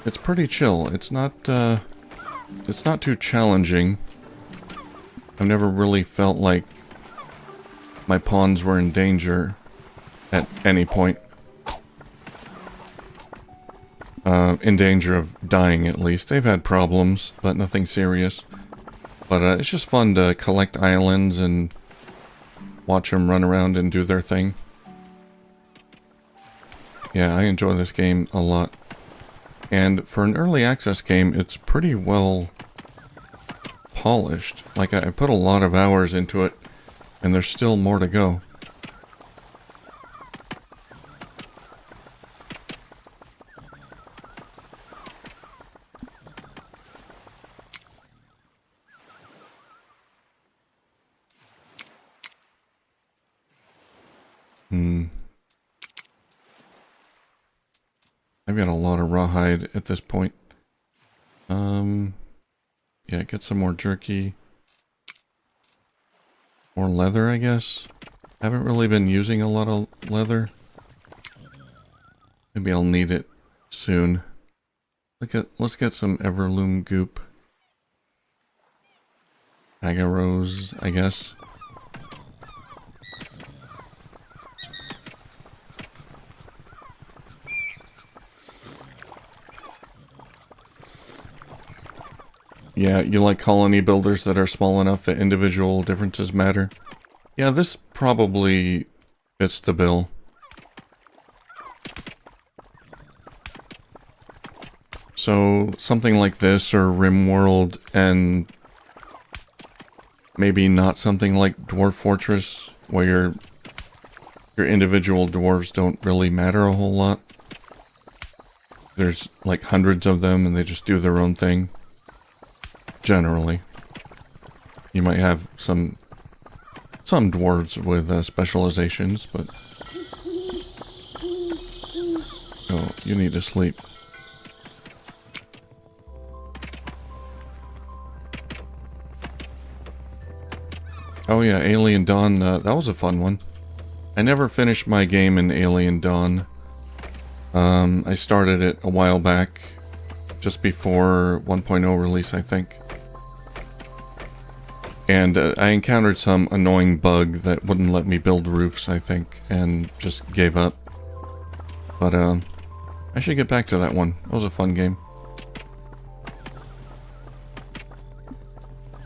it's pretty chill. It's not too challenging. I've never really felt like my pawns were in danger at any point. In danger of dying, at least. They've had problems, but nothing serious. But it's just fun to collect islands and watch them run around and do their thing. Yeah, I enjoy this game a lot. And for an early access game, it's pretty well polished. Like, I put a lot of hours into it, and there's still more to go. I've got a lot of rawhide at this point. Yeah, get some more jerky. More leather, I guess. Haven't really been using a lot of leather. Maybe I'll need it soon. Let's get some Everloom goop. Agarose, I guess. Yeah, you like colony builders that are small enough that individual differences matter? Yeah, this probably fits the bill. So, something like this, or RimWorld, and maybe not something like Dwarf Fortress, where your individual dwarves don't really matter a whole lot. There's like hundreds of them, and they just do their own thing. Generally. You might have some dwarves with specializations, but... Oh, you need to sleep. Oh yeah, Alien Dawn, that was a fun one. I never finished my game in Alien Dawn. I started it a while back, just before 1.0 release, I think. And I encountered some annoying bug that wouldn't let me build roofs, I think, and just gave up. But, I should get back to that one. It was a fun game.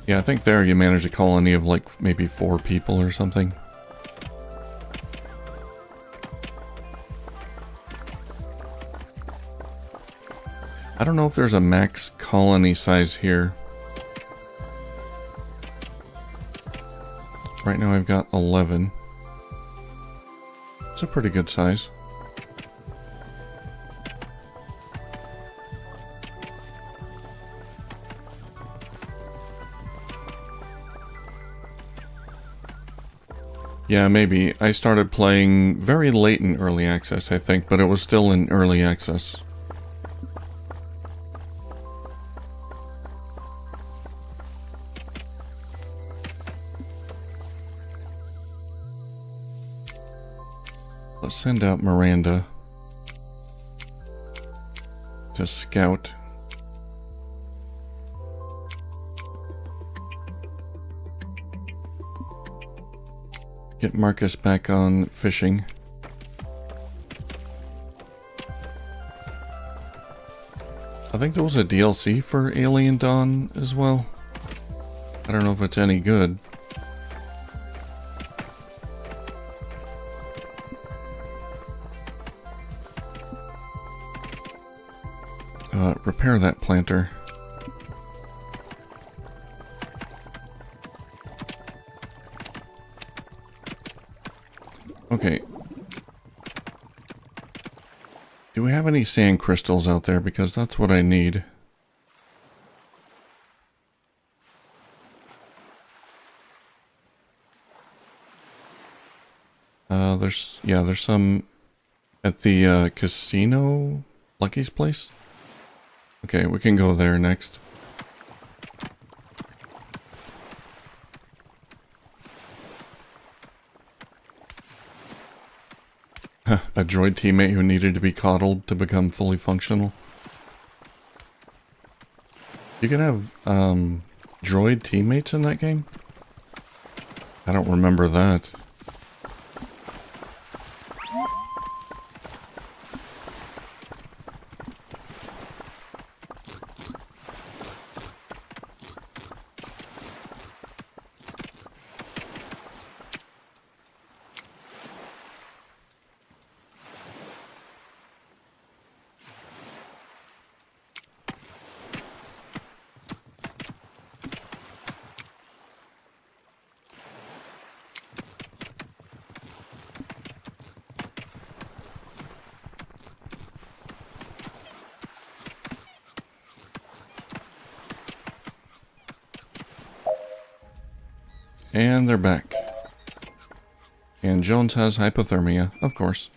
Yeah, I think there you manage a colony of like maybe 4 people or something. I don't know if there's a max colony size here. Right now I've got 11. It's a pretty good size. Yeah, maybe. I started playing very late in early access, I think, but it was still in early access. Let's send out Miranda to scout. Get Marcus back on fishing. I think there was a DLC for Alien Dawn as well. I don't know if it's any good. Repair that planter. Okay. Do we have any sand crystals out there? Because that's what I need. There's some at the casino, Lucky's place. Okay, we can go there next. A droid teammate who needed to be coddled to become fully functional. You can have droid teammates in that game? I don't remember that. And they're back. And Jones has hypothermia, of course.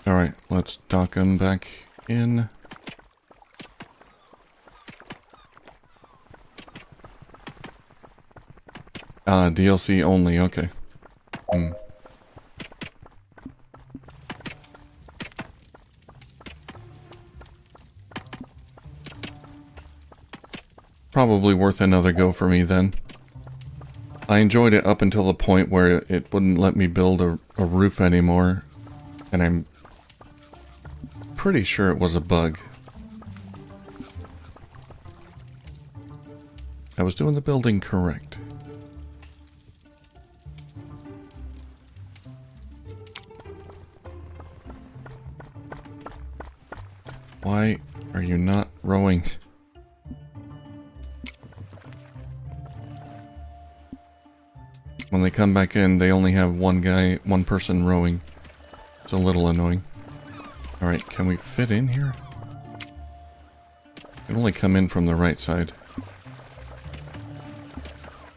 Alright, let's dock him back in. DLC only, okay. Probably worth another go for me then. I enjoyed it up until the point where it wouldn't let me build a roof anymore. And I'm pretty sure it was a bug. I was doing the building correct. Why are you not rowing? When they come back in, they only have one person rowing. It's a little annoying. Alright, can we fit in here? Can only come in from the right side.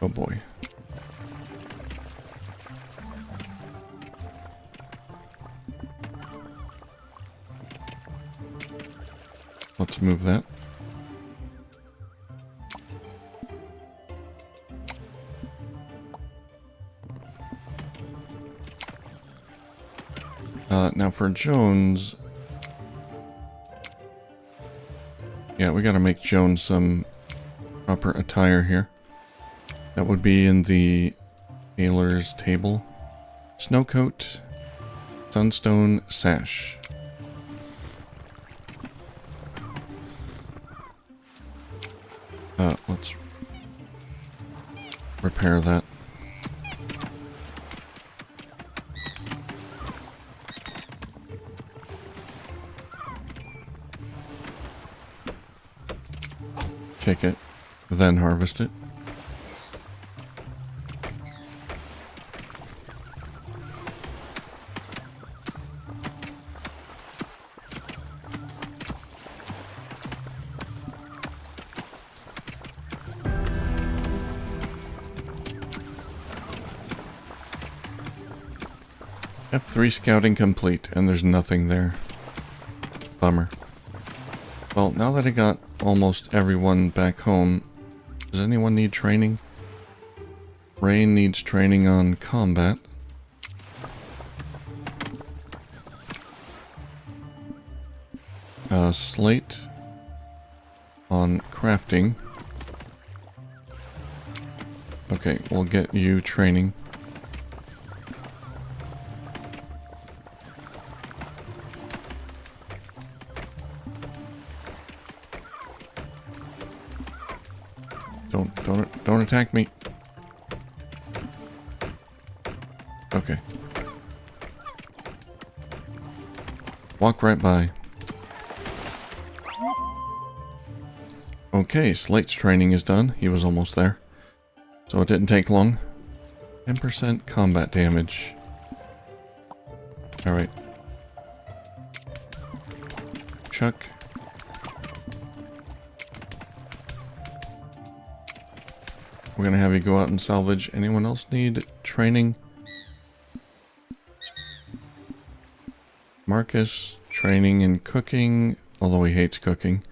Oh boy. Let's move that. Now for Jones... Yeah, we gotta make Jones some proper attire here. That would be in the tailor's table. Snowcoat, sunstone sash. Let's repair that. kick it, then harvest it. F3 scouting complete, and there's nothing there. Bummer. Well, now that I got almost everyone back home, does anyone need training? Rain needs training on combat. Slate on crafting. Okay, we'll get you training. Don't attack me. Okay. Walk right by. Okay, Slate's training is done. He was almost there. So it didn't take long. 10% combat damage. Alright. Chuck. We're gonna have you go out and salvage. Anyone else need training? Marcus, training in cooking, although he hates cooking.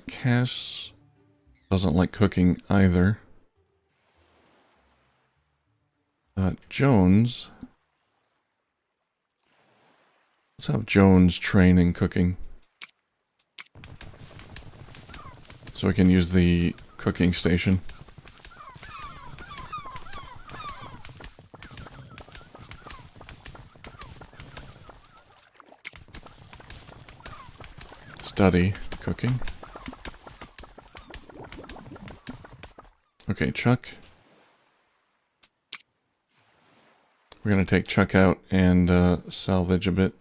Cass doesn't like cooking either. Jones. Let's have Jones train in cooking. So we can use the cooking station. Study cooking. Okay, Chuck. We're gonna take Chuck out and salvage a bit.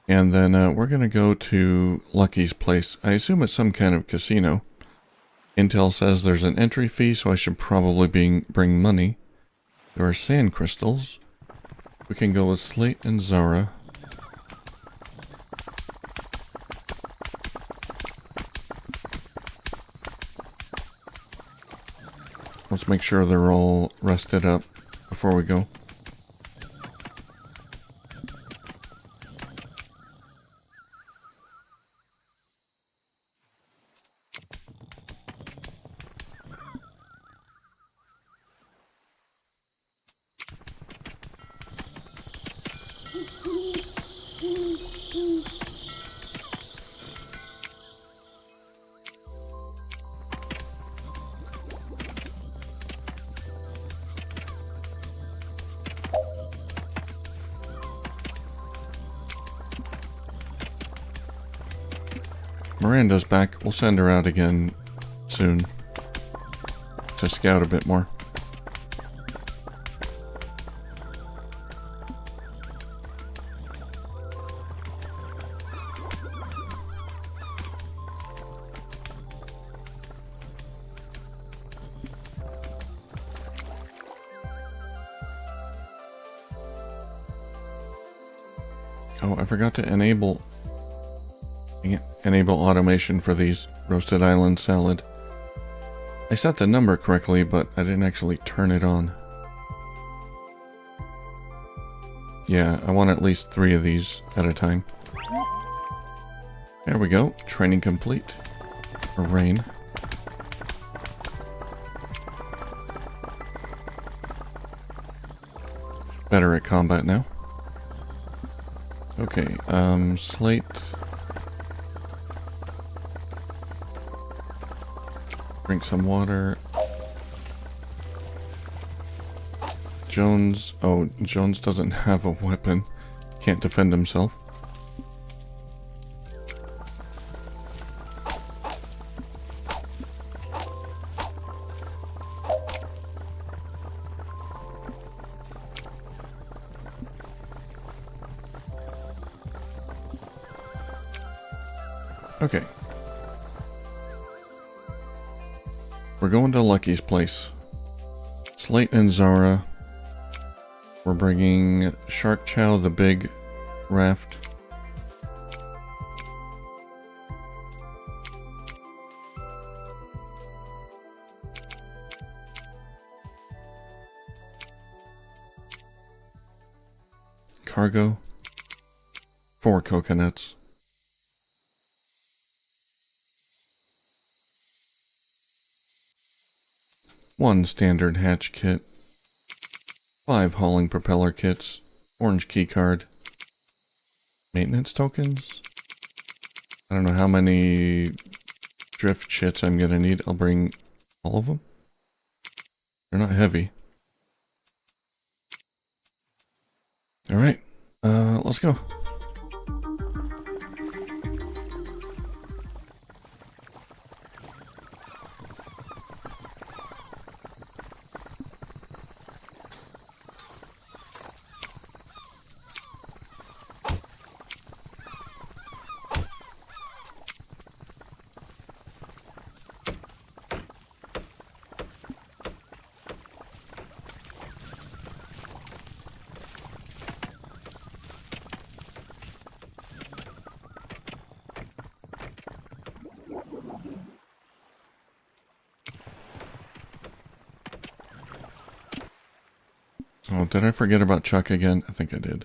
And then we're going to go to Lucky's place. I assume it's some kind of casino. Intel says there's an entry fee, so I should probably bring money. There are sand crystals. We can go with Slate and Zara. Let's make sure they're all rested up before we go. Miranda's back. We'll send her out again soon to scout a bit more. Oh, I forgot to enable automation for these roasted island salad. I set the number correctly, but I didn't actually turn it on. Yeah, I want at least 3 of these at a time. There we go. Training complete. For rain. Better at combat now. Okay, Slate. Drink some water. Jones. Oh, Jones doesn't have a weapon. Can't defend himself. Okay. We're going to Lucky's place. Slate and Zara. We're bringing Shark Chow, the big raft. Cargo. 4 coconuts. One standard hatch kit. 5 hauling propeller kits. Orange key card. Maintenance tokens. I don't know how many drift shits I'm gonna need. I'll bring all of them. They're not heavy. Alright, let's go. Oh, did I forget about Chuck again? I think I did.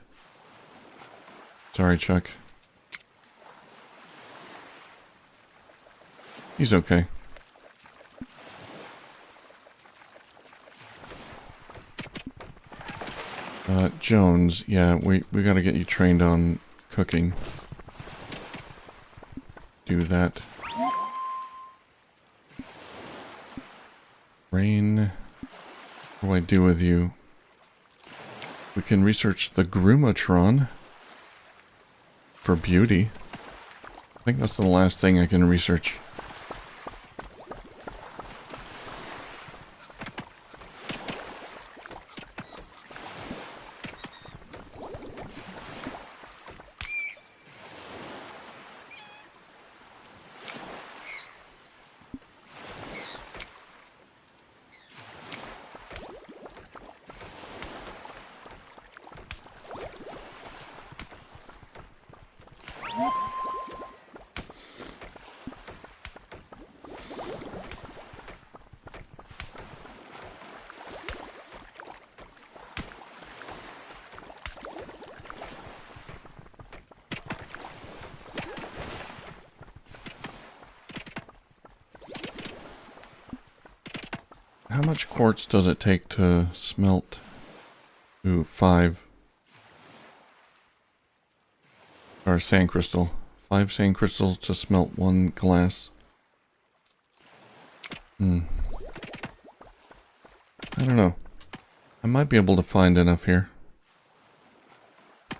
Sorry, Chuck. He's okay. Jones, yeah, we gotta get you trained on cooking. Do that. Rain, what do I do with you? We can research the Groomatron for beauty. I think that's the last thing I can research. How much quartz does it take to smelt? Ooh, 5. Or sand crystal. 5 sand crystals to smelt 1 glass. I don't know. I might be able to find enough here.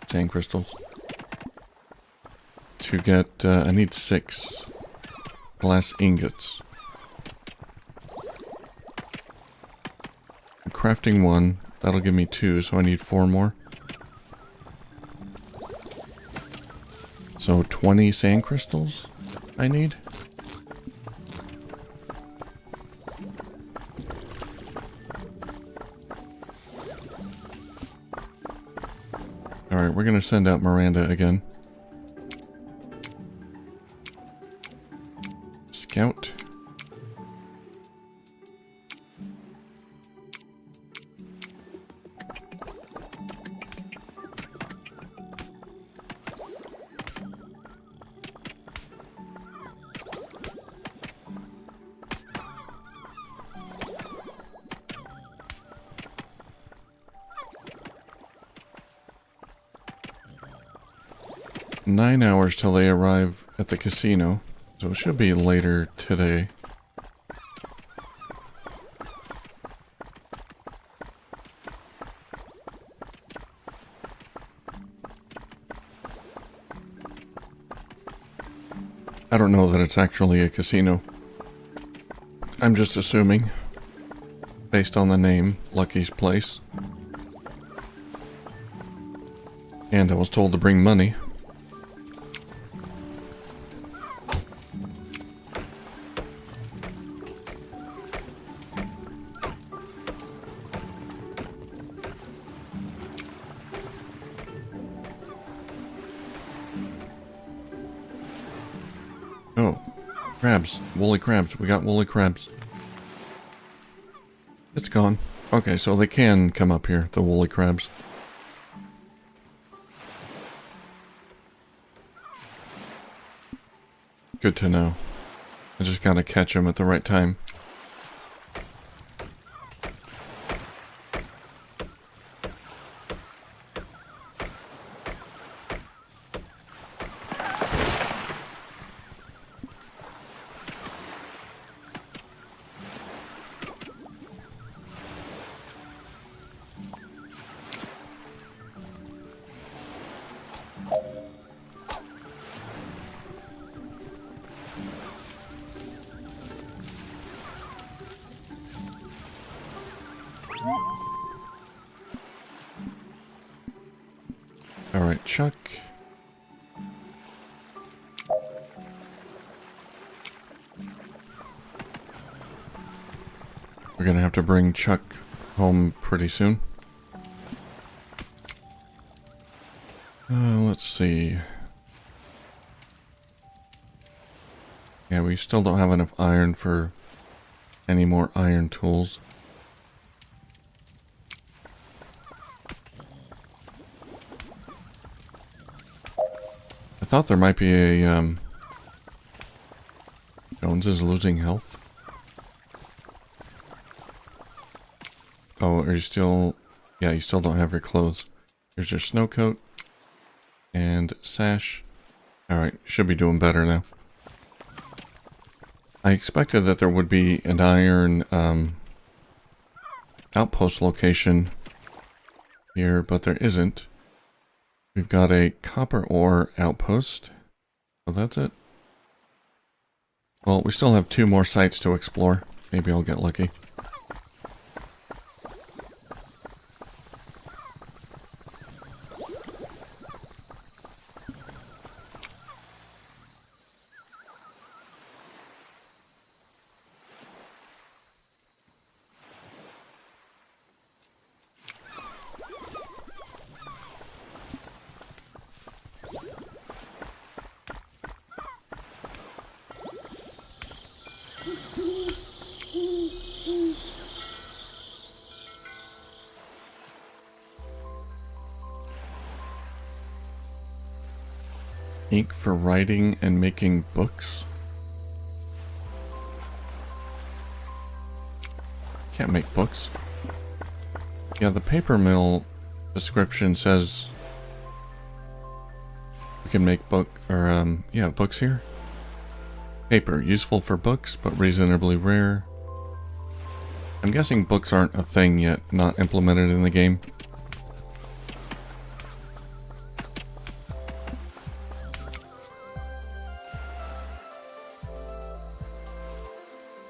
Sand crystals. To get, I need 6 glass ingots. I'm crafting 1. That'll give me 2, so I need 4 more. So 20 sand crystals I need. Alright, we're gonna send out Miranda again. Scout. Nine hours till they arrive at the casino, so it should be later today. I don't know that it's actually a casino. I'm just assuming, based on the name, Lucky's Place. And I was told to bring money. Crabs. Woolly crabs. We got woolly crabs. It's gone. Okay, so they can come up here, the woolly crabs. Good to know. I just gotta catch them at the right time. Alright, Chuck. We're gonna have to bring Chuck home pretty soon. Let's see. Yeah, we still don't have enough iron for any more iron tools. I thought there might be a, Jones is losing health. Oh, are you still... Yeah, you still don't have your clothes. Here's your snow coat. And sash. Alright, should be doing better now. I expected that there would be an iron, outpost location here, but there isn't. We've got a copper ore outpost. So that's it. Well, we still have 2 more sites to explore. Maybe I'll get lucky. Ink for writing and making books. Can't make books. Yeah, the paper mill description says we can make books here. Paper, useful for books, but reasonably rare. I'm guessing books aren't a thing yet, not implemented in the game.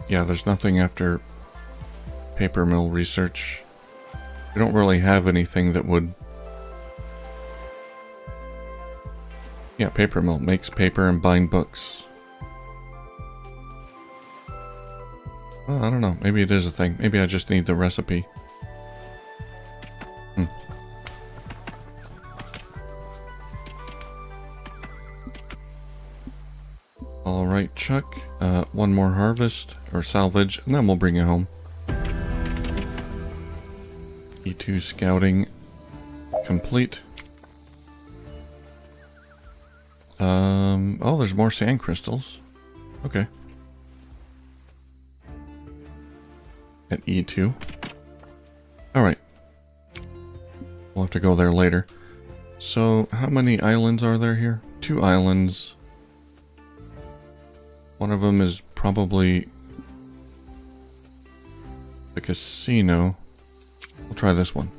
Yeah, there's nothing after paper mill research. We don't really have anything that would... Yeah, paper mill makes paper and bind books. Well, I don't know. Maybe it is a thing. Maybe I just need the recipe. Alright, Chuck. One more harvest, or salvage, and then we'll bring you home. E2 scouting complete. Oh, there's more sand crystals. Okay. At E2. Alright. We'll have to go there later. So, how many islands are there here? 2 islands. One of them is probably the casino. We'll try this one.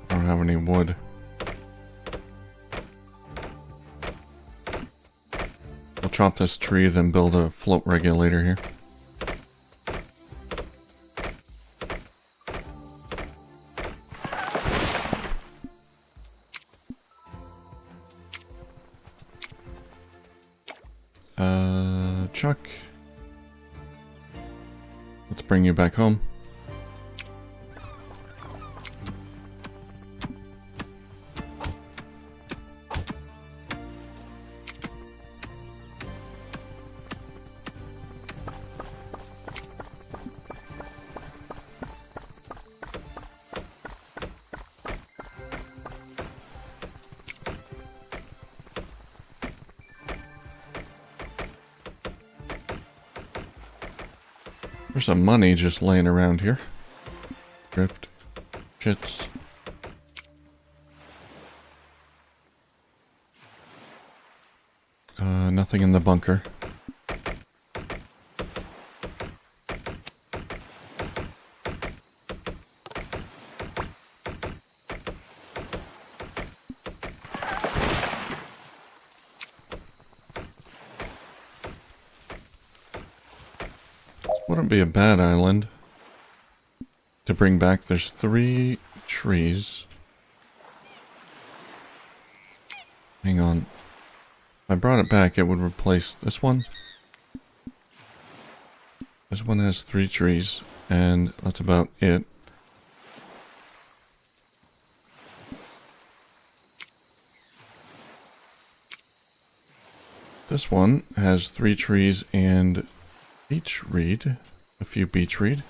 I don't have any wood. We'll chop this tree, then build a float regulator here. Chuck. Let's bring you back home. There's some money just laying around here. Drift. Shits. Nothing in the bunker. Wouldn't be a bad island to bring back. There's 3 trees. Hang on. If I brought it back, it would replace this one. This one has 3 trees, and that's about it. This one has 3 trees and beach reed. A few beach reed.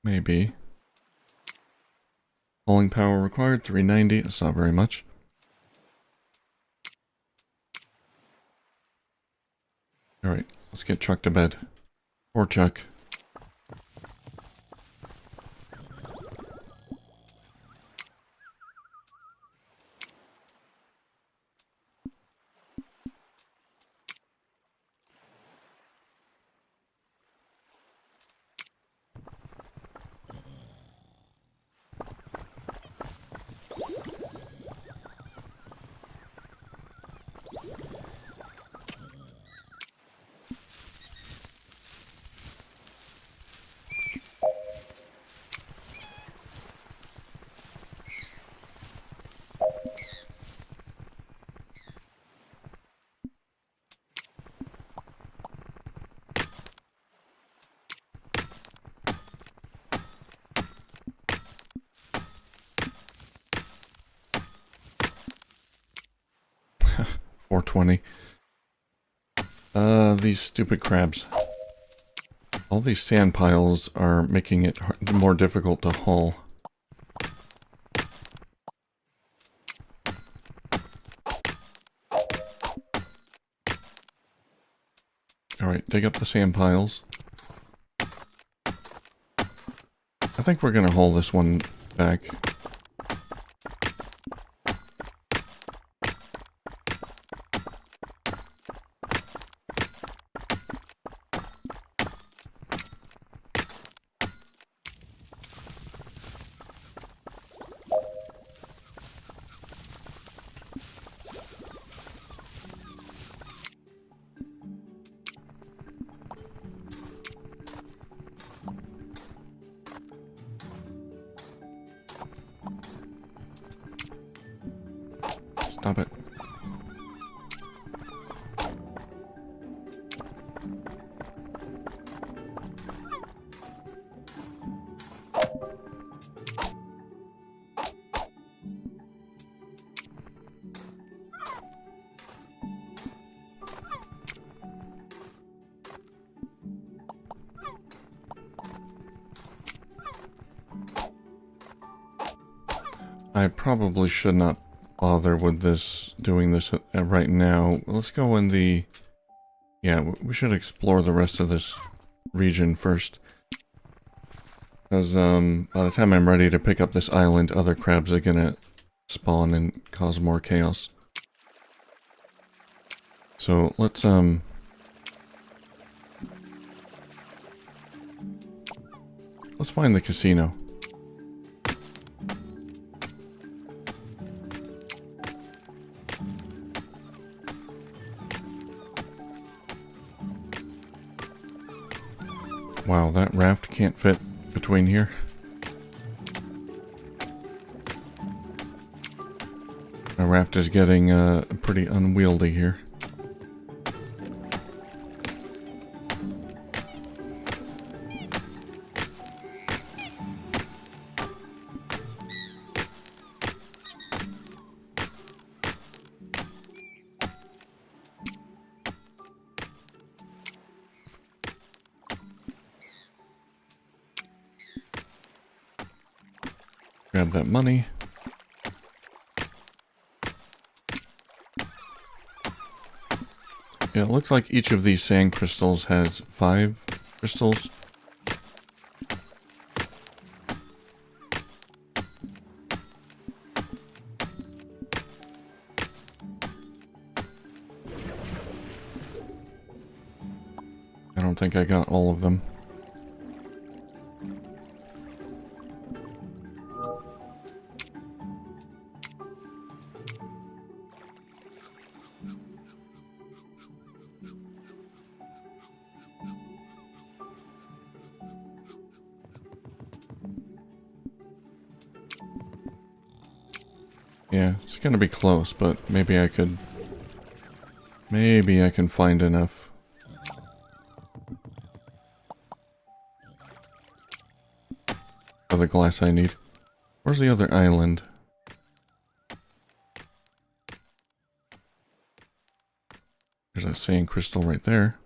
Maybe. Hauling power required, 390. That's not very much. Alright, let's get Chuck to bed. Poor Chuck. $420. These stupid crabs. All these sand piles are making it more difficult to haul. Alright, dig up the sand piles. I think we're gonna haul this one back. Stop it. I probably should not bother with this, doing this right now. Let's go in the... Yeah, we should explore the rest of this region first. Because by the time I'm ready to pick up this island, other crabs are gonna spawn and cause more chaos. So let's find the casino. Wow, that raft can't fit between here. Our raft is getting pretty unwieldy here. Grab that money. Yeah, it looks like each of these sand crystals has 5 crystals. I don't think I got all of them. Yeah, it's gonna be close, but maybe I can find enough. For the glass I need. Where's the other island? There's a sand crystal right there.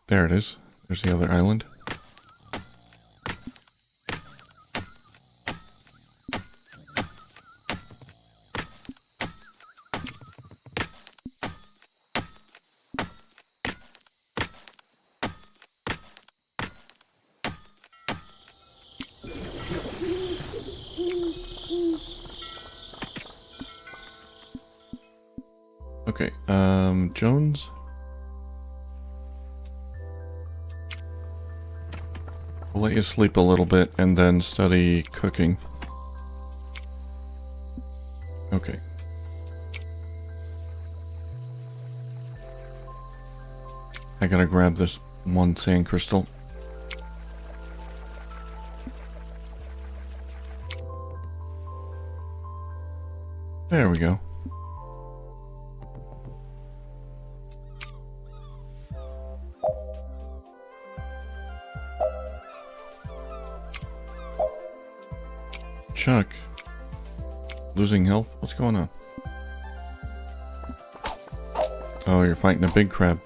There it is. There's the other island. Okay, Jones? I'll let you sleep a little bit and then study cooking. Okay. I gotta grab this one sand crystal. There we go. Chuck. Losing health? What's going on? Oh, you're fighting a big crab.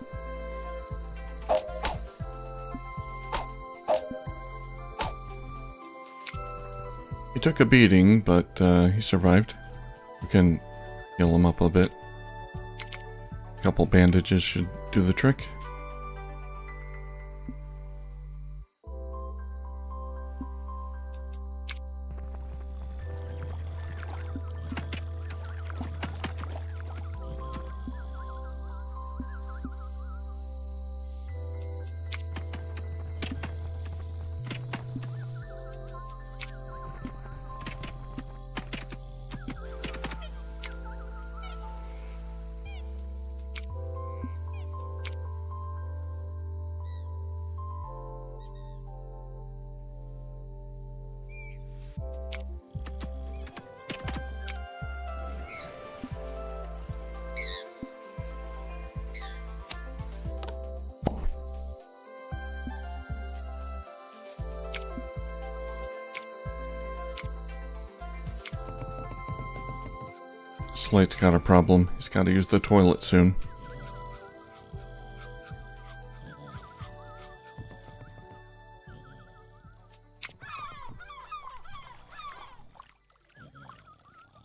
He took a beating, but he survived. We can heal him up a bit. A couple bandages should do the trick. Slate's got a problem. He's got to use the toilet soon.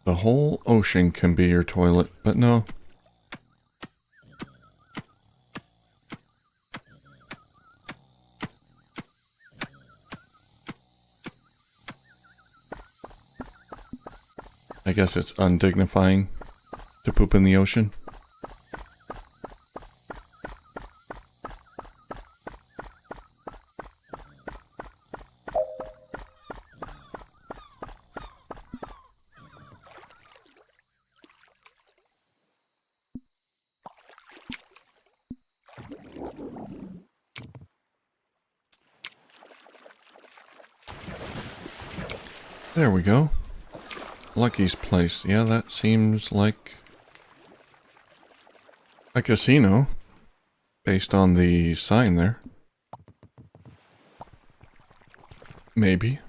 The whole ocean can be your toilet, but no. I guess it's undignifying to poop in the ocean. There we go. Lucky's place. Yeah, that seems like a casino based on the sign there. Maybe.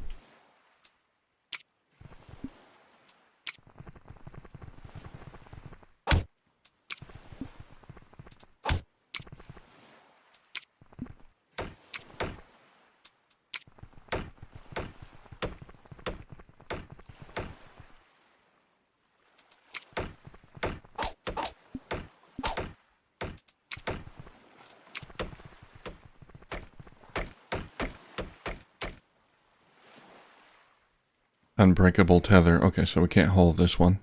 Unbreakable tether. Okay, so we can't hold this one.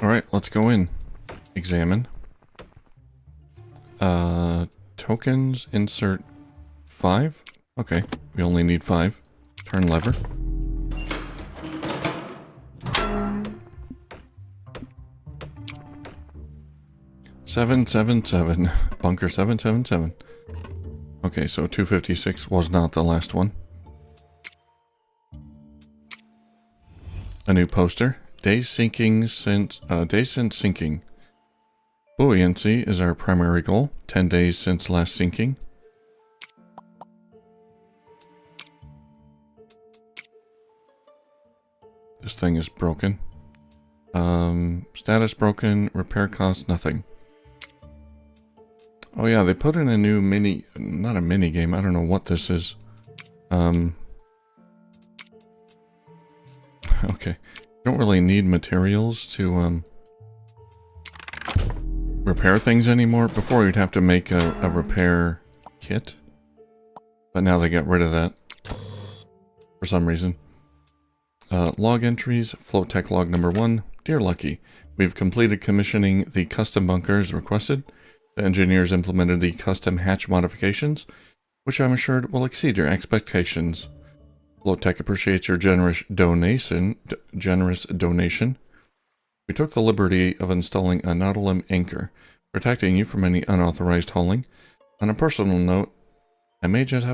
Alright, let's go in. Examine. Tokens, insert 5? Okay, we only need 5. Turn lever. Seven, 7. Bunker 777. Okay, so 256 was not the last one. A new poster. Days since sinking. Buoyancy is our primary goal. 10 days since last sinking. This thing is broken. Status broken. Repair cost nothing. Oh yeah, they put in a new mini... Not a mini game. I don't know what this is. Okay. Don't really need materials to repair things anymore. Before you'd have to make a repair kit, but now they got rid of that for some reason. Log entries, float tech log number 1. Dear Lucky, we've completed commissioning the custom bunkers requested. The engineers implemented the custom hatch modifications, which I'm assured will exceed your expectations. Floatech appreciates your generous donation. We took the liberty of installing a Nautilum anchor, protecting you from any unauthorized hauling. On a personal note, I may just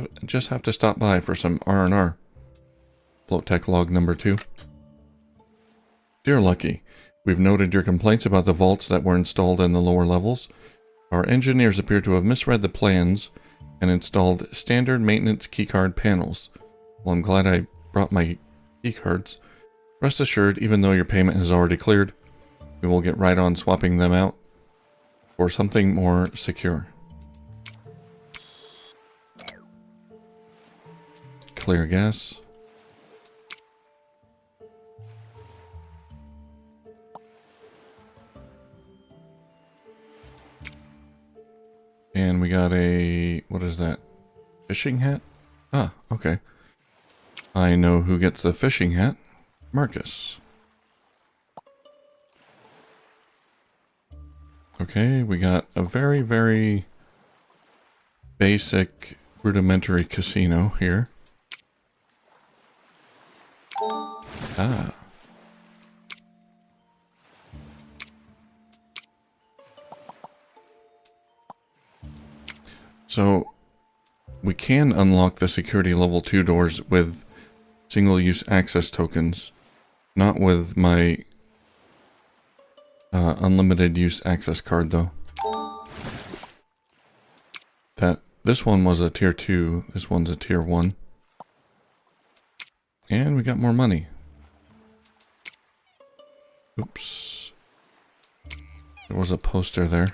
have to stop by for some R&R. Floatech log number 2. Dear Lucky, we've noted your complaints about the vaults that were installed in the lower levels. Our engineers appear to have misread the plans and installed standard maintenance keycard panels. Well, I'm glad I brought my keycards. Rest assured, even though your payment has already cleared, we will get right on swapping them out for something more secure. Clear gas. And we got a... what is that? Fishing hat? Ah, okay. I know who gets the fishing hat. Marcus. Okay, we got a very, very basic, rudimentary casino here. Ah. So, we can unlock the security level 2 doors with single-use access tokens, not with my unlimited use access card though. This one was a tier 2, this one's a tier 1. And we got more money. Oops. There was a poster there.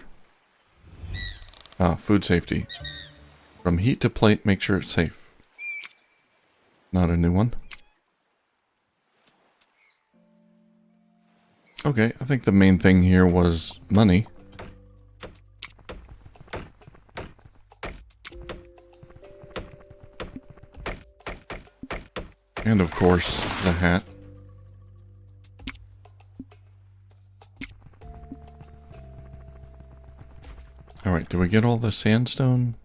Ah, food safety. From heat to plate, make sure it's safe. Not a new one. Okay, I think the main thing here was money. And of course, the hat. Alright, do we get all the sandstone?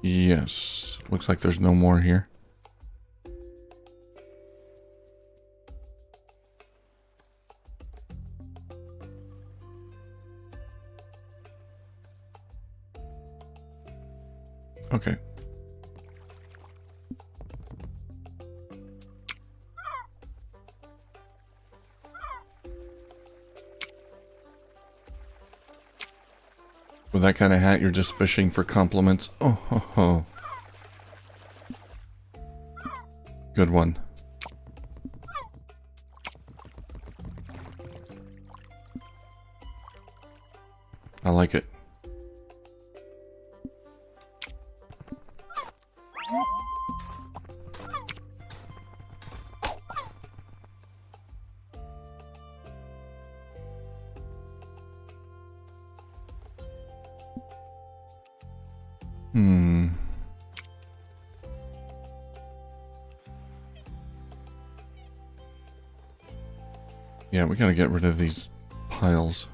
Yes. Looks like there's no more here. Okay. With that kind of hat, you're just fishing for compliments. Oh, ho, ho. Good one. I like it. Yeah, we gotta get rid of these piles.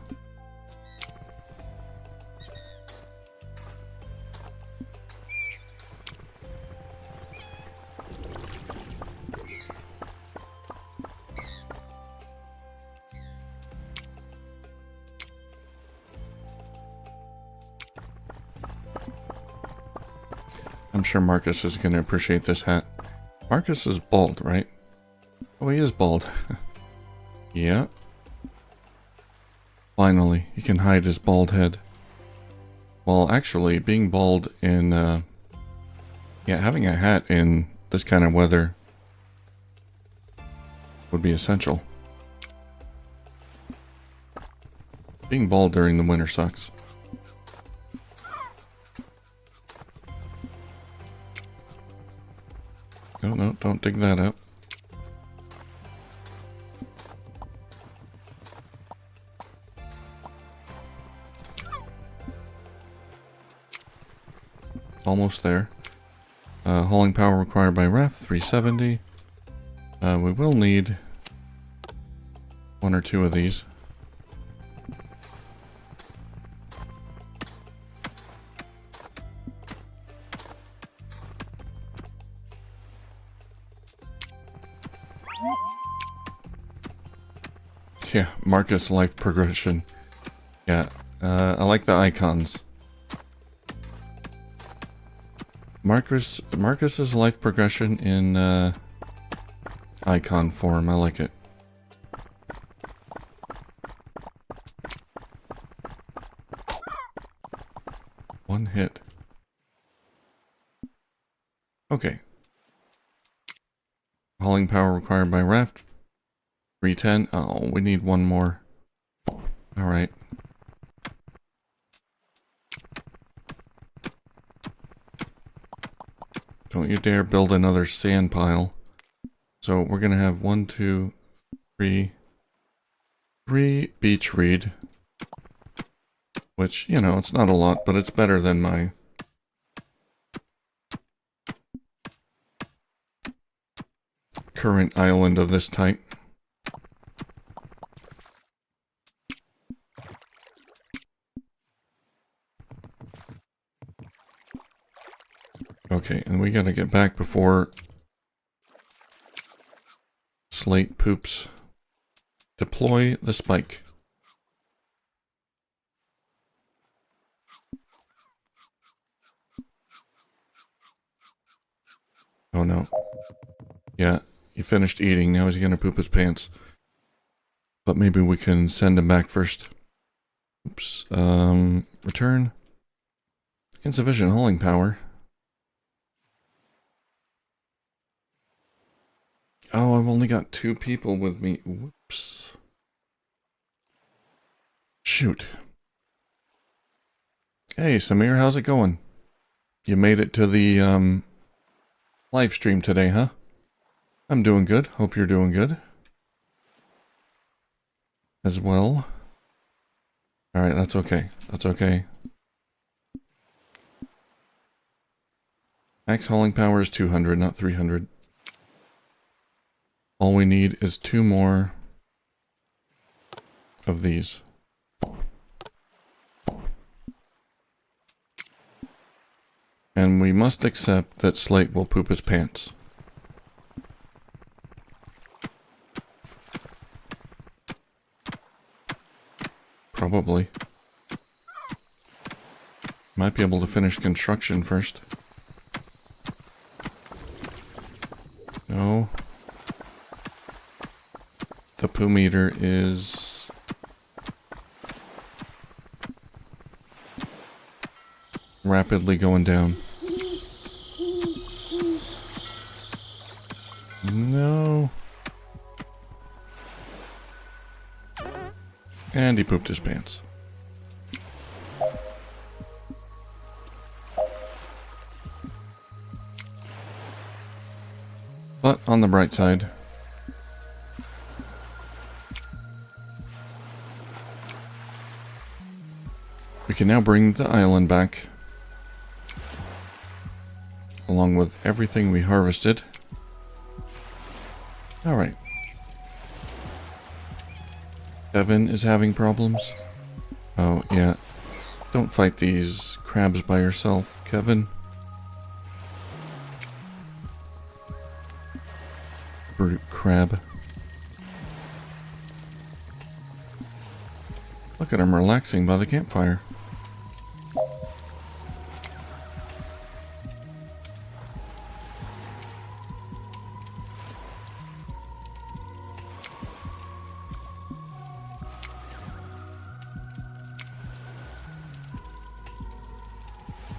I'm sure Marcus is gonna appreciate this hat. Marcus is bald, right? Oh, he is bald. Yeah. Finally, he can hide his bald head. Well, actually, being bald in, yeah, having a hat in this kind of weather would be essential. Being bald during the winter sucks. No, no, don't dig that up. Almost there. Hauling power required by ref, 370. We will need one or two of these. Yeah, Marcus life progression. Yeah, I like the icons. Marcus's life progression in icon form. I like it. One hit. Okay. Hauling power required by raft. 310. Oh, we need one more. Alright. Don't you dare build another sand pile. So we're gonna have 1, 2, 3 beach reed. Which, you know, it's not a lot, but it's better than my current island of this type. Okay, and we gotta get back before Slate poops. Deploy the spike. Oh no. Yeah, he finished eating, now he's gonna poop his pants. But maybe we can send him back first. Oops. Return. Insufficient hauling power. Oh, I've only got 2 people with me. Whoops. Shoot. Hey, Samir, how's it going? You made it to the, live stream today, huh? I'm doing good. Hope you're doing good. as well. Alright, that's okay. That's okay. Max hauling power is 200, not 300. All we need is 2 more of these. And we must accept that Slate will poop his pants. Probably. Might be able to finish construction first. No. The poo meter is... rapidly going down. No. And he pooped his pants. But on the bright side, we can now bring the island back, along with everything we harvested. Alright. Kevin is having problems. Oh, yeah. Don't fight these crabs by yourself, Kevin. Brute crab. Look at him relaxing by the campfire.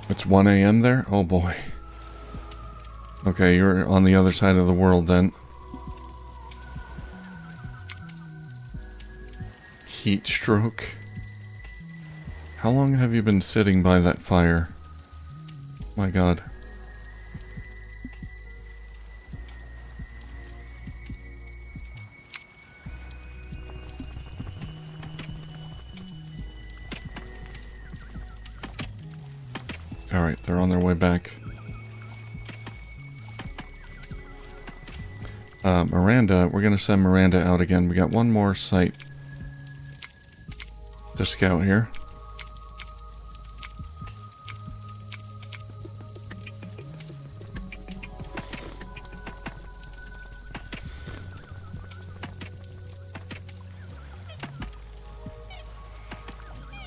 It's 1 a.m. there? Oh boy. Okay, you're on the other side of the world then. Heat stroke. How long have you been sitting by that fire? My God. Alright, they're on their way back. Miranda, we're gonna send Miranda out again. We got one more site to scout here.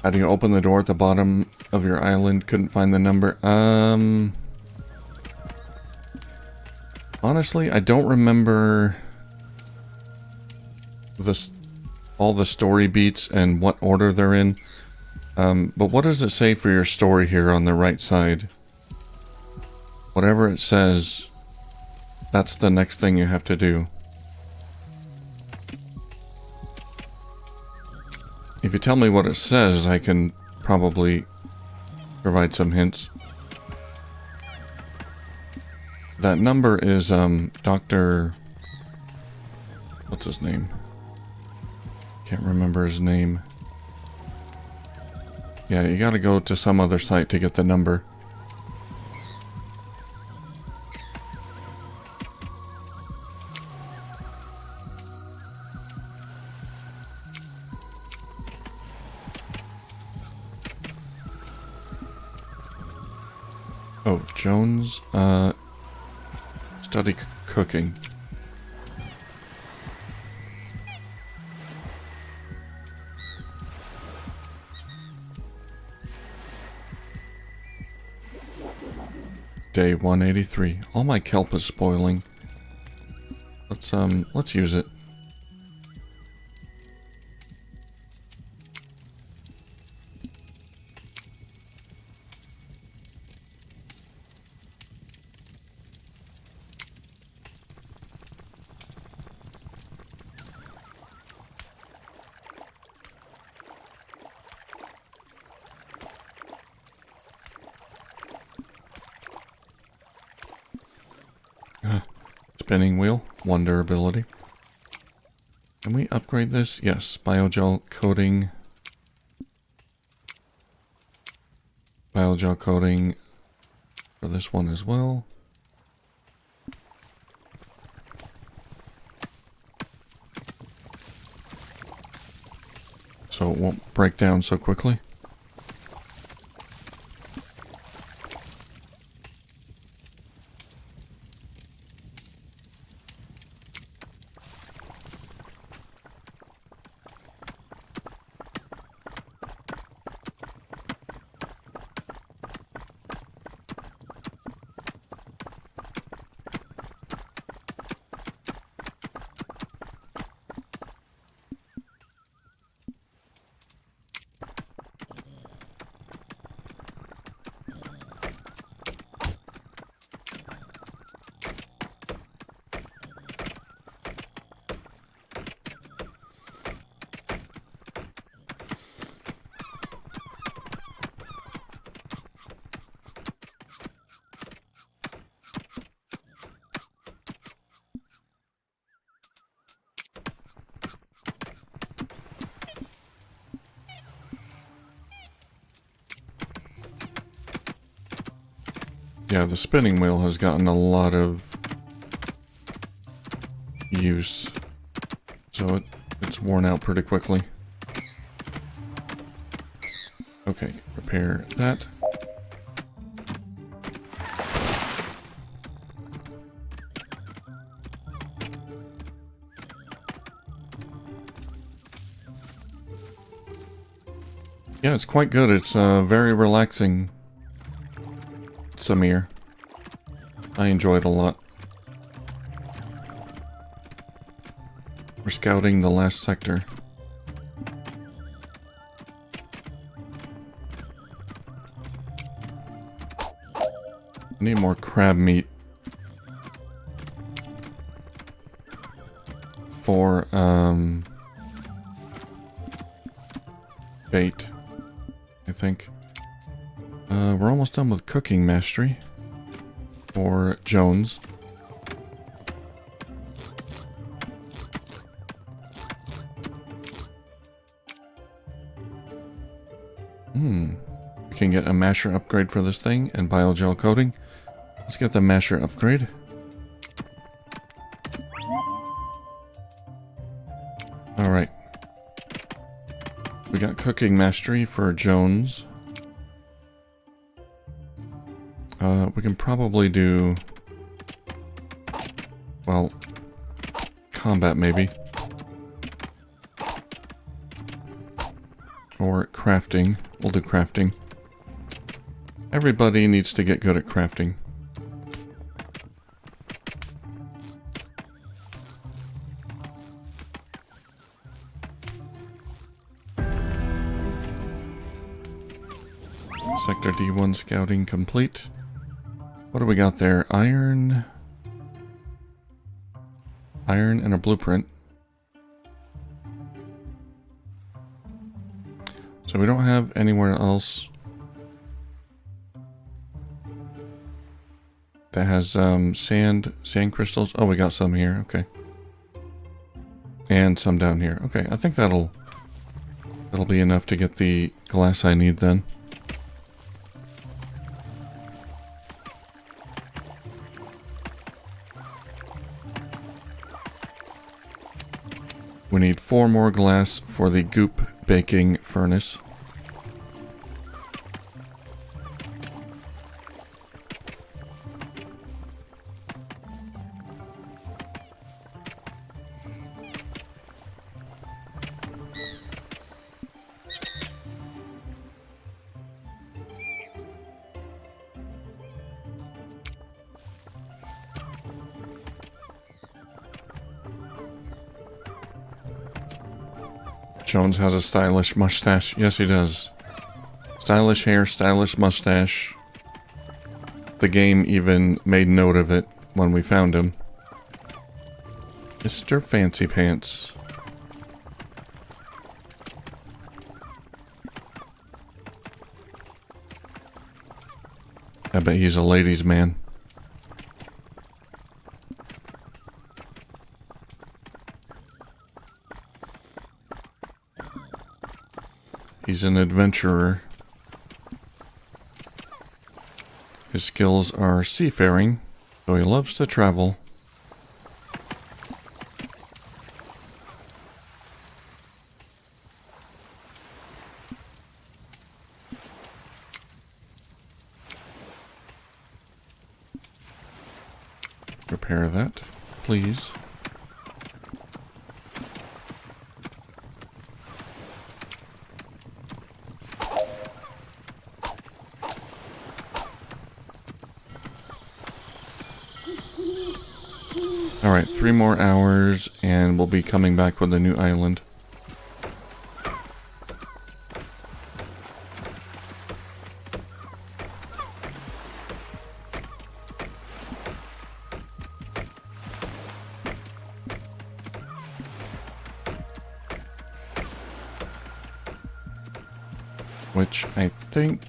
How do you open the door at the bottom of your island? Couldn't find the number. Honestly, I don't remember all the story beats and what order they're in. But what does it say for your story here on the right side? Whatever it says, that's the next thing you have to do. If you tell me what it says, I can probably provide some hints. That number is, Dr. What's his name? Can't remember his name. Yeah, you gotta go to some other site to get the number. Oh, Jones, study cooking. Day 183. All my kelp is spoiling. Let's use it. Spinning wheel, 1 durability. Can we upgrade this? Yes. Biogel coating. Biogel coating for this one as well. So it won't break down so quickly. Yeah, the spinning wheel has gotten a lot of use, so it's worn out pretty quickly. Okay, repair that. Yeah, it's quite good. It's very relaxing. Samir. I enjoy it a lot. We're scouting the last sector. Need more crab meat for bait, I think. We're almost done with cooking mastery for Jones. We can get a masher upgrade for this thing and biogel coating. Let's get the masher upgrade. Alright. We got cooking mastery for Jones. We can probably do... well, combat maybe. Or crafting. We'll do crafting. Everybody needs to get good at crafting. Sector D1 scouting complete. What do we got there? Iron. Iron and a blueprint. So we don't have anywhere else that has sand crystals. Oh, we got some here. Okay. And some down here. Okay, I think that'll be enough to get the glass I need then. We need 4 more glass for the goop baking furnace. Jones has a stylish mustache. Yes, he does. Stylish hair, stylish mustache. The game even made note of it when we found him. Mr. Fancy Pants. I bet he's a ladies' man. He's an adventurer. His skills are seafaring, so he loves to travel. Repair that, please. Alright, 3 more hours and we'll be coming back with a new island. Which I think...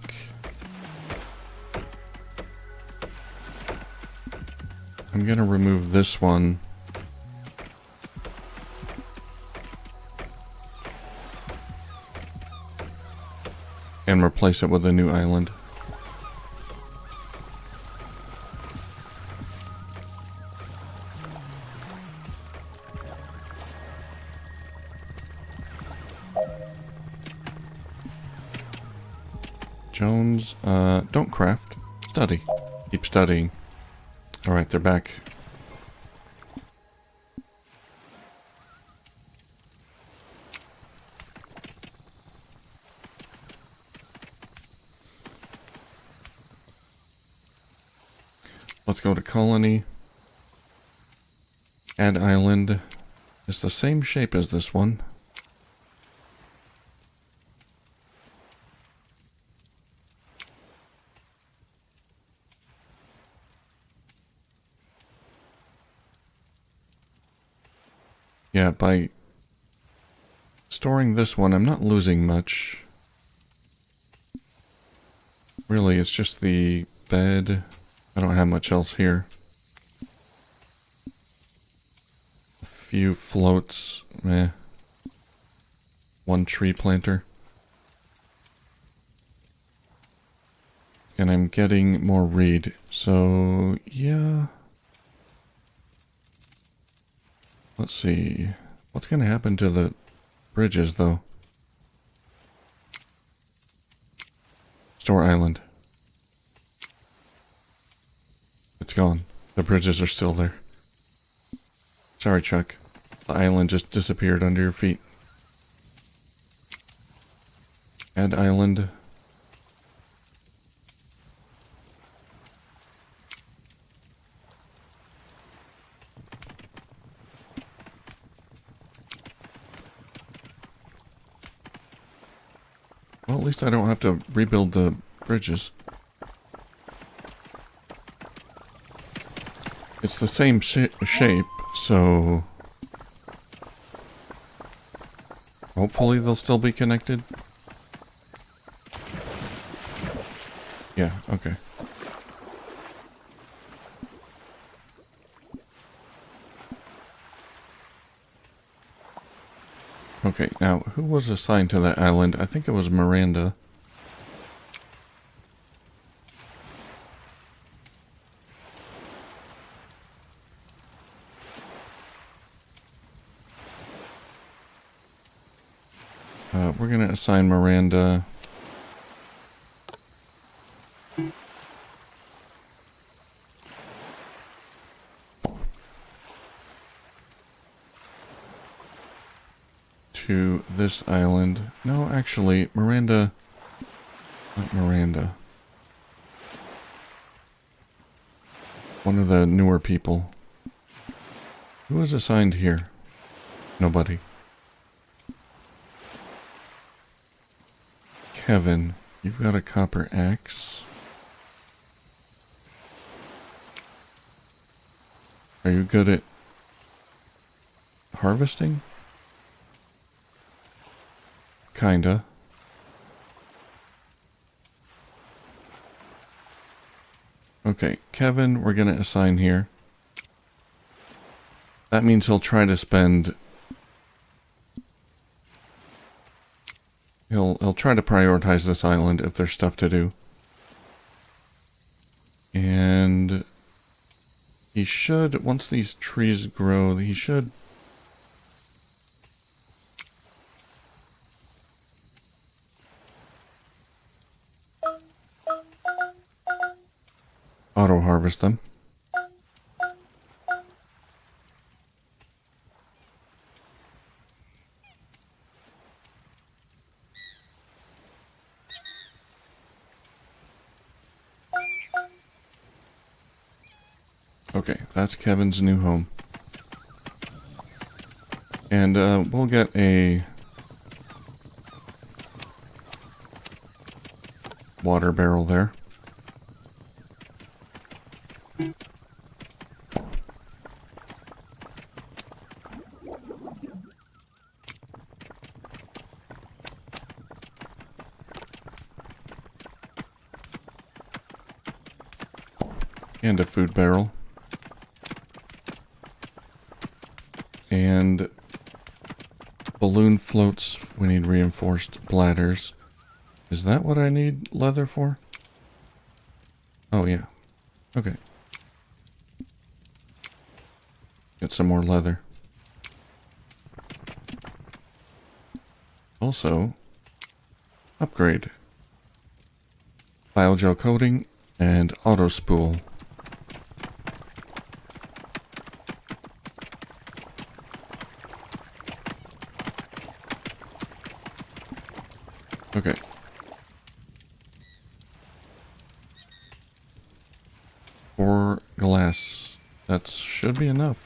I'm gonna remove this one. And replace it with a new island. Jones, don't craft. Study. Keep studying. Alright, they're back. Let's go to colony. Add island. It's the same shape as this one. Yeah, by storing this one, I'm not losing much. Really, it's just the bed. I don't have much else here. A few floats. Meh. One tree planter. And I'm getting more reed. So, yeah. Let's see. What's going to happen to the bridges, though? Store island. It's gone. The bridges are still there. Sorry, Chuck. The island just disappeared under your feet. Add island. Well, at least I don't have to rebuild the bridges. It's the same shape, so... hopefully they'll still be connected. Yeah, okay. Okay, now, who was assigned to that island? I think it was Miranda. We're gonna assign Miranda... to this island. No, actually, Miranda... not Miranda. One of the newer people. Who was assigned here? Nobody. Kevin, you've got a copper axe. Are you good at harvesting? Kinda. Okay, Kevin, we're gonna assign here. That means he'll try to spend He'll try to prioritize this island if there's stuff to do. And he should, once these trees grow, he should... auto-harvest them. Okay, that's Kevin's new home. And we'll get a water barrel there. And a food barrel. And balloon floats. We need reinforced bladders. Is that what I need leather for? Oh, yeah. Okay. Get some more leather. Also, upgrade. Biogel coating and auto spool. Okay. For glass. That should be enough.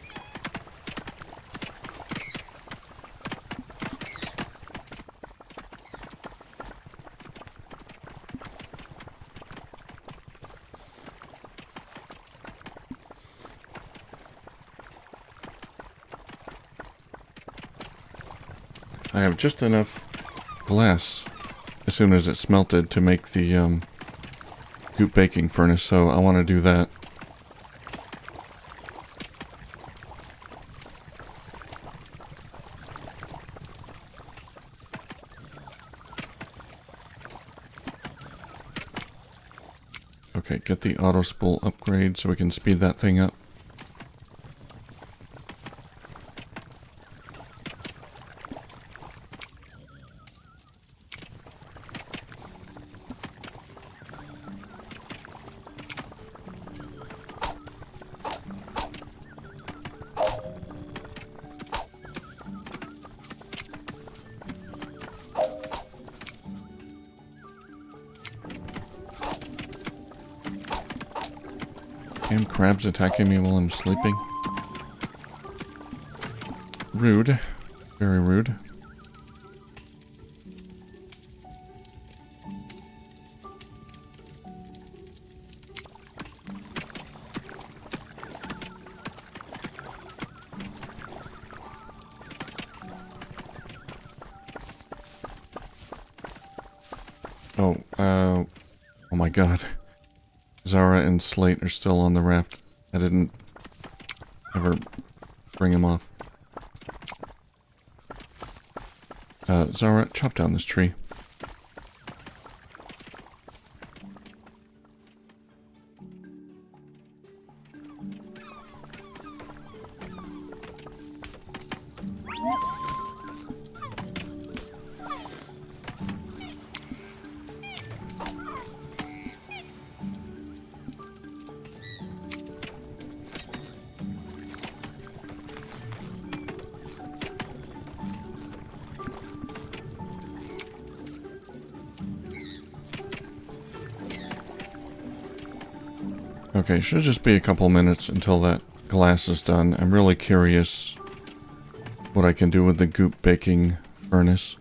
I have just enough glass as soon as it's melted to make the goop baking furnace, so I want to do that. Okay, get the auto spool upgrade so we can speed that thing up. Damn crabs attacking me while I'm sleeping. Rude. Very rude. Oh my god. Zara and Slate are still on the raft. I didn't ever bring him off. Zara, chop down this tree. Okay, should just be a couple minutes until that glass is done. I'm really curious what I can do with the goop baking furnace.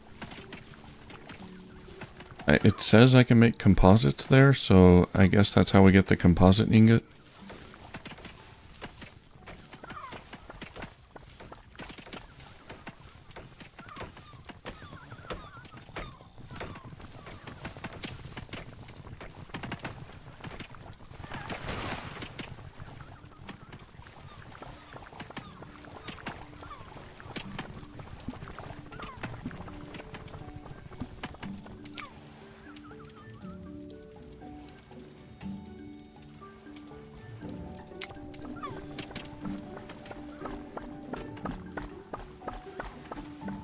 It says I can make composites there, so I guess that's how we get the composite ingot.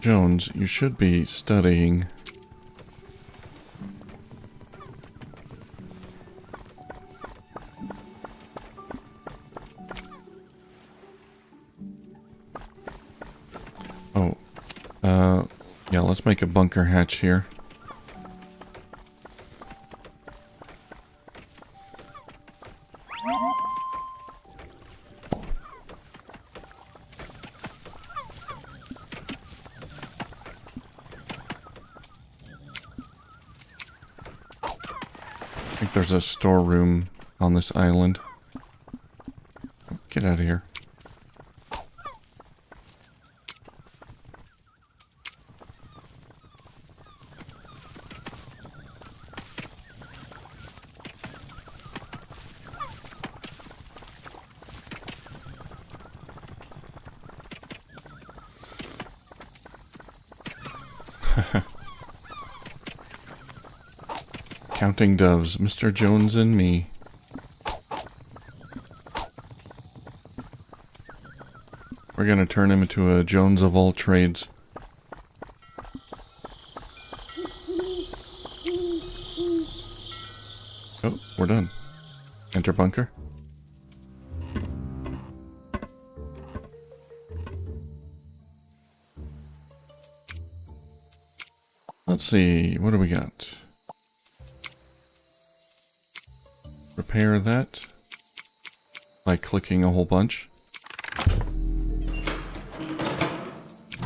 Jones, you should be studying. Oh, yeah, let's make a bunker hatch here. I think there's a storeroom on this island. Get out of here. Counting doves, Mr. Jones and me. We're gonna turn him into a Jones of all trades. Oh, we're done. Enter bunker. Let's see, what do we got? Repair that by clicking a whole bunch.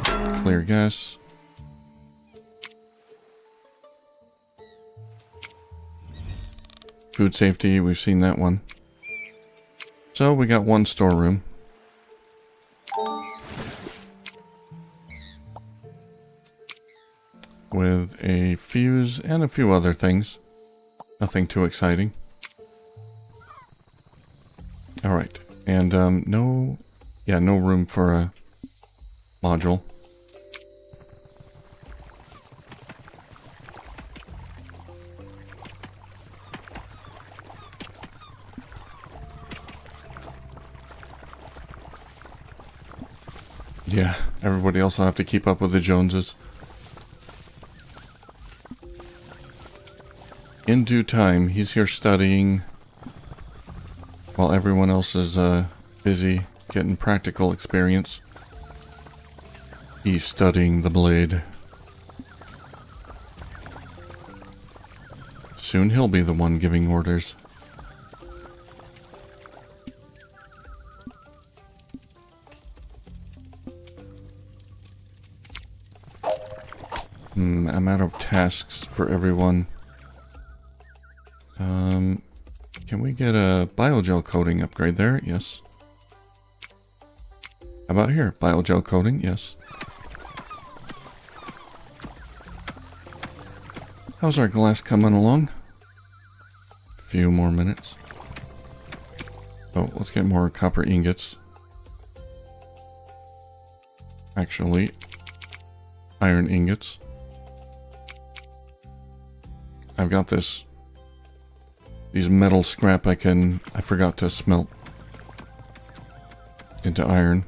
Clear gas. Food safety, we've seen that one. So we got one storeroom. With a fuse and a few other things. Nothing too exciting. Alright, and no room for a module. Yeah, everybody else will have to keep up with the Joneses. In due time, he's here studying while everyone else is busy getting practical experience. He's studying the blade. Soon he'll be the one giving orders. I'm out of tasks for everyone. Can we get a biogel coating upgrade there? Yes. How about here? Biogel coating? Yes. How's our glass coming along? A few more minutes. Oh, let's get more copper ingots. Actually, iron ingots. I've got these metal scrap I forgot to smelt into iron.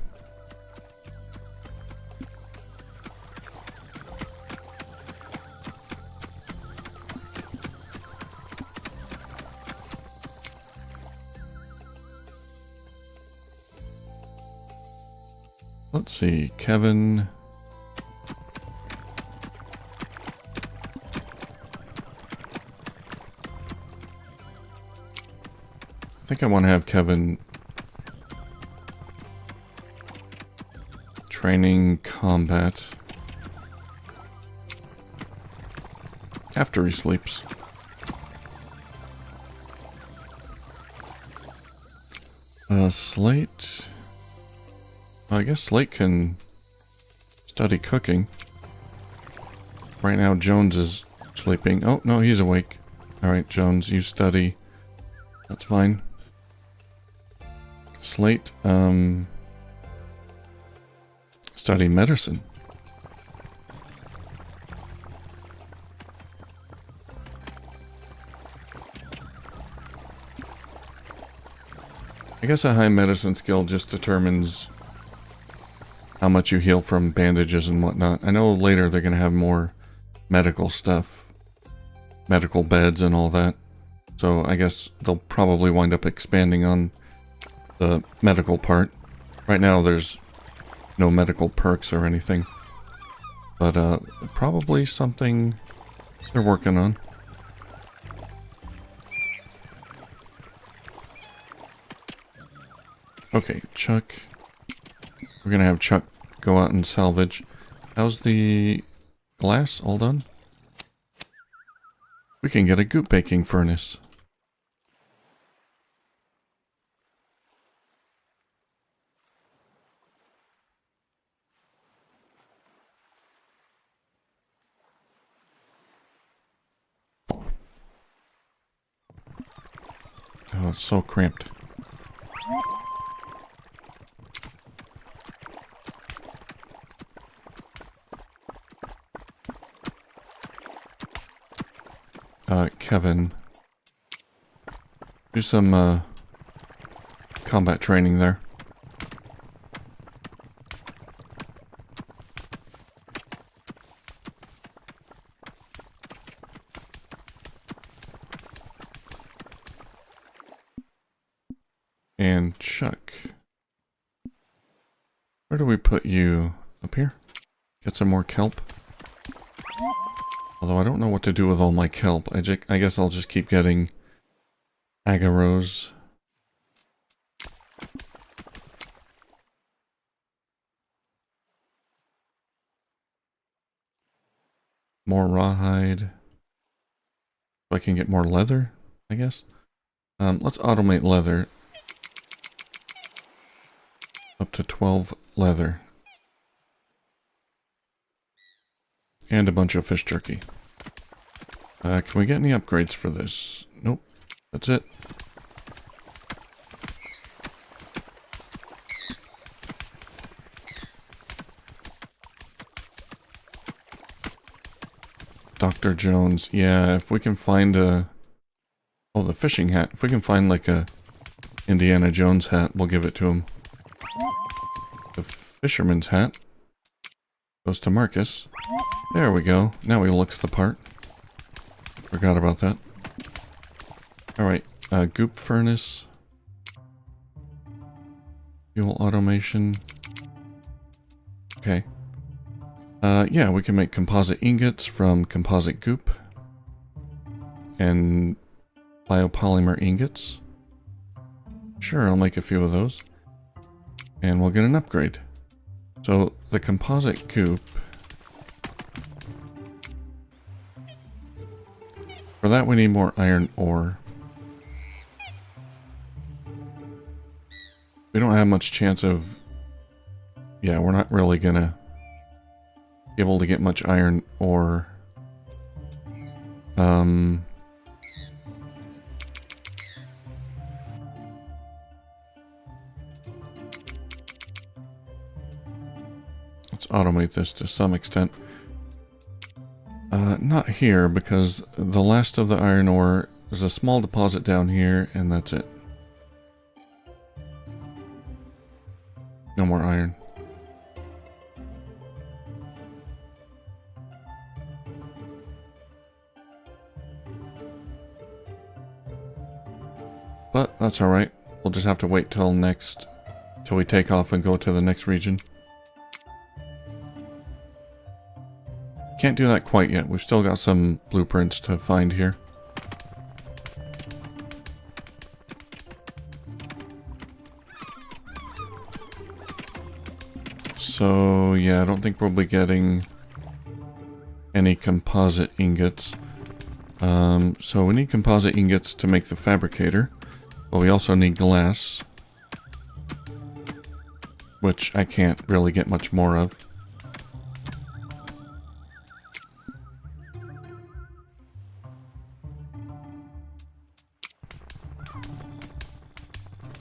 Let's see, Kevin. I think I want to have Kevin training combat after he sleeps. Slate. Well, I guess Slate can study cooking. Right now Jones is sleeping. Oh, no, he's awake. Alright, Jones, you study. That's fine. Slate, study medicine. I guess a high medicine skill just determines how much you heal from bandages and whatnot. I know later they're going to have more medical stuff, medical beds and all that. So I guess they'll probably wind up expanding on the medical part. Right now there's no medical perks or anything. But probably something they're working on. Okay, Chuck. We're gonna have Chuck go out and salvage. How's the glass all done? We can get a goop baking furnace. Oh, it's so cramped. Kevin, do some combat training there. And Chuck, where do we put you? Up here? Get some more kelp. Although I don't know what to do with all my kelp. I guess I'll just keep getting agaros. More rawhide. So I can get more leather, I guess. Let's automate leather. Up to 12 leather. And a bunch of fish jerky. Can we get any upgrades for this? Nope. That's it. Dr. Jones. Yeah, if we can find a... Oh, the fishing hat. If we can find like a Indiana Jones hat, we'll give it to him. The fisherman's hat goes to Marcus. There we go. Now he looks the part. Forgot about that. Alright, goop furnace. Fuel automation. Okay. Yeah, we can make composite ingots from composite goop. And biopolymer ingots. Sure, I'll make a few of those. And we'll get an upgrade. So, the composite goop... For that we need more iron ore. We don't have much chance of... Yeah, we're not really gonna be able to get much iron ore. Let's automate this to some extent. Not here, because the last of the iron ore, there's a small deposit down here, and that's it. No more iron. But that's alright. We'll just have to wait till we take off and go to the next region. Can't do that quite yet. We've still got some blueprints to find here. So, yeah, I don't think we'll be getting any composite ingots. So we need composite ingots to make the fabricator. But we also need glass. Which I can't really get much more of.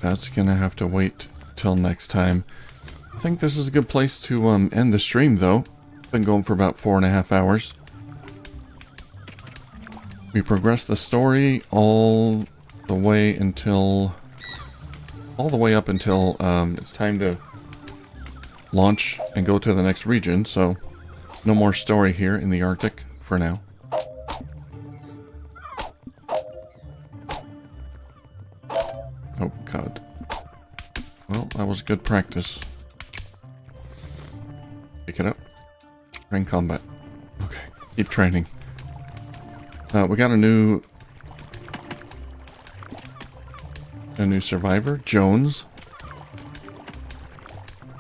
That's gonna have to wait till next time. I think this is a good place to end the stream, though. Been going for about 4.5 hours. We progressed the story all the way up until it's time to launch and go to the next region, so no more story here in the Arctic for now. Oh, God. Well, that was good practice. Pick it up. Train combat. Okay, keep training. We got a new survivor, Jones.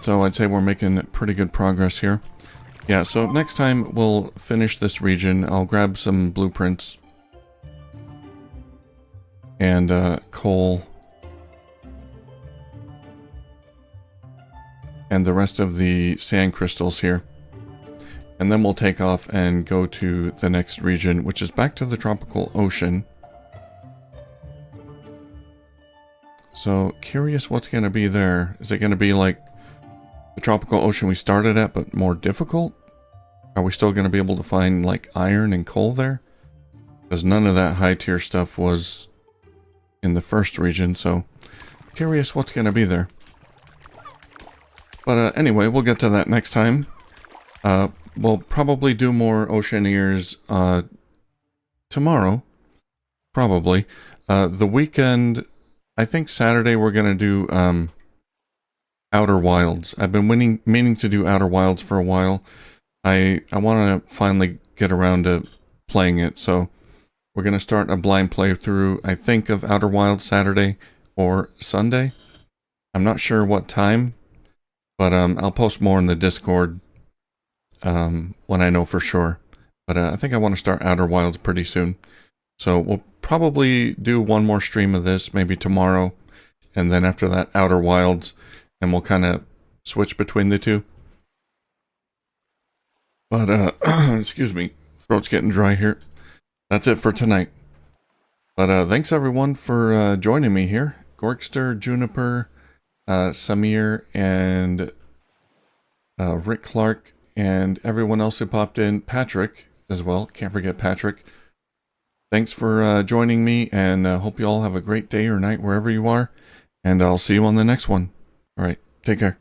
So I'd say we're making pretty good progress here. Yeah, so next time we'll finish this region. I'll grab some blueprints and coal and the rest of the sand crystals here. And then we'll take off and go to the next region, which is back to the tropical ocean. So, curious what's going to be there. Is it going to be like the tropical ocean we started at, but more difficult? Are we still going to be able to find like iron and coal there? Because none of that high tier stuff was in the first region, so curious what's going to be there. But anyway, we'll get to that next time. We'll probably do more Oceaneers tomorrow. Probably. The weekend, I think Saturday we're going to do Outer Wilds. I've been meaning to do Outer Wilds for a while. I want to finally get around to playing it, so we're going to start a blind playthrough, I think, of Outer Wilds Saturday or Sunday. I'm not sure what time, but I'll post more in the Discord when I know for sure. But I think I want to start Outer Wilds pretty soon. So we'll probably do one more stream of this, maybe tomorrow, and then after that, Outer Wilds, and we'll kind of switch between the two. But, excuse me, throat's getting dry here. That's it for tonight. But thanks everyone for joining me here. Gorkster, Juniper, Samir, and Rick Clark, and everyone else who popped in. Patrick as well. Can't forget Patrick. Thanks for joining me, and hope you all have a great day or night wherever you are. And I'll see you on the next one. All right, take care.